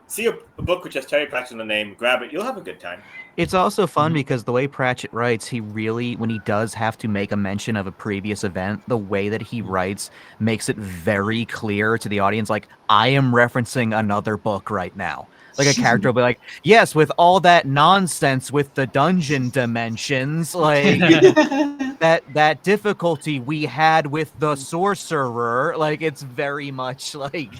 see a book with just Terry Pratchett in the name, grab it, you'll have a good time. It's also fun because the way Pratchett writes, he really, when he does have to make a mention of a previous event, the way that he writes makes it very clear to the audience, like, I am referencing another book right now. Like a character will be like, yes, with all that nonsense with the dungeon dimensions, like that difficulty we had with the sorcerer, like it's very much like.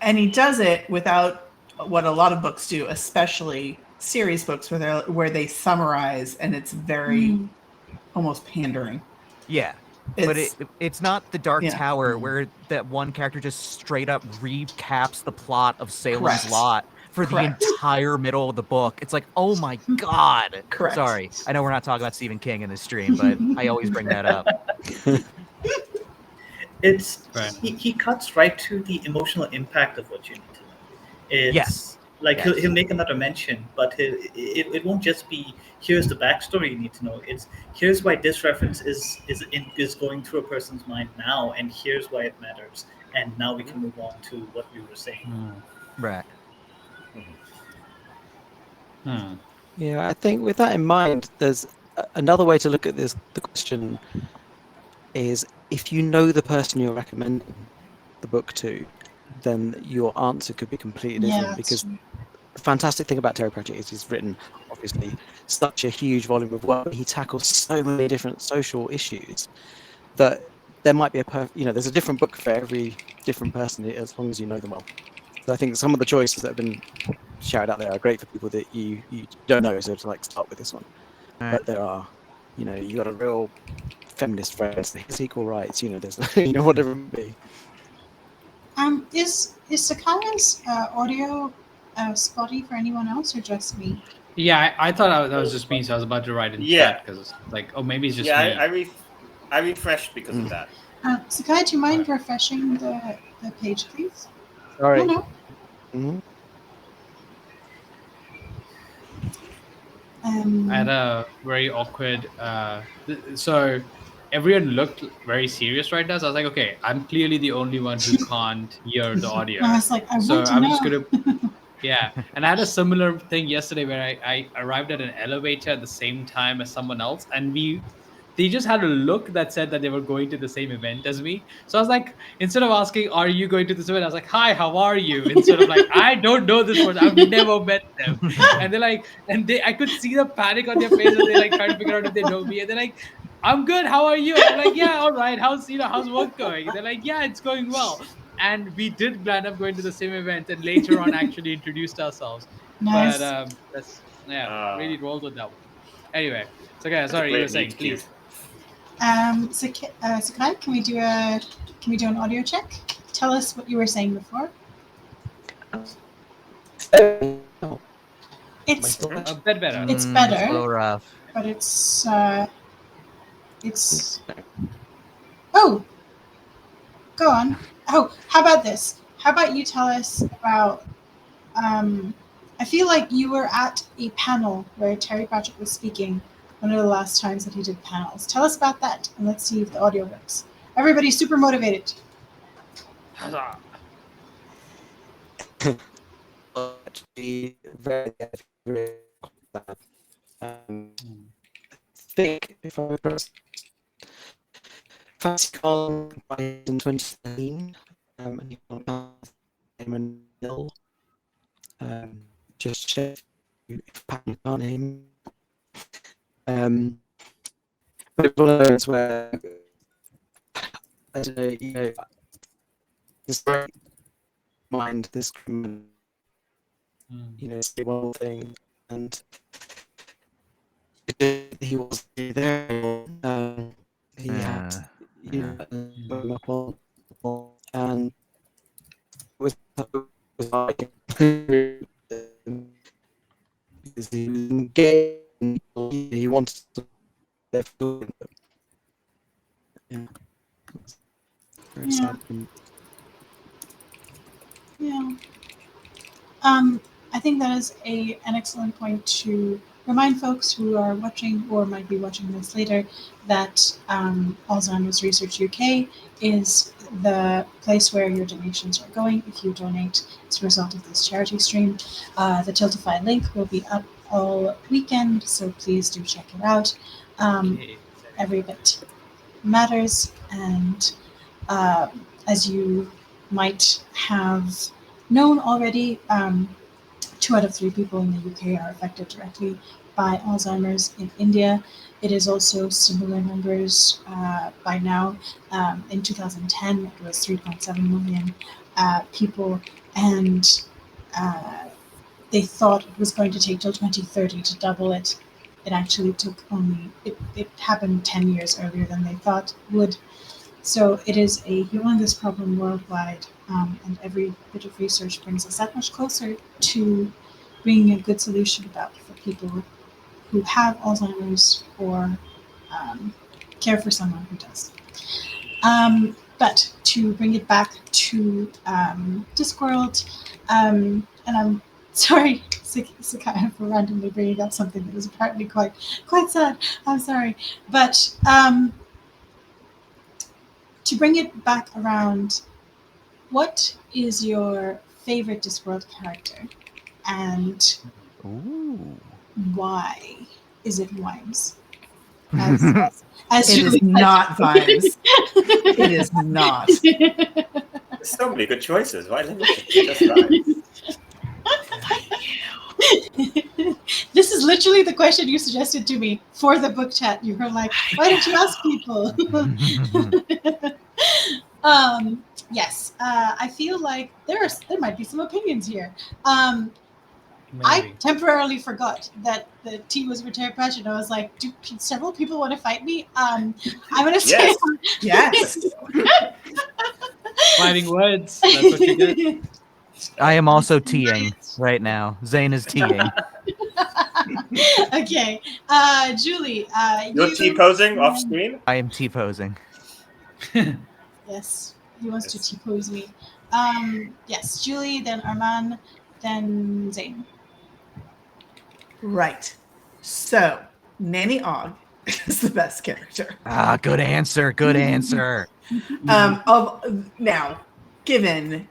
And he does it without what a lot of books do, especially series books where they summarize, and it's very almost pandering. Yeah. But it's not the Dark Tower where that one character just straight up recaps the plot of Salem's Lot for the entire middle of the book. It's like, oh my God. Correct. Sorry. I know we're not talking about Stephen King in this stream, but I always bring that up. He cuts right to the emotional impact of what you need to know. Yes. Like he'll make another mention, but it won't just be here's the backstory you need to know. It's here's why this reference is going through a person's mind now, and here's why it matters. And now we can move on to what we were saying. Right. Yeah, I think with that in mind, there's another way to look at this. The question is, if you know the person you're recommending the book to, then your answer could be completely different. Because the fantastic thing about Terry Pratchett is he's written obviously such a huge volume of work. He tackles so many different social issues that there might be there's a different book for every different person as long as you know them well. So I think some of the choices that have been shouted out there are great for people that you don't know, so to like start with this one. All right. But there are, you got a real feminist friend, his equal rights, there's whatever it may be. Is Sakaya's audio spotty for anyone else or just me? Yeah, I thought that was just me, so I was about to write in chat because it's like, oh, maybe it's just me. I refreshed because of that. Sakaya, do you mind refreshing the page, please? Sorry. No. Mm-hmm. I had a very awkward. So everyone looked very serious right now. So I was like, okay, I'm clearly the only one who can't hear the audio. I was like, so want to I'm know. just gonna. Yeah, and I had a similar thing yesterday where I arrived at an elevator at the same time as someone else, and they just had a look that said that they were going to the same event as me. So I was like, instead of asking, "Are you going to this event?" I was like, "Hi, how are you?" Instead of like, "I don't know this person. I've never met them." And they're like, I could see the panic on their face as they like try to figure out if they know me. And they're like, "I'm good. How are you?" And I'm like, "Yeah, all right. How's work going?" And they're like, "Yeah, it's going well." And we did land up going to the same event, and later on actually introduced ourselves. Nice. But that's really rolled with that one. Anyway, so okay, sorry, you were saying, please. Sakai, can we do an audio check? Tell us what you were saying before. It's a bit better. It's better. It's a little rough. But it's oh, go on. Oh, how about this? How about you tell us about I feel like you were at a panel where Terry Pratchett was speaking one of the last times that he did panels. Tell us about that, and let's see if the audio works. Everybody's super motivated. Actually, very think if I press Fancy Con in 2013, and you can Hill, just check if Patton on him. But it's one of those where I don't know, this great mind, this say one thing, and he was there. He had, and it was like he was engaged. He wanted to. Yeah. Very sad. Yeah. I think that is an excellent point to remind folks who are watching or might be watching this later that Alzheimer's Research UK is the place where your donations are going if you donate as a result of this charity stream. The Tiltify link will be up all weekend, so please do check it out. Every bit matters, and as you might have known already, 2 out of 3 people in the UK are affected directly by Alzheimer's in India. It is also similar numbers by now. In 2010, it was 3.7 million people, and they thought it was going to take till 2030 to double it. It actually took it happened 10 years earlier than they thought it would. So it is a humongous problem worldwide, and every bit of research brings us that much closer to bringing a good solution about for people who have Alzheimer's or care for someone who does. But to bring it back to Discworld, and I'm sorry, Sakaya, for randomly bringing up something that was apparently quite sad. I'm sorry, but to bring it back around, what is your favorite Discworld character, and why is it Wimes? As it is not Vimes. It is not. There's so many good choices. Why limit it to just Vimes? This is literally the question you suggested to me for the book chat. You were like, why don't you ask people? Yes, I feel like there might be some opinions here. I Maybe. temporarily forgot that the T was for Terry Pratchett. And I was like, do several people want to fight me? I'm going to say Yes. Yes. Fighting words. That's what you get. I am also teeing right now. Zane is teeing. Okay, Julie. You're T-posing off screen? I am T-posing. Yes, he wants to T-pose me. Yes, Julie, then Arman, then Zane. Right. So, Nanny Og is the best character. Ah, good answer. Good answer. Now, given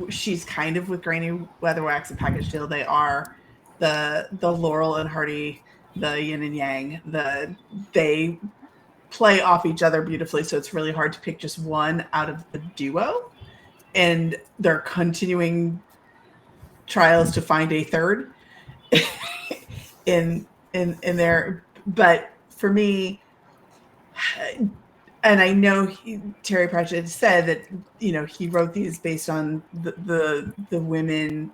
she's kind of with Granny Weatherwax and Package Deal, they are the Laurel and Hardy, the yin and yang. They play off each other beautifully, so it's really hard to pick just one out of the duo. And they're continuing trials to find a third in there. But for me, and I know Terry Pratchett said that he wrote these based on the women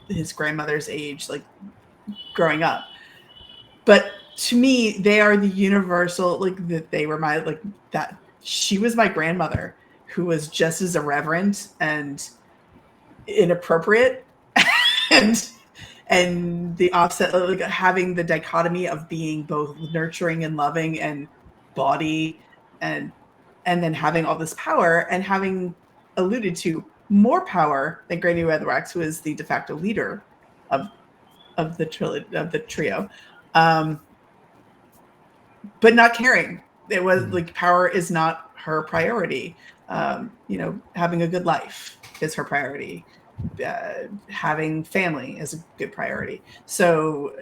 his grandmother's age, like growing up. But to me, they are the universal, like that they were my, like that she was my grandmother who was just as irreverent and inappropriate and the offset, like having the dichotomy of being both nurturing and loving and body and then having all this power and having alluded to more power than Granny Weatherwax, who is the de facto leader of the trio, but not caring. It was like power is not her priority. Having a good life is her priority. Having family is a good priority. So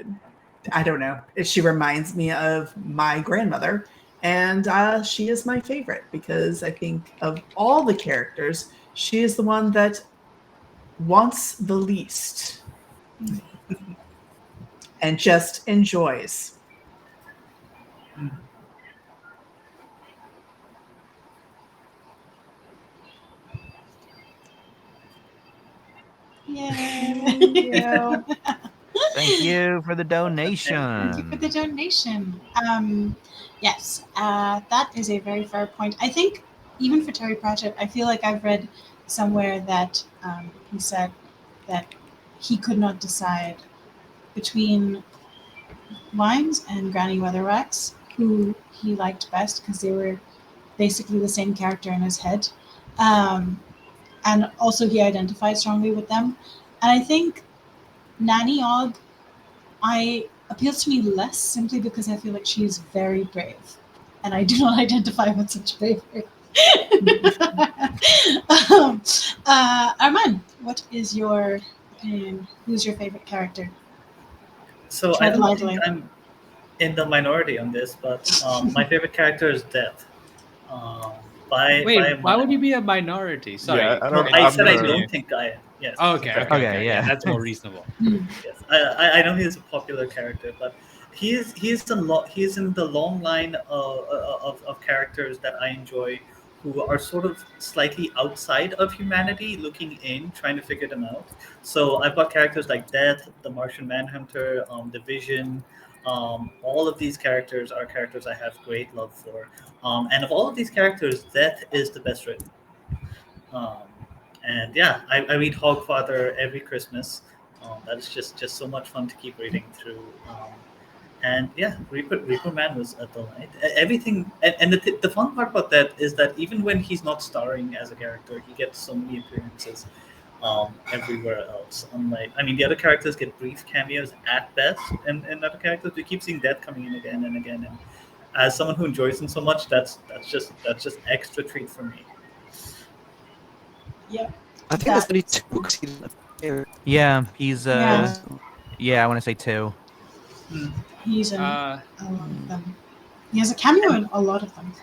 I don't know. She reminds me of my grandmother, and she is my favorite because I think of all the characters, she is the one that wants the least and just enjoys. Yeah. Thank you for the donation. Thank you for the donation. Yes, that is a very fair point. I think even for Terry Pratchett, I feel like I've read somewhere that he said that he could not decide between Wimes and Granny Weatherwax who he liked best because they were basically the same character in his head. And also he identified strongly with them. And I think Nanny Og appeals to me less simply because I feel like she's very brave. And I do not identify with such bravery. Arman, what is your opinion? Who's your favorite character? So I don't think I'm in the minority on this, but my favorite character is Death. Why would you be a minority? Sorry. Yeah, I said I don't think I am. Yes. Okay, yeah, that's more reasonable. Yes, I know he's a popular character, but he's in the long line of characters that I enjoy, who are sort of slightly outside of humanity, looking in, trying to figure them out. So I've got characters like Death, the Martian Manhunter, the Vision. All of these characters are characters I have great love for. And of all of these characters, Death is the best written. And yeah, I read Hogfather every Christmas. That is just so much fun to keep reading through. And yeah, Reaper Man was a delight. Everything, and the fun part about that is that even when he's not starring as a character, he gets so many appearances everywhere else. Unlike, the other characters get brief cameos at best, and other characters we keep seeing Death coming in again and again. And as someone who enjoys him so much, that's just extra treat for me. Yeah. I think there's only 2 books he didn't appear. Yeah, he's yeah, I want to say 2. He's in a lot of them. He has a cameo in a lot of them.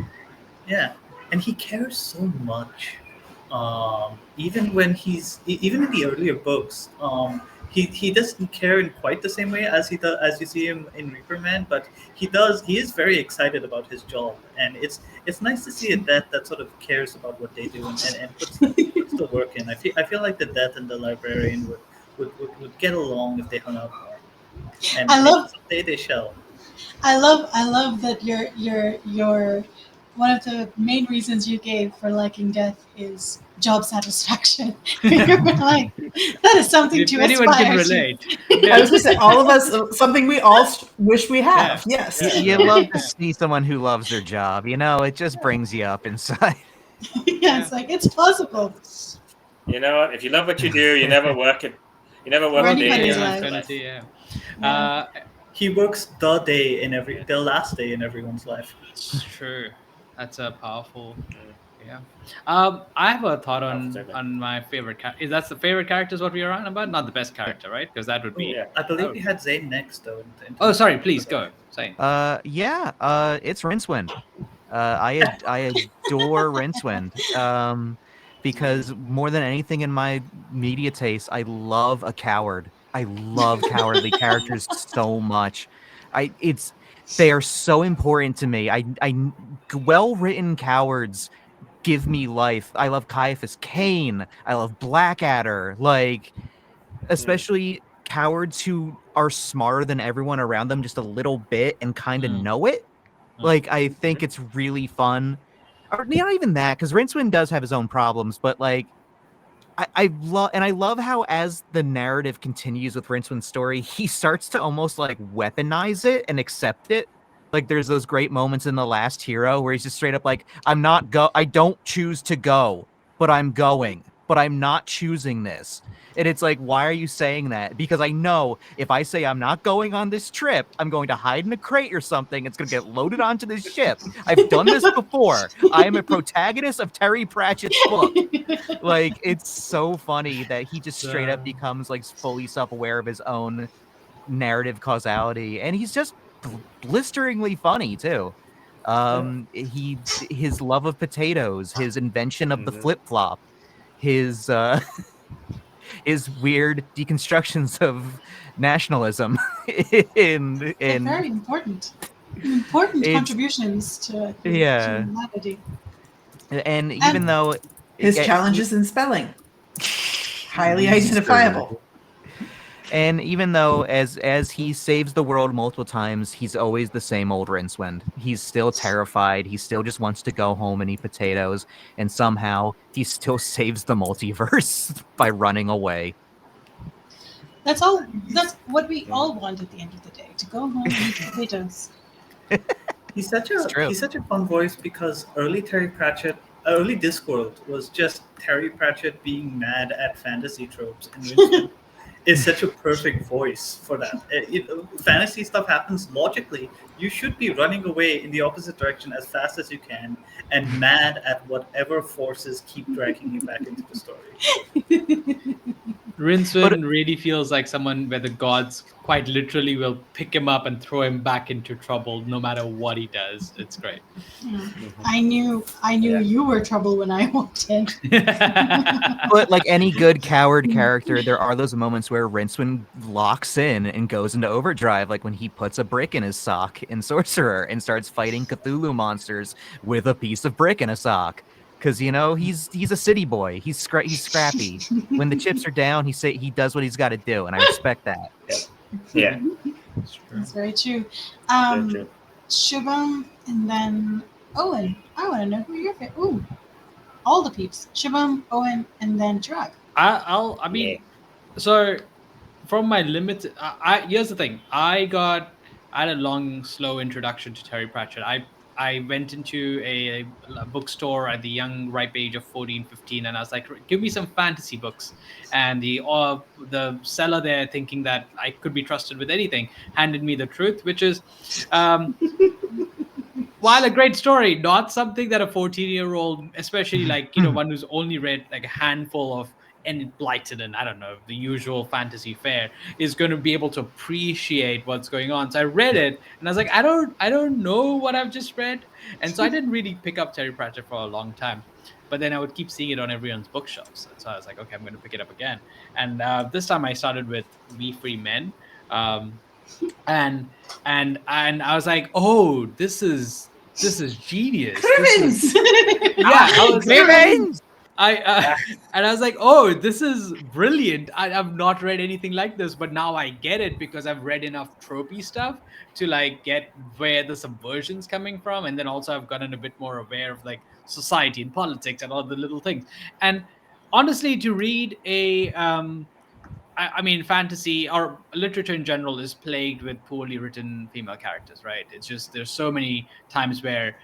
Yeah, and he cares so much. Even in the earlier books, he doesn't care in quite the same way as he does as you see him in Reaper Man, but he is very excited about his job, and it's nice to see a death that sort of cares about what they do and puts the work in. I feel like the death and the librarian would get along if they hung out more, and I maybe love someday they shall. I love that your one of the main reasons you gave for liking death is job satisfaction. You're like, that is something If to anyone aspire can to. relate. I was going to say, all of us, something we all wish we have. Yeah. Yes. You love to see someone who loves their job. You know, it just brings you up inside. Yeah, it's like it's possible You know what? If you love what you do, you never work it. You never for work a day in anybody's your life. life. Infinity, yeah. Yeah. He works the last day in everyone's life. It's true. That's a powerful. Mm. Yeah. I have a thought Absolutely. on my favorite character. Is that's the favorite character? Is what we are on about? Not the best character, right? Because that would be. Yeah. I believe Oh. we had Zane next, though. Oh, sorry. Please go. Say. It's Rincewind. I adore Rincewind. Because more than anything in my media taste, I love a coward. I love cowardly characters so much. They are so important to me. Well written cowards give me life. I love Caiaphas Cain. I love Blackadder. Like, especially cowards who are smarter than everyone around them just a little bit and kind of know it. Like, I think it's really fun. Or not even that, because Rincewind does have his own problems, but like I love how as the narrative continues with Rincewind's story, he starts to almost like weaponize it and accept it. Like there's those great moments in The Last Hero where he's just straight up like, I don't choose to go, but I'm going, but I'm not choosing this. And it's like, why are you saying that? Because I know if I say I'm not going on this trip, I'm going to hide in a crate or something. It's going to get loaded onto this ship. I've done this before. I am a protagonist of Terry Pratchett's book. Like, it's so funny that he just straight up becomes like fully self-aware of his own narrative causality, and he's just blisteringly funny too. His love of potatoes, his invention of the flip-flop, his his weird deconstructions of nationalism in They're very important contributions to humanity. And even though his challenges in spelling, highly identifiable. And even though as he saves the world multiple times, he's always the same old Rincewind. He's still terrified. He still just wants to go home and eat potatoes. And somehow he still saves the multiverse by running away. That's what we all want at the end of the day, to go home and eat potatoes. He's such a fun voice because early Discworld was just Terry Pratchett being mad at fantasy tropes, and is such a perfect voice for that. Fantasy stuff happens logically. You should be running away in the opposite direction as fast as you can and mad at whatever forces keep dragging you back into the story. Rincewind really feels like someone where the gods quite literally will pick him up and throw him back into trouble no matter what he does. It's great. I knew you were trouble when I walked in. But like any good coward character, there are those moments where Rincewind locks in and goes into overdrive, like when he puts a brick in his sock in Sorcerer and starts fighting Cthulhu monsters with a piece of brick in a sock. Because he's a city boy. He's scrappy. When the chips are down, he does what he's got to do, and I respect that. Yeah, that's very true. Very true. Shubham and then Owen. I want to know who your favorite. Ooh, all the peeps. Shubham, Owen, and then Chirag. So from my limited, here's the thing. I had a long, slow introduction to Terry Pratchett. I went into a bookstore at the young, ripe age of 14, 15, and I was like, give me some fantasy books. And the seller there, thinking that I could be trusted with anything, handed me the truth, which is, while a great story, not something that a 14-year-old, especially one who's only read like a handful of blighted and I don't know, the usual fantasy fare, is going to be able to appreciate what's going on. So I read it and I was like, I don't know what I've just read. And so I didn't really pick up Terry Pratchett for a long time. But then I would keep seeing it on everyone's bookshelves. And so I was like, okay, I'm going to pick it up again. And this time I started with We Free Men. And I was like, oh, this is genius. Crimmins! Yeah, I was Crimmins! and I was like, oh, this is brilliant. I've not read anything like this, but now I get it because I've read enough tropey stuff to like get where the subversion's coming from, and then also I've gotten a bit more aware of like society and politics and all the little things. And honestly, to read a I mean, fantasy or literature in general is plagued with poorly written female characters, right? It's just there's so many times where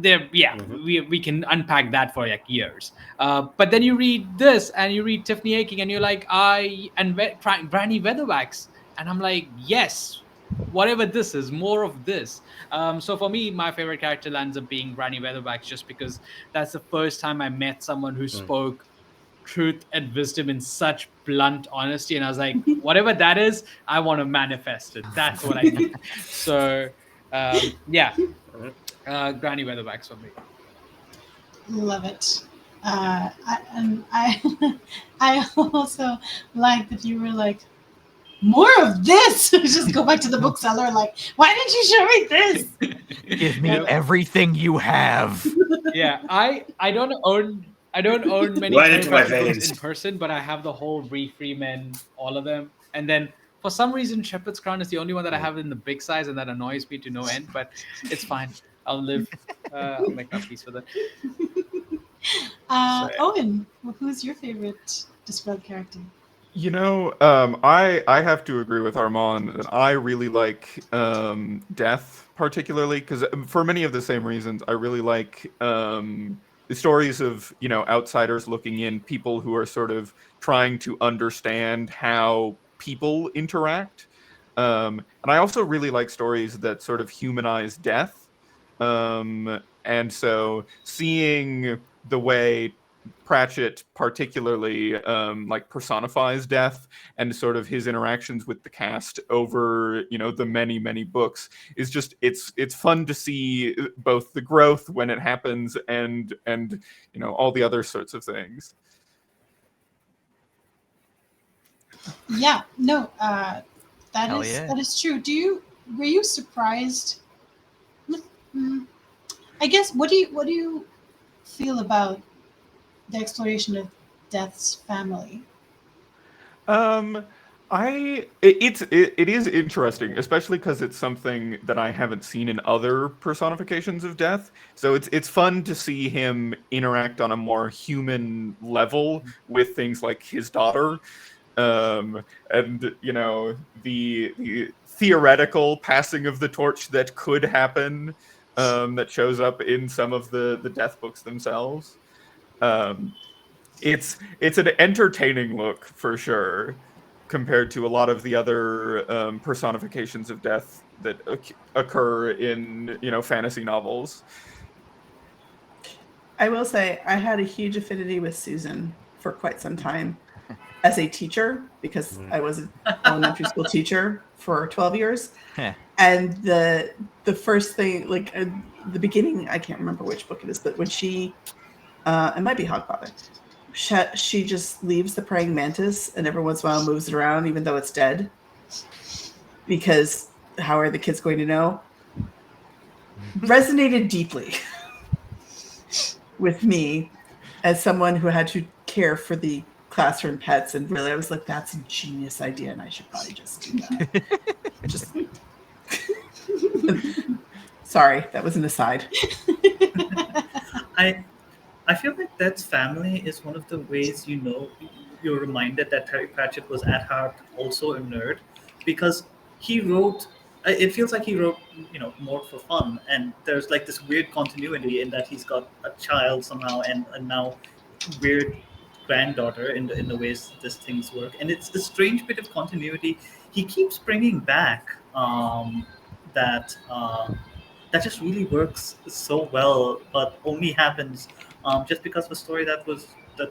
we can unpack that for like years. But then you read this and you read Tiffany Aching and you're like, Granny Weatherwax, and I'm like, yes, whatever this is, more of this. So for me, my favorite character lands up being Granny Weatherwax, just because that's the first time I met someone who spoke truth and wisdom in such blunt honesty, and I was like, whatever that is, I want to manifest it. That's what I need. So Granny Weatherwax for me. Love it. I also like that you were like, more of this. Just go back to the bookseller, like, why didn't you show me this? Give me everything you have. Yeah, I don't own many Right Terry into my Pratchett books veins. in person, but I have the whole Bree Freeman, all of them. And then for some reason, Shepherd's Crown is the only one that I have in the big size, and that annoys me to no end. But it's fine. I'll live. I'll make my peace with it. Owen, who's your favorite Discworld character? You know, I have to agree with Armand that I really like Death particularly, because for many of the same reasons, I really like the stories of, you know, outsiders looking in, people who are sort of trying to understand how people interact. And I also really like stories that sort of humanize death. And so seeing the way Pratchett particularly like personifies death and sort of his interactions with the cast over, you know, the many books is just it's fun to see both the growth when it happens and you know, all the other sorts of things. Yeah, no, Hell yeah. that is true. Were you surprised? I guess what do you feel about the exploration of Death's family? It is interesting, especially because it's something that I haven't seen in other personifications of death. So it's fun to see him interact on a more human level with things like his daughter, and you know, the theoretical passing of the torch that could happen, that shows up in some of the death books themselves. It's an entertaining look for sure, compared to a lot of the other personifications of death that occur in, you know, fantasy novels. I will say I had a huge affinity with Susan for quite some time as a teacher, because I was an elementary school teacher for 12 years. And the first thing, like the beginning, I can't remember which book it is, but when she, it might be Hogfather, she just leaves the praying mantis and every once in a while moves it around even though it's dead, because how are the kids going to know? Resonated deeply with me as someone who had to care for the classroom pets, and really I was like, that's a genius idea and I should probably just do that. Just sorry, that was an aside. I feel like Death's family is one of the ways, you know, you're reminded that Terry Pratchett was at heart also a nerd, because he wrote, it feels like he wrote, you know, more for fun, and there's like this weird continuity in that he's got a child somehow and now weird granddaughter in the ways these things work, and it's a strange bit of continuity he keeps bringing back, that just really works so well, but only happens just because of a story that was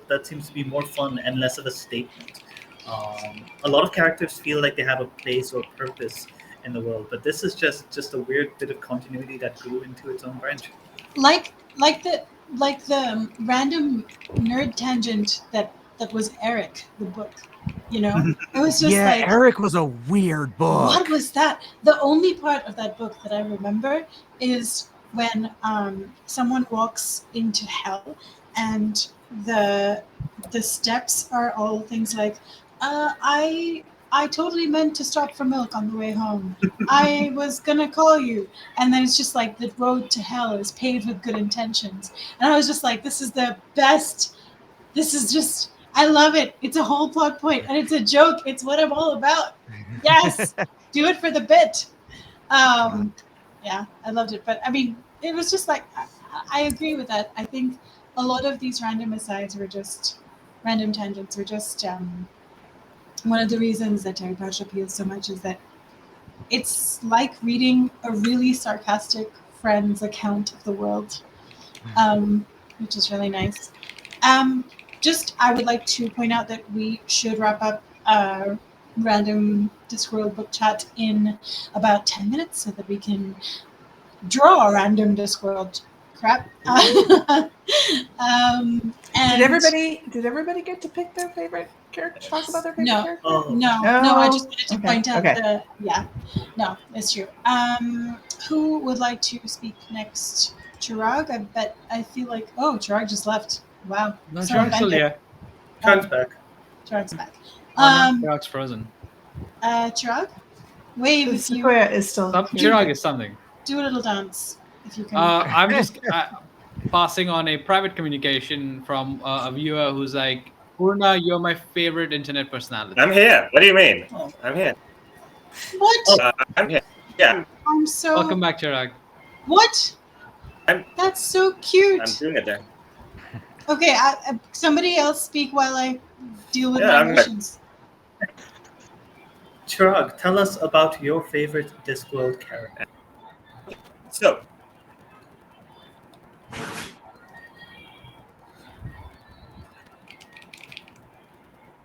that seems to be more fun and less of a statement. A lot of characters feel like they have a place or purpose in the world, but this is just a weird bit of continuity that grew into its own branch. like the random nerd tangent that was Eric, the book. You know, it was just yeah, like, Eric was a weird book. what was that? The only part of that book that I remember is when someone walks into hell and the steps are all things like, I totally meant to stop for milk on the way home. I was gonna call you. And then it's just like the road to hell is paved with good intentions. And I was just like, this is the best. This is just, I love it. It's a whole plot point and it's a joke. It's what I'm all about. Yes, do it for the bit. Yeah, I loved it. But I mean, it was just like, I agree with that. I think a lot of these random asides were just, random tangents were just, one of the reasons that Terry Pratchett appeals so much is that it's like reading a really sarcastic friend's account of the world, which is really nice. I would like to point out that we should wrap up random Discworld book chat in about 10 minutes so that we can draw random Discworld crap. And Did everybody get to pick their favorite character? Talk about their favorite character? No. I just wanted to point out no, it's true. Who would like to speak next? Chirag? I feel like Chirag just left. Wow. No, Chirag's still here. Chirag's back. Chirag's back. Chirag's frozen. Chirag? Wave if you. Sequoia is still here. Chirag is something. Do a little dance if you can. I'm just passing on a private communication from a viewer who's like, Purna, you're my favorite internet personality. I'm here. What do you mean? I'm here. What? I'm here. Yeah. I'm so. Welcome back, Chirag. What? That's so cute. I'm doing it then. Okay, somebody else speak while I deal with my emotions. Chirag, tell us about your favorite Discworld character. So,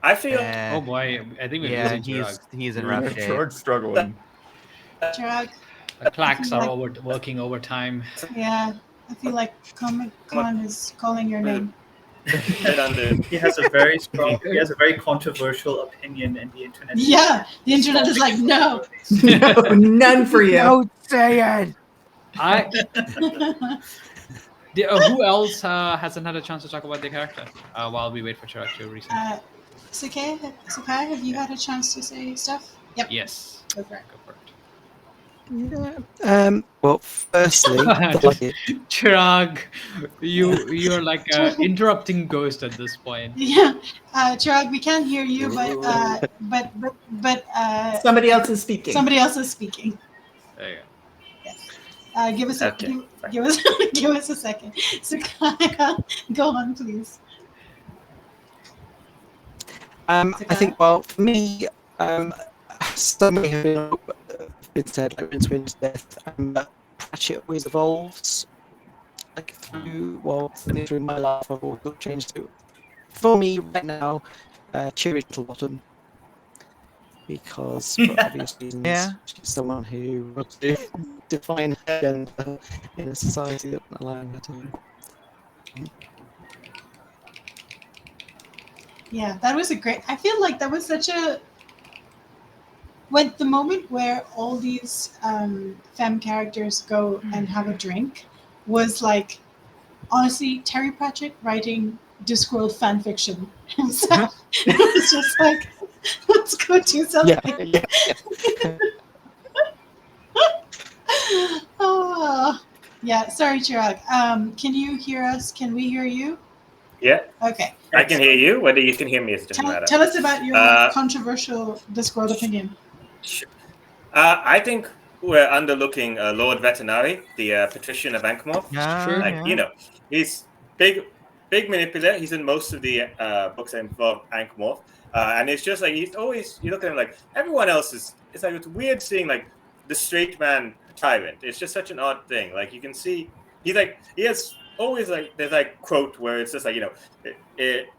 I feel. Oh boy, I think we're losing Chirag. He's in rough shape. Chirag's struggling. Chirag. The clacks are working overtime. Yeah, I feel like Comic-Con is calling your name. He has a very controversial opinion, and the internet. Yeah, the internet is like, no. No, none for you. Don't say it. Who else hasn't had a chance to talk about their character while we wait for Chirag to reset? Sakai, have you had a chance to say stuff? Yep. Yes. Go for it. Yeah. Well, firstly, Chirag, you're like an interrupting ghost at this point. Yeah, Chirag, we can't hear you, but somebody else is speaking. Somebody else is speaking. There you go. Yes. Give us give us a second. Sakai, go on, please. I think, well, for me, somebody who been said, like Prince Wind's death, Pratchett always evolves. Like through my life, I've always got changed to. For me, right now, Cheery Littlebottom, because for obvious reasons, she's someone who wants to define her gender in a society that doesn't allow her to. Yeah, that was I feel like that was such a. When the moment where all these femme characters go and have a drink was like, honestly, Terry Pratchett writing Discworld fan fiction himself. It was just like, let's go do something. Yeah. Oh, yeah. Sorry, Chirag. Can you hear us? Can we hear you? Yeah. Okay. I can hear you. Whether you can hear me, it doesn't matter. Tell us about your controversial Discworld opinion. Sure. I think we're underlooking Lord Veterinary, the patrician of Ankh-Morpork. You know, he's big manipulator. He's in most of the books that involve Ankh-Morpork. And it's just like, he's always, you look at him like, everyone else is, it's like, it's weird seeing like the straight man tyrant. It's just such an odd thing. Like you can see, he's like, he has always like there's like quote where it's just like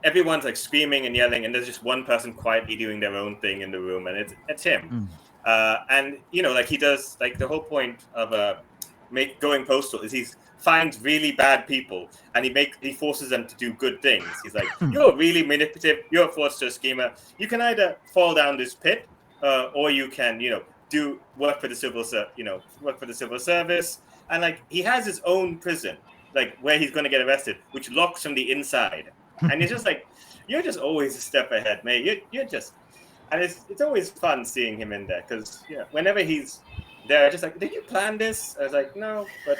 everyone's like screaming and yelling, and there's just one person quietly doing their own thing in the room, and it's him. And like he does like the whole point of going postal is he finds really bad people and he forces them to do good things. He's like, you're really manipulative, you're a fraudster schemer. You can either fall down this pit, or you can do work for the civil service. And like he has his own prison, like where he's going to get arrested, which locks from the inside. And it's just like you're just always a step ahead, mate. You're just, and it's always fun seeing him in there because whenever he's there, just like, did you plan this? I was like, no, but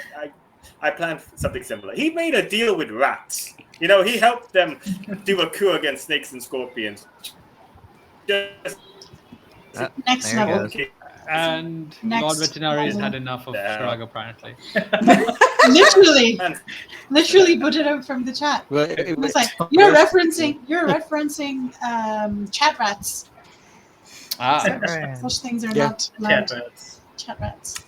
I planned something similar. He made a deal with rats. He helped them do a coup against snakes and scorpions. Just Next level. And Lord Veterinary has had enough of Shrug, apparently. literally put it out from the chat. Well, It was like, you're referencing chat rats. Such things are not allowed. Chat rats.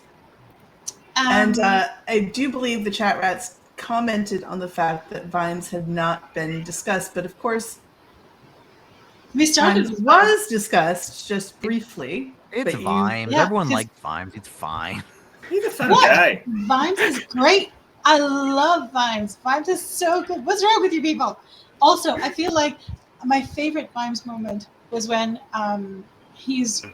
And I do believe the chat rats commented on the fact that vines had not been discussed, but of course, vines was discussed just briefly. It's Vimes. Everyone likes Vimes. It's fine. He's a fun guy. Vimes is great. I love Vimes. Vimes is so good. What's wrong with you people? Also, I feel like my favorite Vimes moment was when he's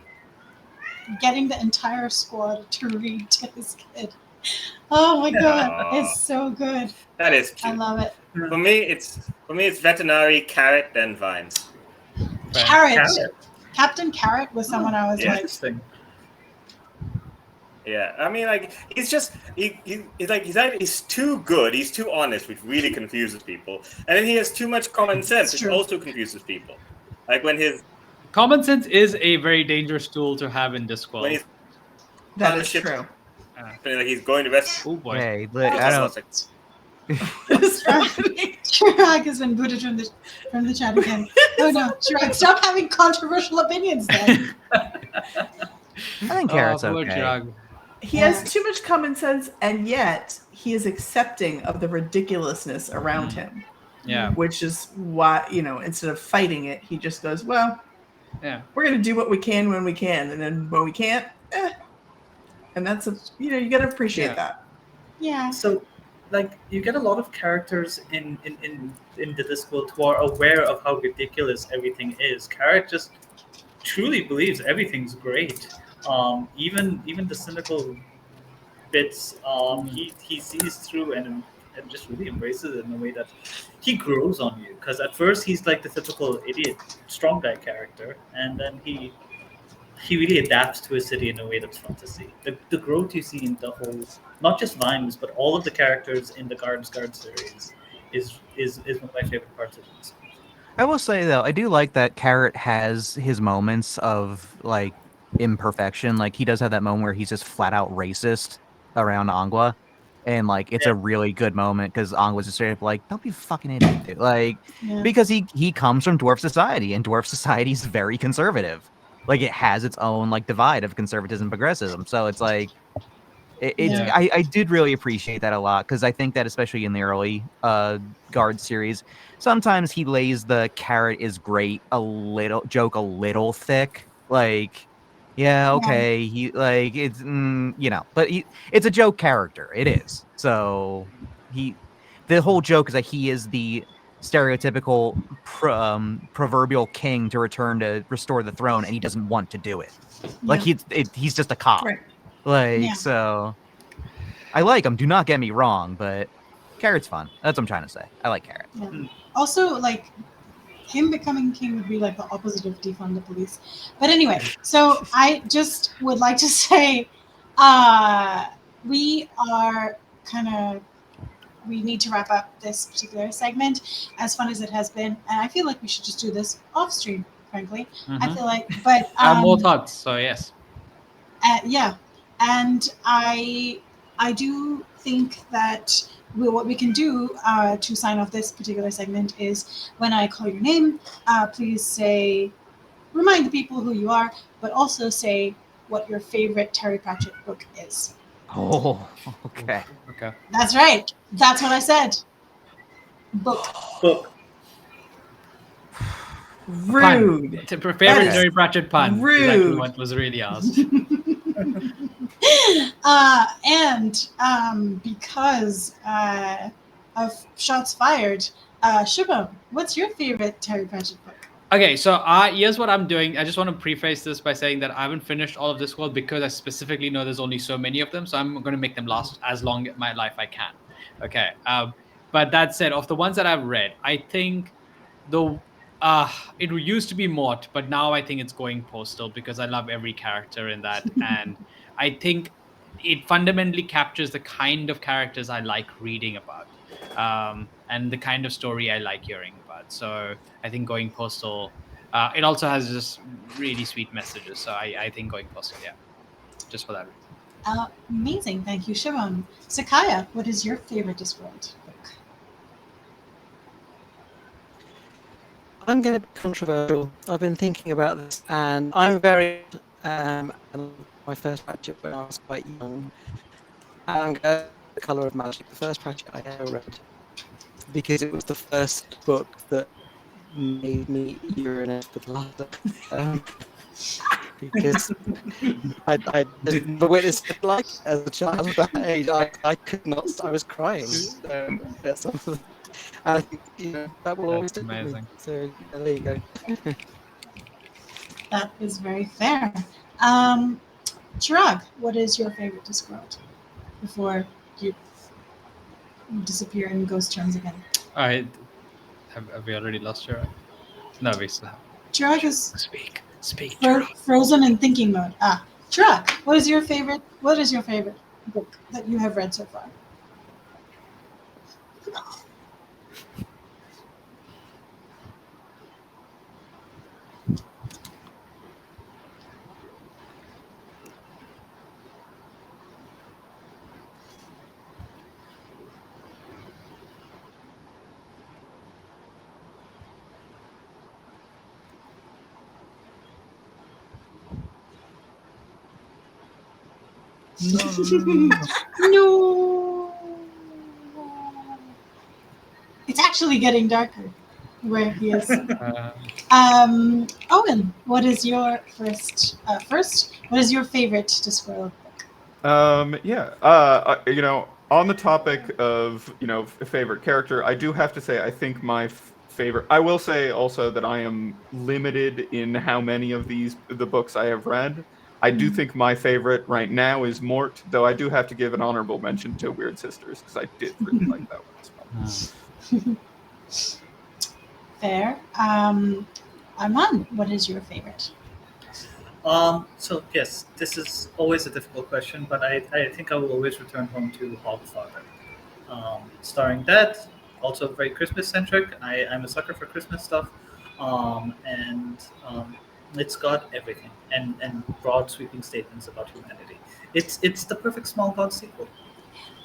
getting the entire squad to read to his kid. Oh my god, it's so good. That is cute. I love it. For me, it's Veterinary, Carrot, then Vines. Carrot. Captain Carrot was someone I was like. Interesting. Yeah, I mean, like he's just he's too good. He's too honest, which really confuses people. And then he has too much common sense, which also confuses people. Like when his common sense is a very dangerous tool to have in Discworld. That is true. Like he's going to rest. Oh boy! Hey, I don't. Chirag has been booted from the chat again. Oh no, Chirag, stop having controversial opinions then. I think Carrot's okay. He has too much common sense, and yet he is accepting of the ridiculousness around him. Yeah. Which is why, instead of fighting it, he just goes, well, we're going to do what we can when we can. And then when we can't, And that's, you got to appreciate that. Yeah. So, like, you get a lot of characters in the Discworld who are aware of how ridiculous everything is. Carrot just truly believes everything's great. Even the cynical bits, he sees through and just really embraces it in a way that he grows on you. Because at first he's like the typical idiot strong guy character, and then he really adapts to a city in a way that's fun to see. The growth you see in the whole, not just Vimes, but all of the characters in the Guard series is one of my favorite parts of this. I will say though, I do like that Carrot has his moments of like imperfection. Like he does have that moment where he's just flat out racist around Angua, and like it's a really good moment because Angua's just straight up like, "Don't be a fucking idiot," dude. Like because he comes from dwarf society, and dwarf society is very conservative. Like it has its own like divide of conservatism and progressivism. So it's like I did really appreciate that a lot because I think that especially in the early Guard series, sometimes he lays the Carrot is great a little thick. Like, okay, he like it's but it's a joke character. It is. So the whole joke is that he is the stereotypical proverbial king to return to restore the throne, and he doesn't want to do it. Like he's just a cop. Right. Like so, I like him. Do not get me wrong, but Carrot's fun. That's what I'm trying to say. I like Carrot. Yeah. Also, like him becoming king would be like the opposite of defund the police. But anyway, so I just would like to say, we need to wrap up this particular segment, as fun as it has been, and I feel like we should just do this off stream. Frankly, I feel like, but I have more thoughts. So yes. Yeah, and I do think that what we can do to sign off this particular segment is when I call your name, please remind the people who you are, but also say what your favorite Terry Pratchett book is. Oh, okay. Okay. That's right. That's what I said. Book. Book. Rude. It's a favorite That is Terry Pratchett pun. Exactly rude. what was really asked. And because of shots fired, Shubham, what's your favorite Terry Pratchett book? Okay, so here's what I'm doing. I just want to preface this by saying that I haven't finished all of Discworld because I specifically know there's only so many of them. So I'm going to make them last as long in my life I can. Okay. But that said, of the ones that I've read, I think the it used to be Mort, but now I think it's going Postal because I love every character in that, and I think it fundamentally captures the kind of characters I like reading about, and the kind of story I like hearing about. So I think Going Postal. It also has just really sweet messages. So I think Going Postal, yeah, just for that reason. Amazing. Thank you, Shubham. Sakaya, what is your favorite Discworld book? I'm going to be controversial. I've been thinking about this, and I'm very my first Pratchett when I was quite young. And I'm going to The Colour of Magic, the first Pratchett I ever read, because it was the first book that made me urinate with laughter. Because I never witnessed it like as a child at that age. I could not. I was crying at some of the, and I think that will always That's stick with me. amazing. So there you go. That is very fair. Chirag, what is your favorite Discworld? Before you disappear in ghost terms again. All right. Have we already lost her? No, we still have. Chirag is Speak, frozen in thinking mode. Chirag, what is your favorite book that you have read so far? No. It's actually getting darker where he is. Owen, what is your first? What is your favorite Discworld book? On the topic of favorite character, I do have to say I think my favorite. I will say also that I am limited in how many of the books I have read. I do think my favorite right now is Mort, though I do have to give an honorable mention to Weird Sisters because I did really like that one as well. Fair. Arman, what is your favorite? So yes, this is always a difficult question, but I think I will always return home to Hogfather. Starring that, also very Christmas centric. I'm a sucker for Christmas stuff, and it's got everything and broad sweeping statements about humanity. It's the perfect small god sequel.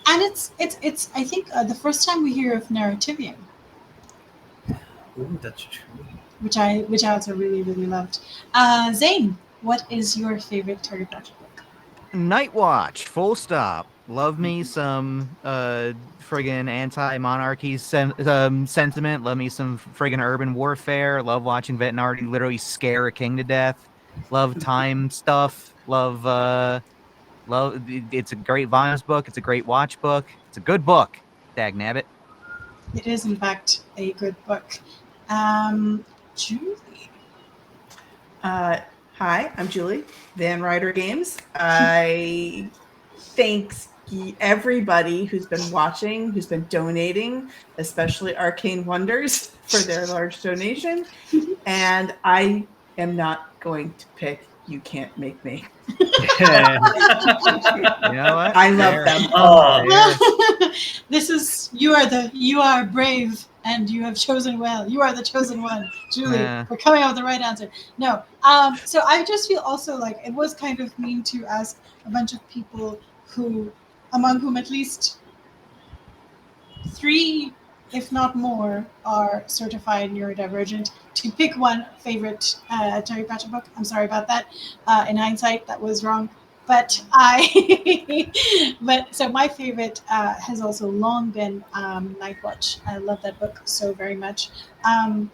And it's I think the first time we hear of Narrativium, Ooh, that's true. which I also really loved. Zane, what is your favorite Terry Pratchett book? Night Watch, full stop. Love me some friggin' anti-monarchy sentiment. Love me some friggin' urban warfare. Love watching Vetinardi literally scare a king to death. Love time stuff. Love. It's a great vibes book. It's a great watch book. It's a good book. Dagnabbit. It is, in fact, a good book. Julie. Hi, I'm Julie, Van Ryder Games. I thanks everybody who's been watching, who's been donating, especially Arcane Wonders for their large donation. And I am not going to pick You Can't Make Me. You know what? I love them all. You are brave and you have chosen well. You are the chosen one, Julie. We're coming up with the right answer. No. So I just feel also like it was kind of mean to ask a bunch of people among whom at least 3, if not more, are certified neurodivergent, to pick one favorite Terry Pratchett book. I'm sorry about that. In hindsight, that was wrong. But I, but so my favorite has also long been Night Watch. I love that book so very much. Um,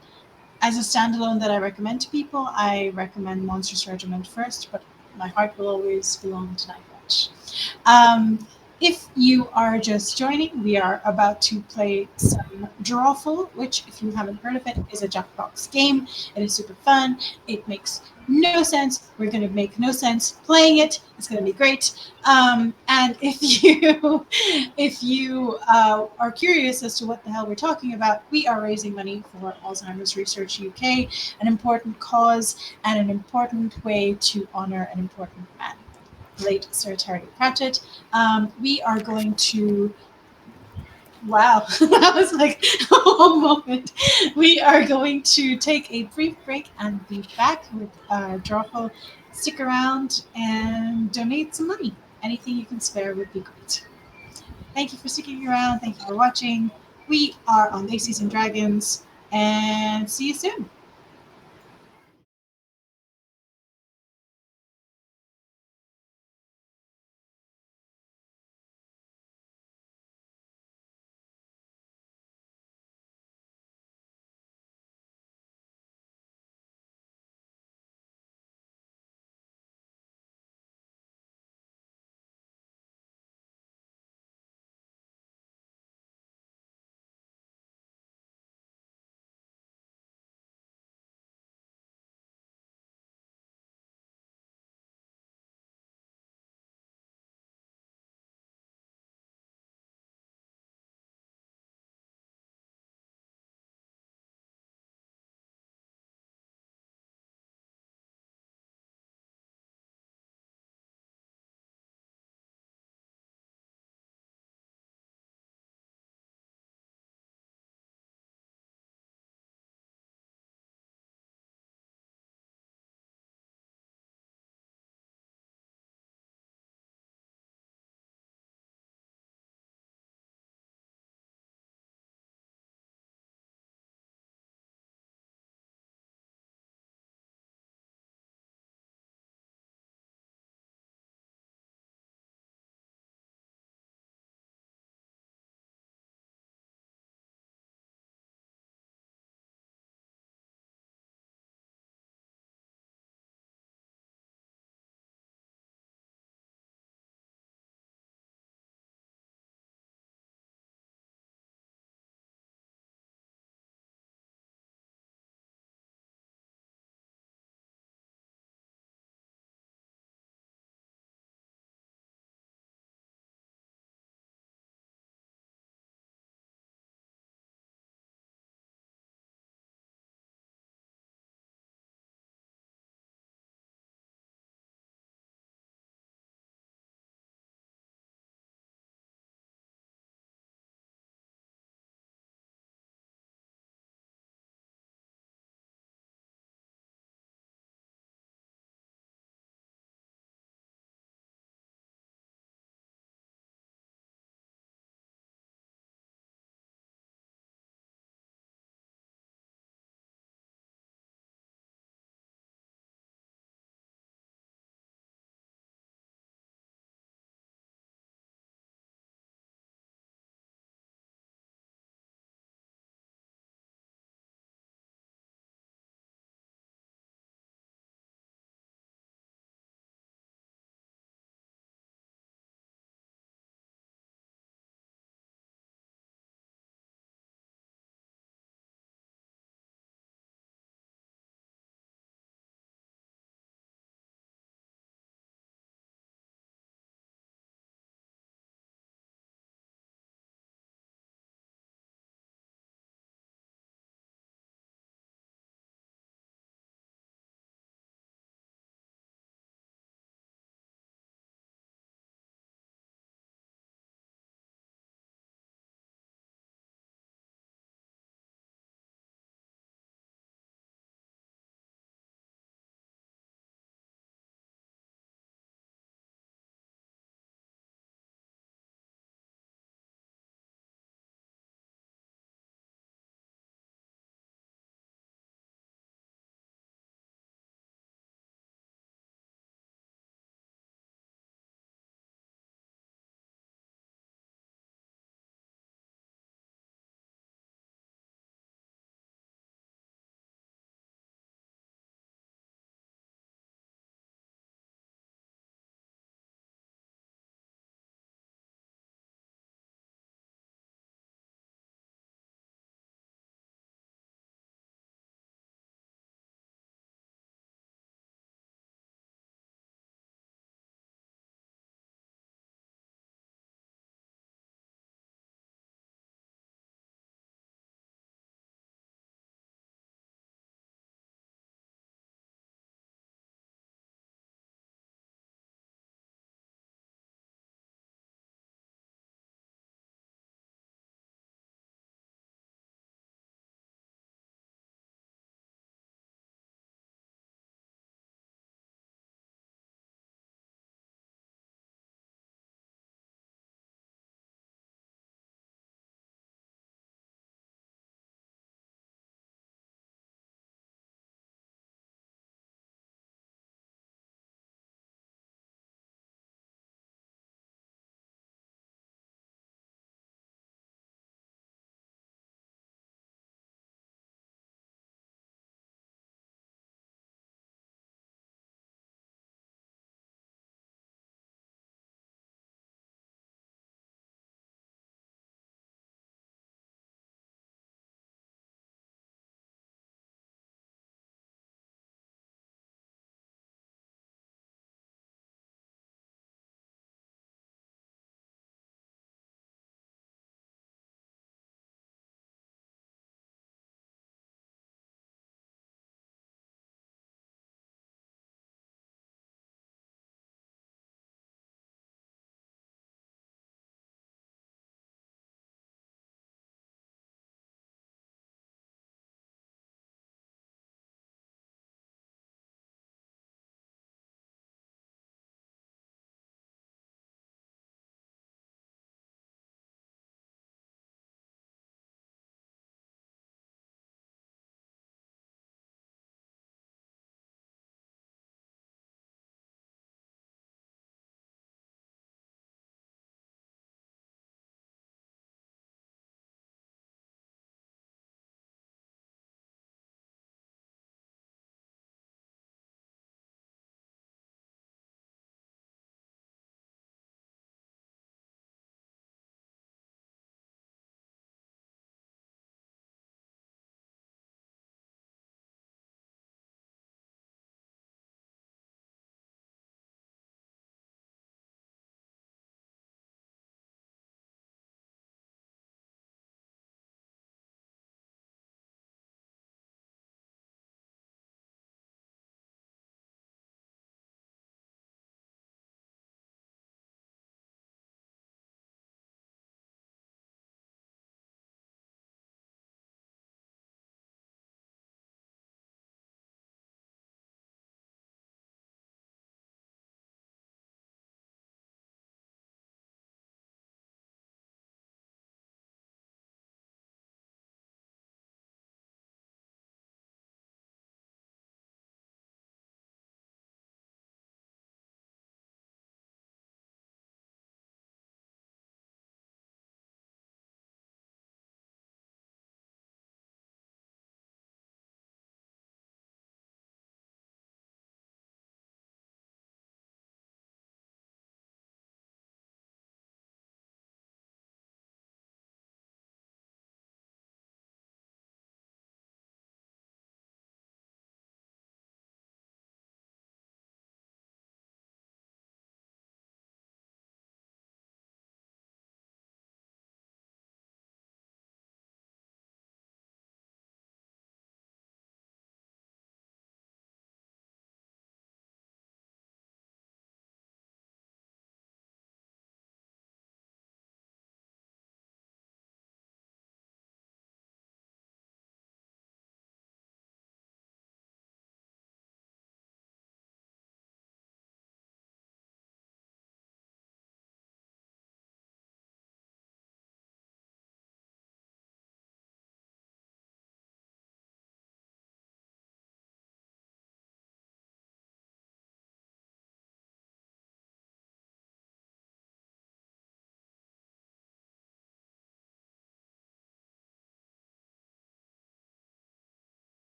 as a standalone that I recommend to people, I recommend Monsters Regiment first, but my heart will always belong to Night Watch. If you are just joining, we are about to play some Drawful, which, if you haven't heard of it, is a Jackbox game. It is super fun. It makes no sense. We're going to make no sense playing it. It's going to be great. And if you are curious as to what the hell we're talking about, we are raising money for Alzheimer's Research UK, an important cause and an important way to honor an important man, late Sir Terry Pratchett. We are going to. Wow, that was like a whole moment. We are going to take a brief break and be back with Drawful. Stick around and donate some money. Anything you can spare would be great. Thank you for sticking around. Thank you for watching. We are on Lacey's and Dragons, and see you soon.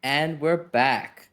And we're back.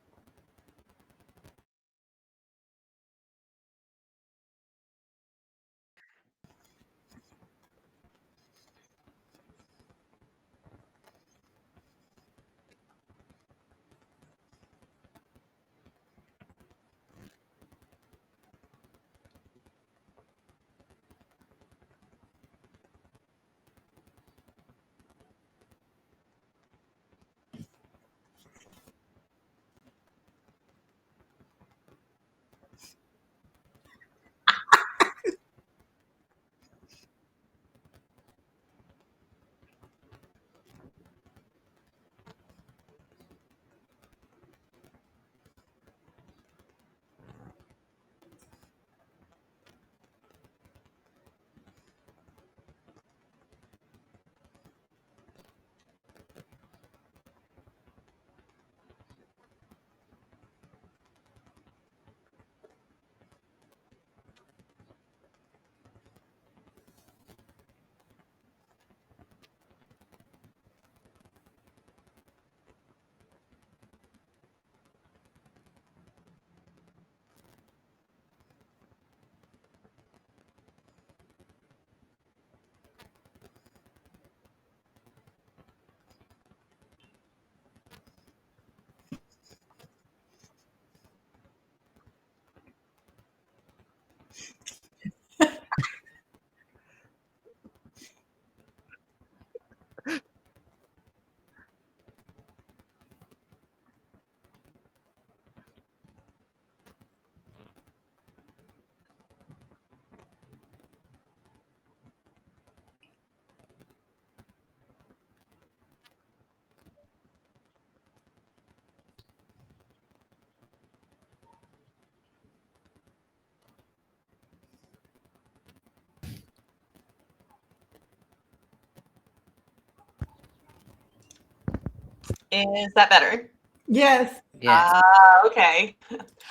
Is that better? Yes. Yes. Okay.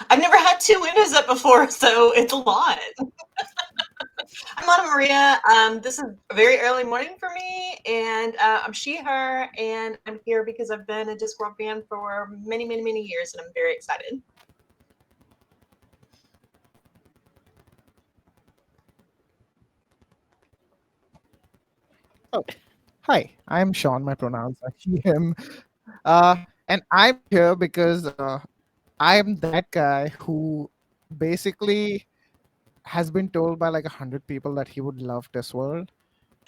I've never had two windows up before, so it's a lot. I'm Ana Maria. This is a very early morning for me, and I'm she, her, and I'm here because I've been a Discworld fan for many, many, many years, and I'm very excited. Oh, hi, I'm Sean. My pronouns are he, him. And I'm here because I'm that guy who basically has been told by like 100 people that he would love this world.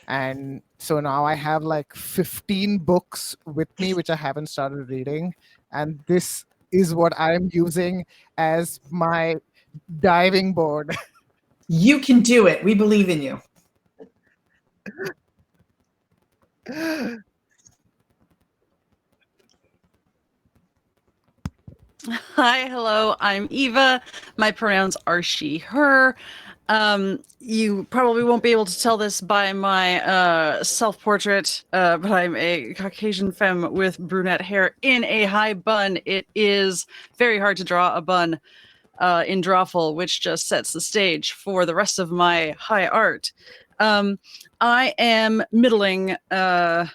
And so now I have like 15 books with me, which I haven't started reading. And this is what I'm using as my diving board. You can do it. We believe in you. Hi, hello. I'm Eva. My pronouns are she, her. You probably won't be able to tell this by my self-portrait, but I'm a Caucasian femme with brunette hair in a high bun. It is very hard to draw a bun in Drawful, which just sets the stage for the rest of my high art. I am middling. I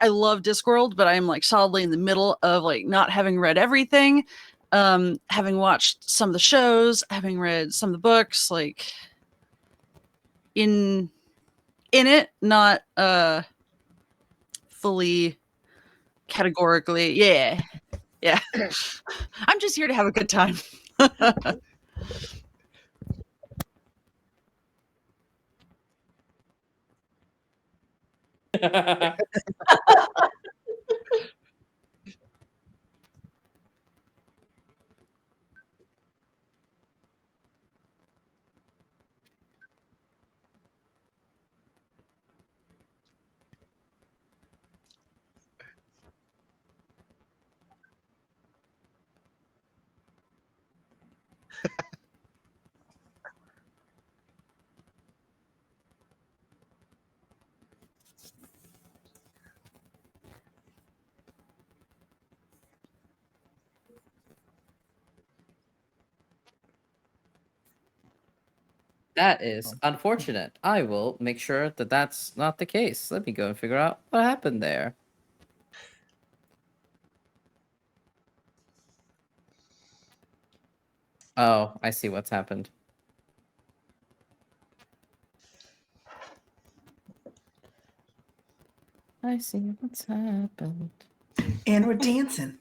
love Discworld, but I'm like solidly in the middle of like not having read everything, having watched some of the shows, having read some of the books, like in it, not fully categorically. Yeah. I'm just here to have a good time. That is unfortunate. I will make sure that that's not the case. Let me go and figure out what happened there. Oh, I see what's happened. I see what's happened. And we're dancing.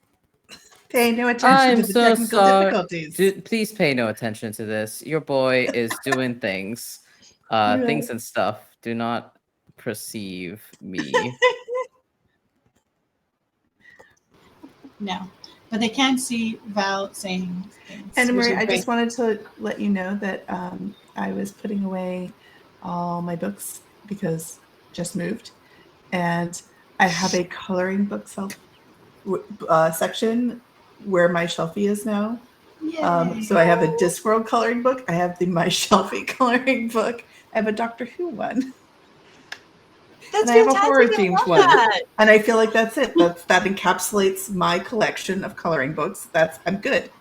Pay no attention I'm to the so technical sorry. difficulties. Please pay no attention to this. Your boy is doing things, things and stuff. Do not perceive me. No, but they can see Val saying things. And which Marie, is I great. just wanted to let you know that I was putting away all my books because just moved, and I have a coloring book section where my shelfie is now. So I have a Discworld coloring book. I have the My Shelfie coloring book. I have a Doctor Who one. That's and I have a fantastic. horror I themed love one. that. And I feel like that's it. That encapsulates my collection of coloring books. I'm good.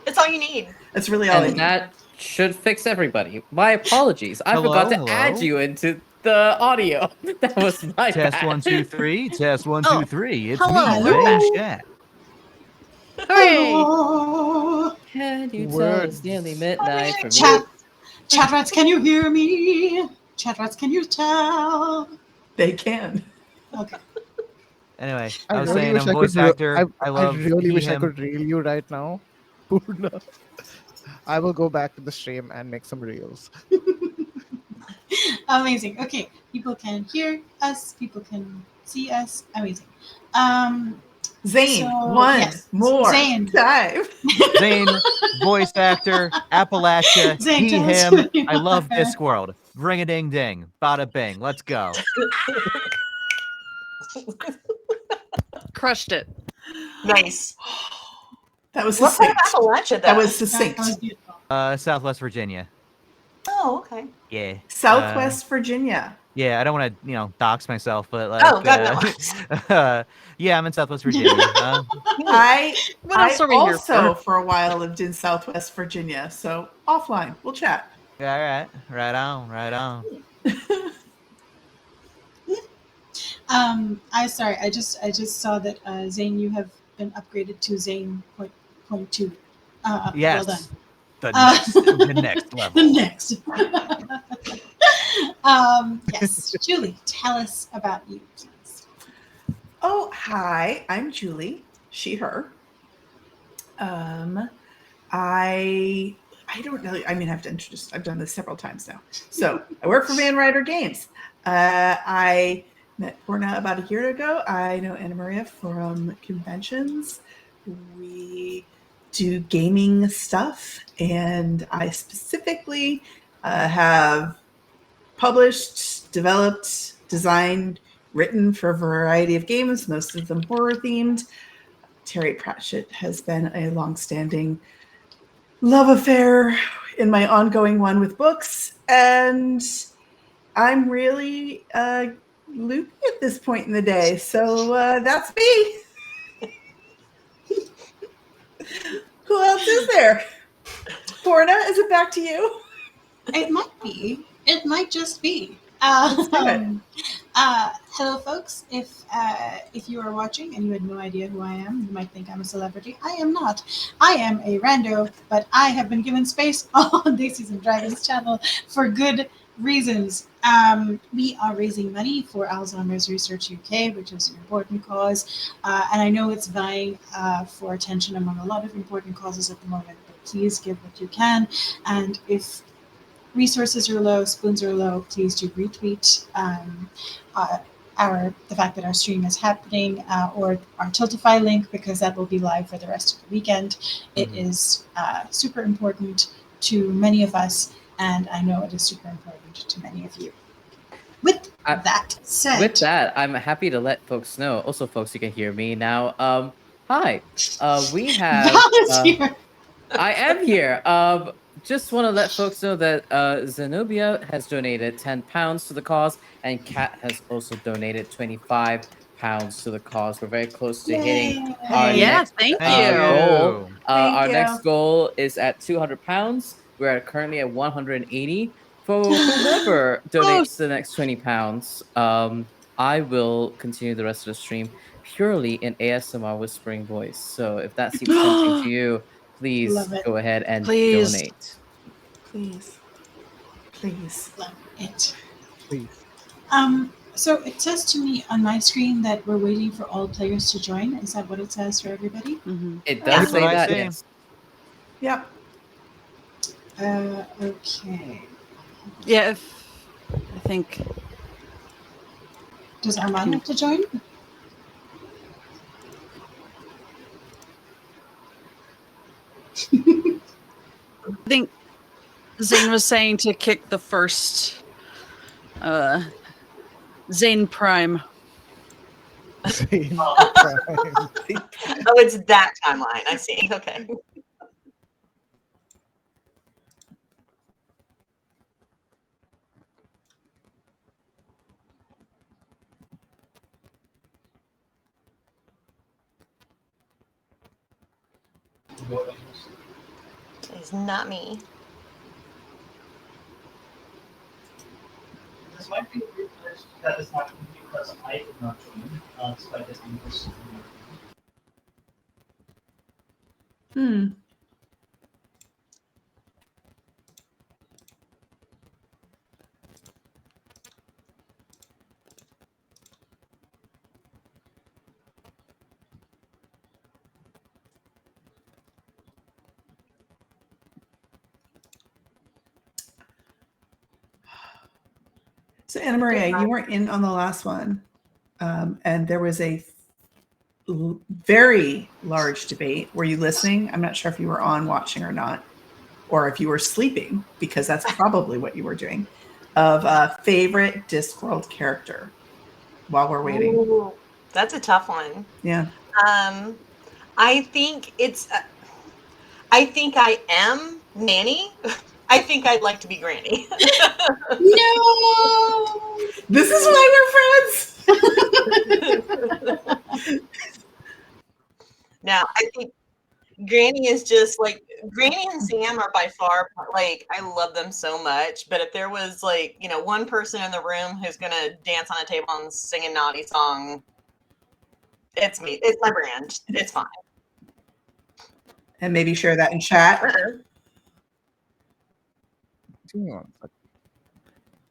That's all you need. That's really all I And need. that should fix everybody. My apologies. I Hello, forgot to hello. add you into the audio. That was my Test bad. 1 2 3. Test 1 2 3. It's hello. me, Zane Chat. Hooray! Hello. Can you tell it's Words. nearly midnight for me? Chat rats, can you hear me? Chat rats, can you tell? They can. Okay. Anyway, I I was really saying wish I'm I a voice could re- actor. I love really he, wish I him. could reel you right now, Purna. I will go back to the stream and make some reels. Amazing. Okay, people can hear us. People can see us. Amazing. Zane, so, one yes, more Zane. time. Zane, voice actor, Appalachia, Zane, he, tell us him. who you I love are. Discworld. Ring a ding ding. Bada bing. Let's go. Crushed it. Nice. That was What part of succinct. Appalachia, though? That was succinct. That was beautiful. Southwest Virginia. Oh, okay. Yeah. Southwest Virginia. Yeah, I don't want to, dox myself, but Oh, God, no. yeah, I'm in Southwest Virginia. I What else are we here also for? for a while lived in Southwest Virginia. So offline, we'll chat. All right, right on, right on. I just saw that Zane, you have been upgraded to Zane point two. Yes. Well done. The next level. The next. Yes, Julie, tell us about you, please. Oh, hi. I'm Julie. She, her. I don't know. I mean, I have to introduce. I've done this several times now. So I work for Van Ryder Games. I met Porna about a year ago. I know Anna Maria from conventions. We do gaming stuff, and I specifically have published, developed, designed, written for a variety of games, most of them horror themed. Terry Pratchett has been a longstanding love affair in my ongoing one with books, and I'm really loopy at this point in the day. So that's me. Who else is there? Porna, is it back to you? It might be. It might just be. Hello, folks. If you are watching and you had no idea who I am, you might think I'm a celebrity. I am not. I am a rando, but I have been given space on Daisies and Dragons channel for good reasons. We are raising money for Alzheimer's Research UK, which is an important cause, and I know it's vying for attention among a lot of important causes at the moment. But please give what you can, and if resources are low, spoons are low, please do retweet the fact that our stream is happening, or our Tiltify link, because that will be live for the rest of the weekend. It is super important to many of us, and I know it is super important to many of you. With that said, With that, I'm happy to let folks know. Also, folks, you can hear me now. Hi. We have. Val is here. I am here. Just want to let folks know that Zenobia has donated £10 to the cause, and Kat has also donated £25 to the cause. We're very close to hitting our next Thank goal. Thank Our you. next goal is at £200. We're currently at 180. For whomever donates the next £20, I will continue the rest of the stream purely in ASMR whispering voice. So if that seems tempting to you, please Love it. go ahead and Please. donate. Please. Please. Love it. Please. So it says to me on my screen that we're waiting for all players to join. Is that what it says for everybody? It That's does say what I that. see. Yes. Yep. Okay. Yeah, if I think. Does Armand have to join? I think Zane was saying to kick the first Zane Prime. Same Oh, time. it's that timeline. I see. Okay. It's not me. This might be a weird place that is happening because I did not join, despite this being posted. Hmm. So Anna Maria, you weren't in on the last one, and there was a very large debate. Were you listening? I'm not sure if you were on watching or not, or if you were sleeping, because that's probably what you were doing. Of a favorite Discworld character. While we're waiting, Ooh, that's a tough one. yeah. I think it's. I think I am Nanny. I think I'd like to be Granny. No. This is why we're friends. Now, I think Granny is just like Granny and Sam are by far like I love them so much. But if there was like one person in the room who's gonna dance on a table and sing a naughty song, it's me. It's my brand. It's fine. And maybe share that in chat.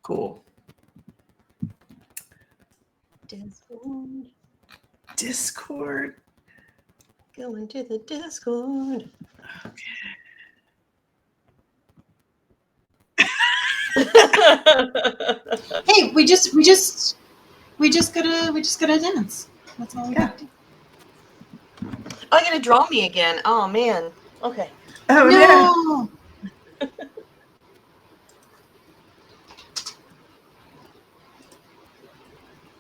Cool. Discord. Go into the Discord. Hey, we just gotta dance. That's all we got to do. Oh, you're gonna draw me again. Oh man. Okay. Oh No.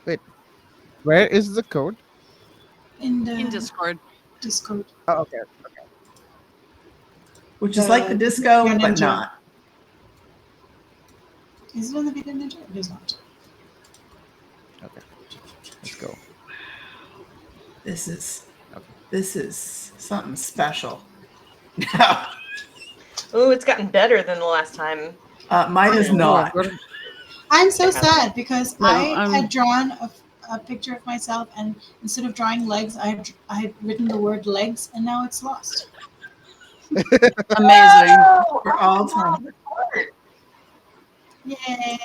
Wait, where is the code? In Discord. Discord. Oh, okay. Which is like the disco, Ninja. but not. Is it on the Vita Ninja? It is not. Okay. Let's go. This is Okay. this is something special. Oh, it's gotten better than the last time. Mine is not. I'm so sad because No, I had drawn a picture of myself, and instead of drawing legs, I had written the word legs, and now it's lost. Amazing. For all time. Yay!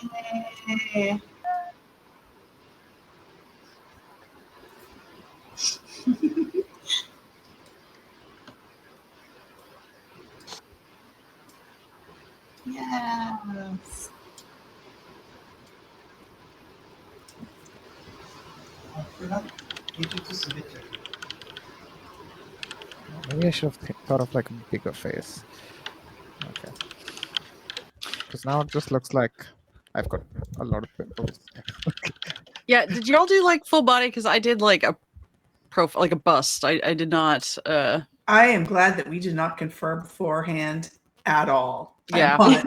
Yes. Maybe I should have thought of like a bigger face. Okay. Because now it just looks like I've got a lot of pimples. Yeah, did y'all do like full body? Because I did like a profile, like a bust. I did not. I am glad that we did not confer beforehand at all. Yeah. I want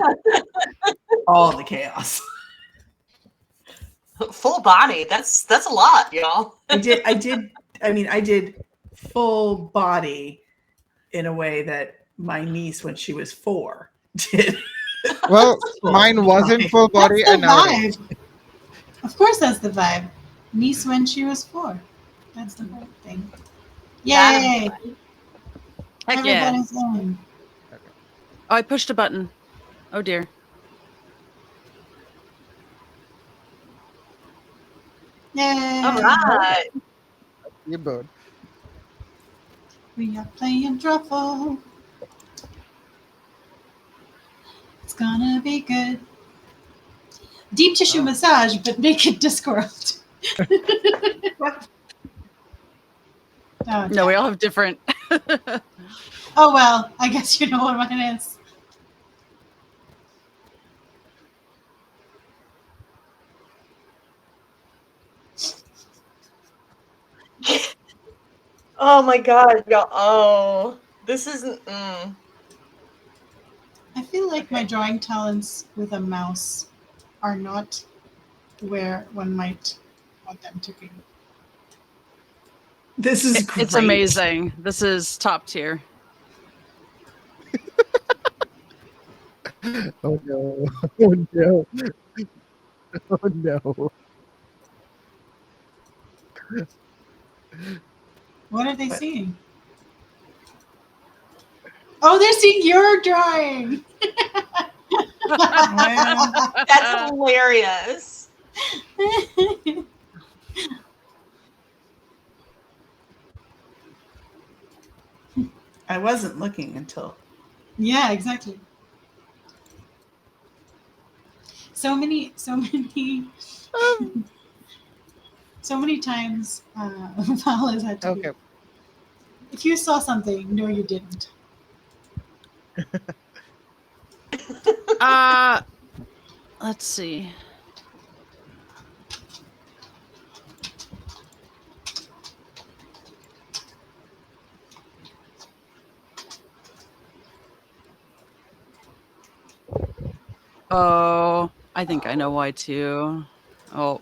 all the chaos. Full body. That's a lot, y'all. I did full body in a way that my niece, when she was 4, did. Well, mine wasn't full body, That's and the now it is. vibe. Of course, that's the vibe. Niece when she was 4. That's the right thing. Yay! Heck yeah. Everybody's in. Oh, I pushed a button. Oh dear. Yay! All right. You both. We are playing Truffle. It's gonna be good. Deep tissue massage, but make it Discworld. Oh, No, we all have different. oh well, I guess you know what mine is. Oh my god, y'all. Oh, this isn't. I feel like my drawing talents with a mouse are not where one might want them to be. This is great. It's amazing. This is top tier. Oh no! Oh no! Oh no! What are they seeing? Oh, they're seeing your drawing. That's hilarious. I wasn't looking until. Yeah, exactly. So many, so many times Val has had to be, if you saw something, no you didn't. Let's see. Oh, I think I know why too. Oh.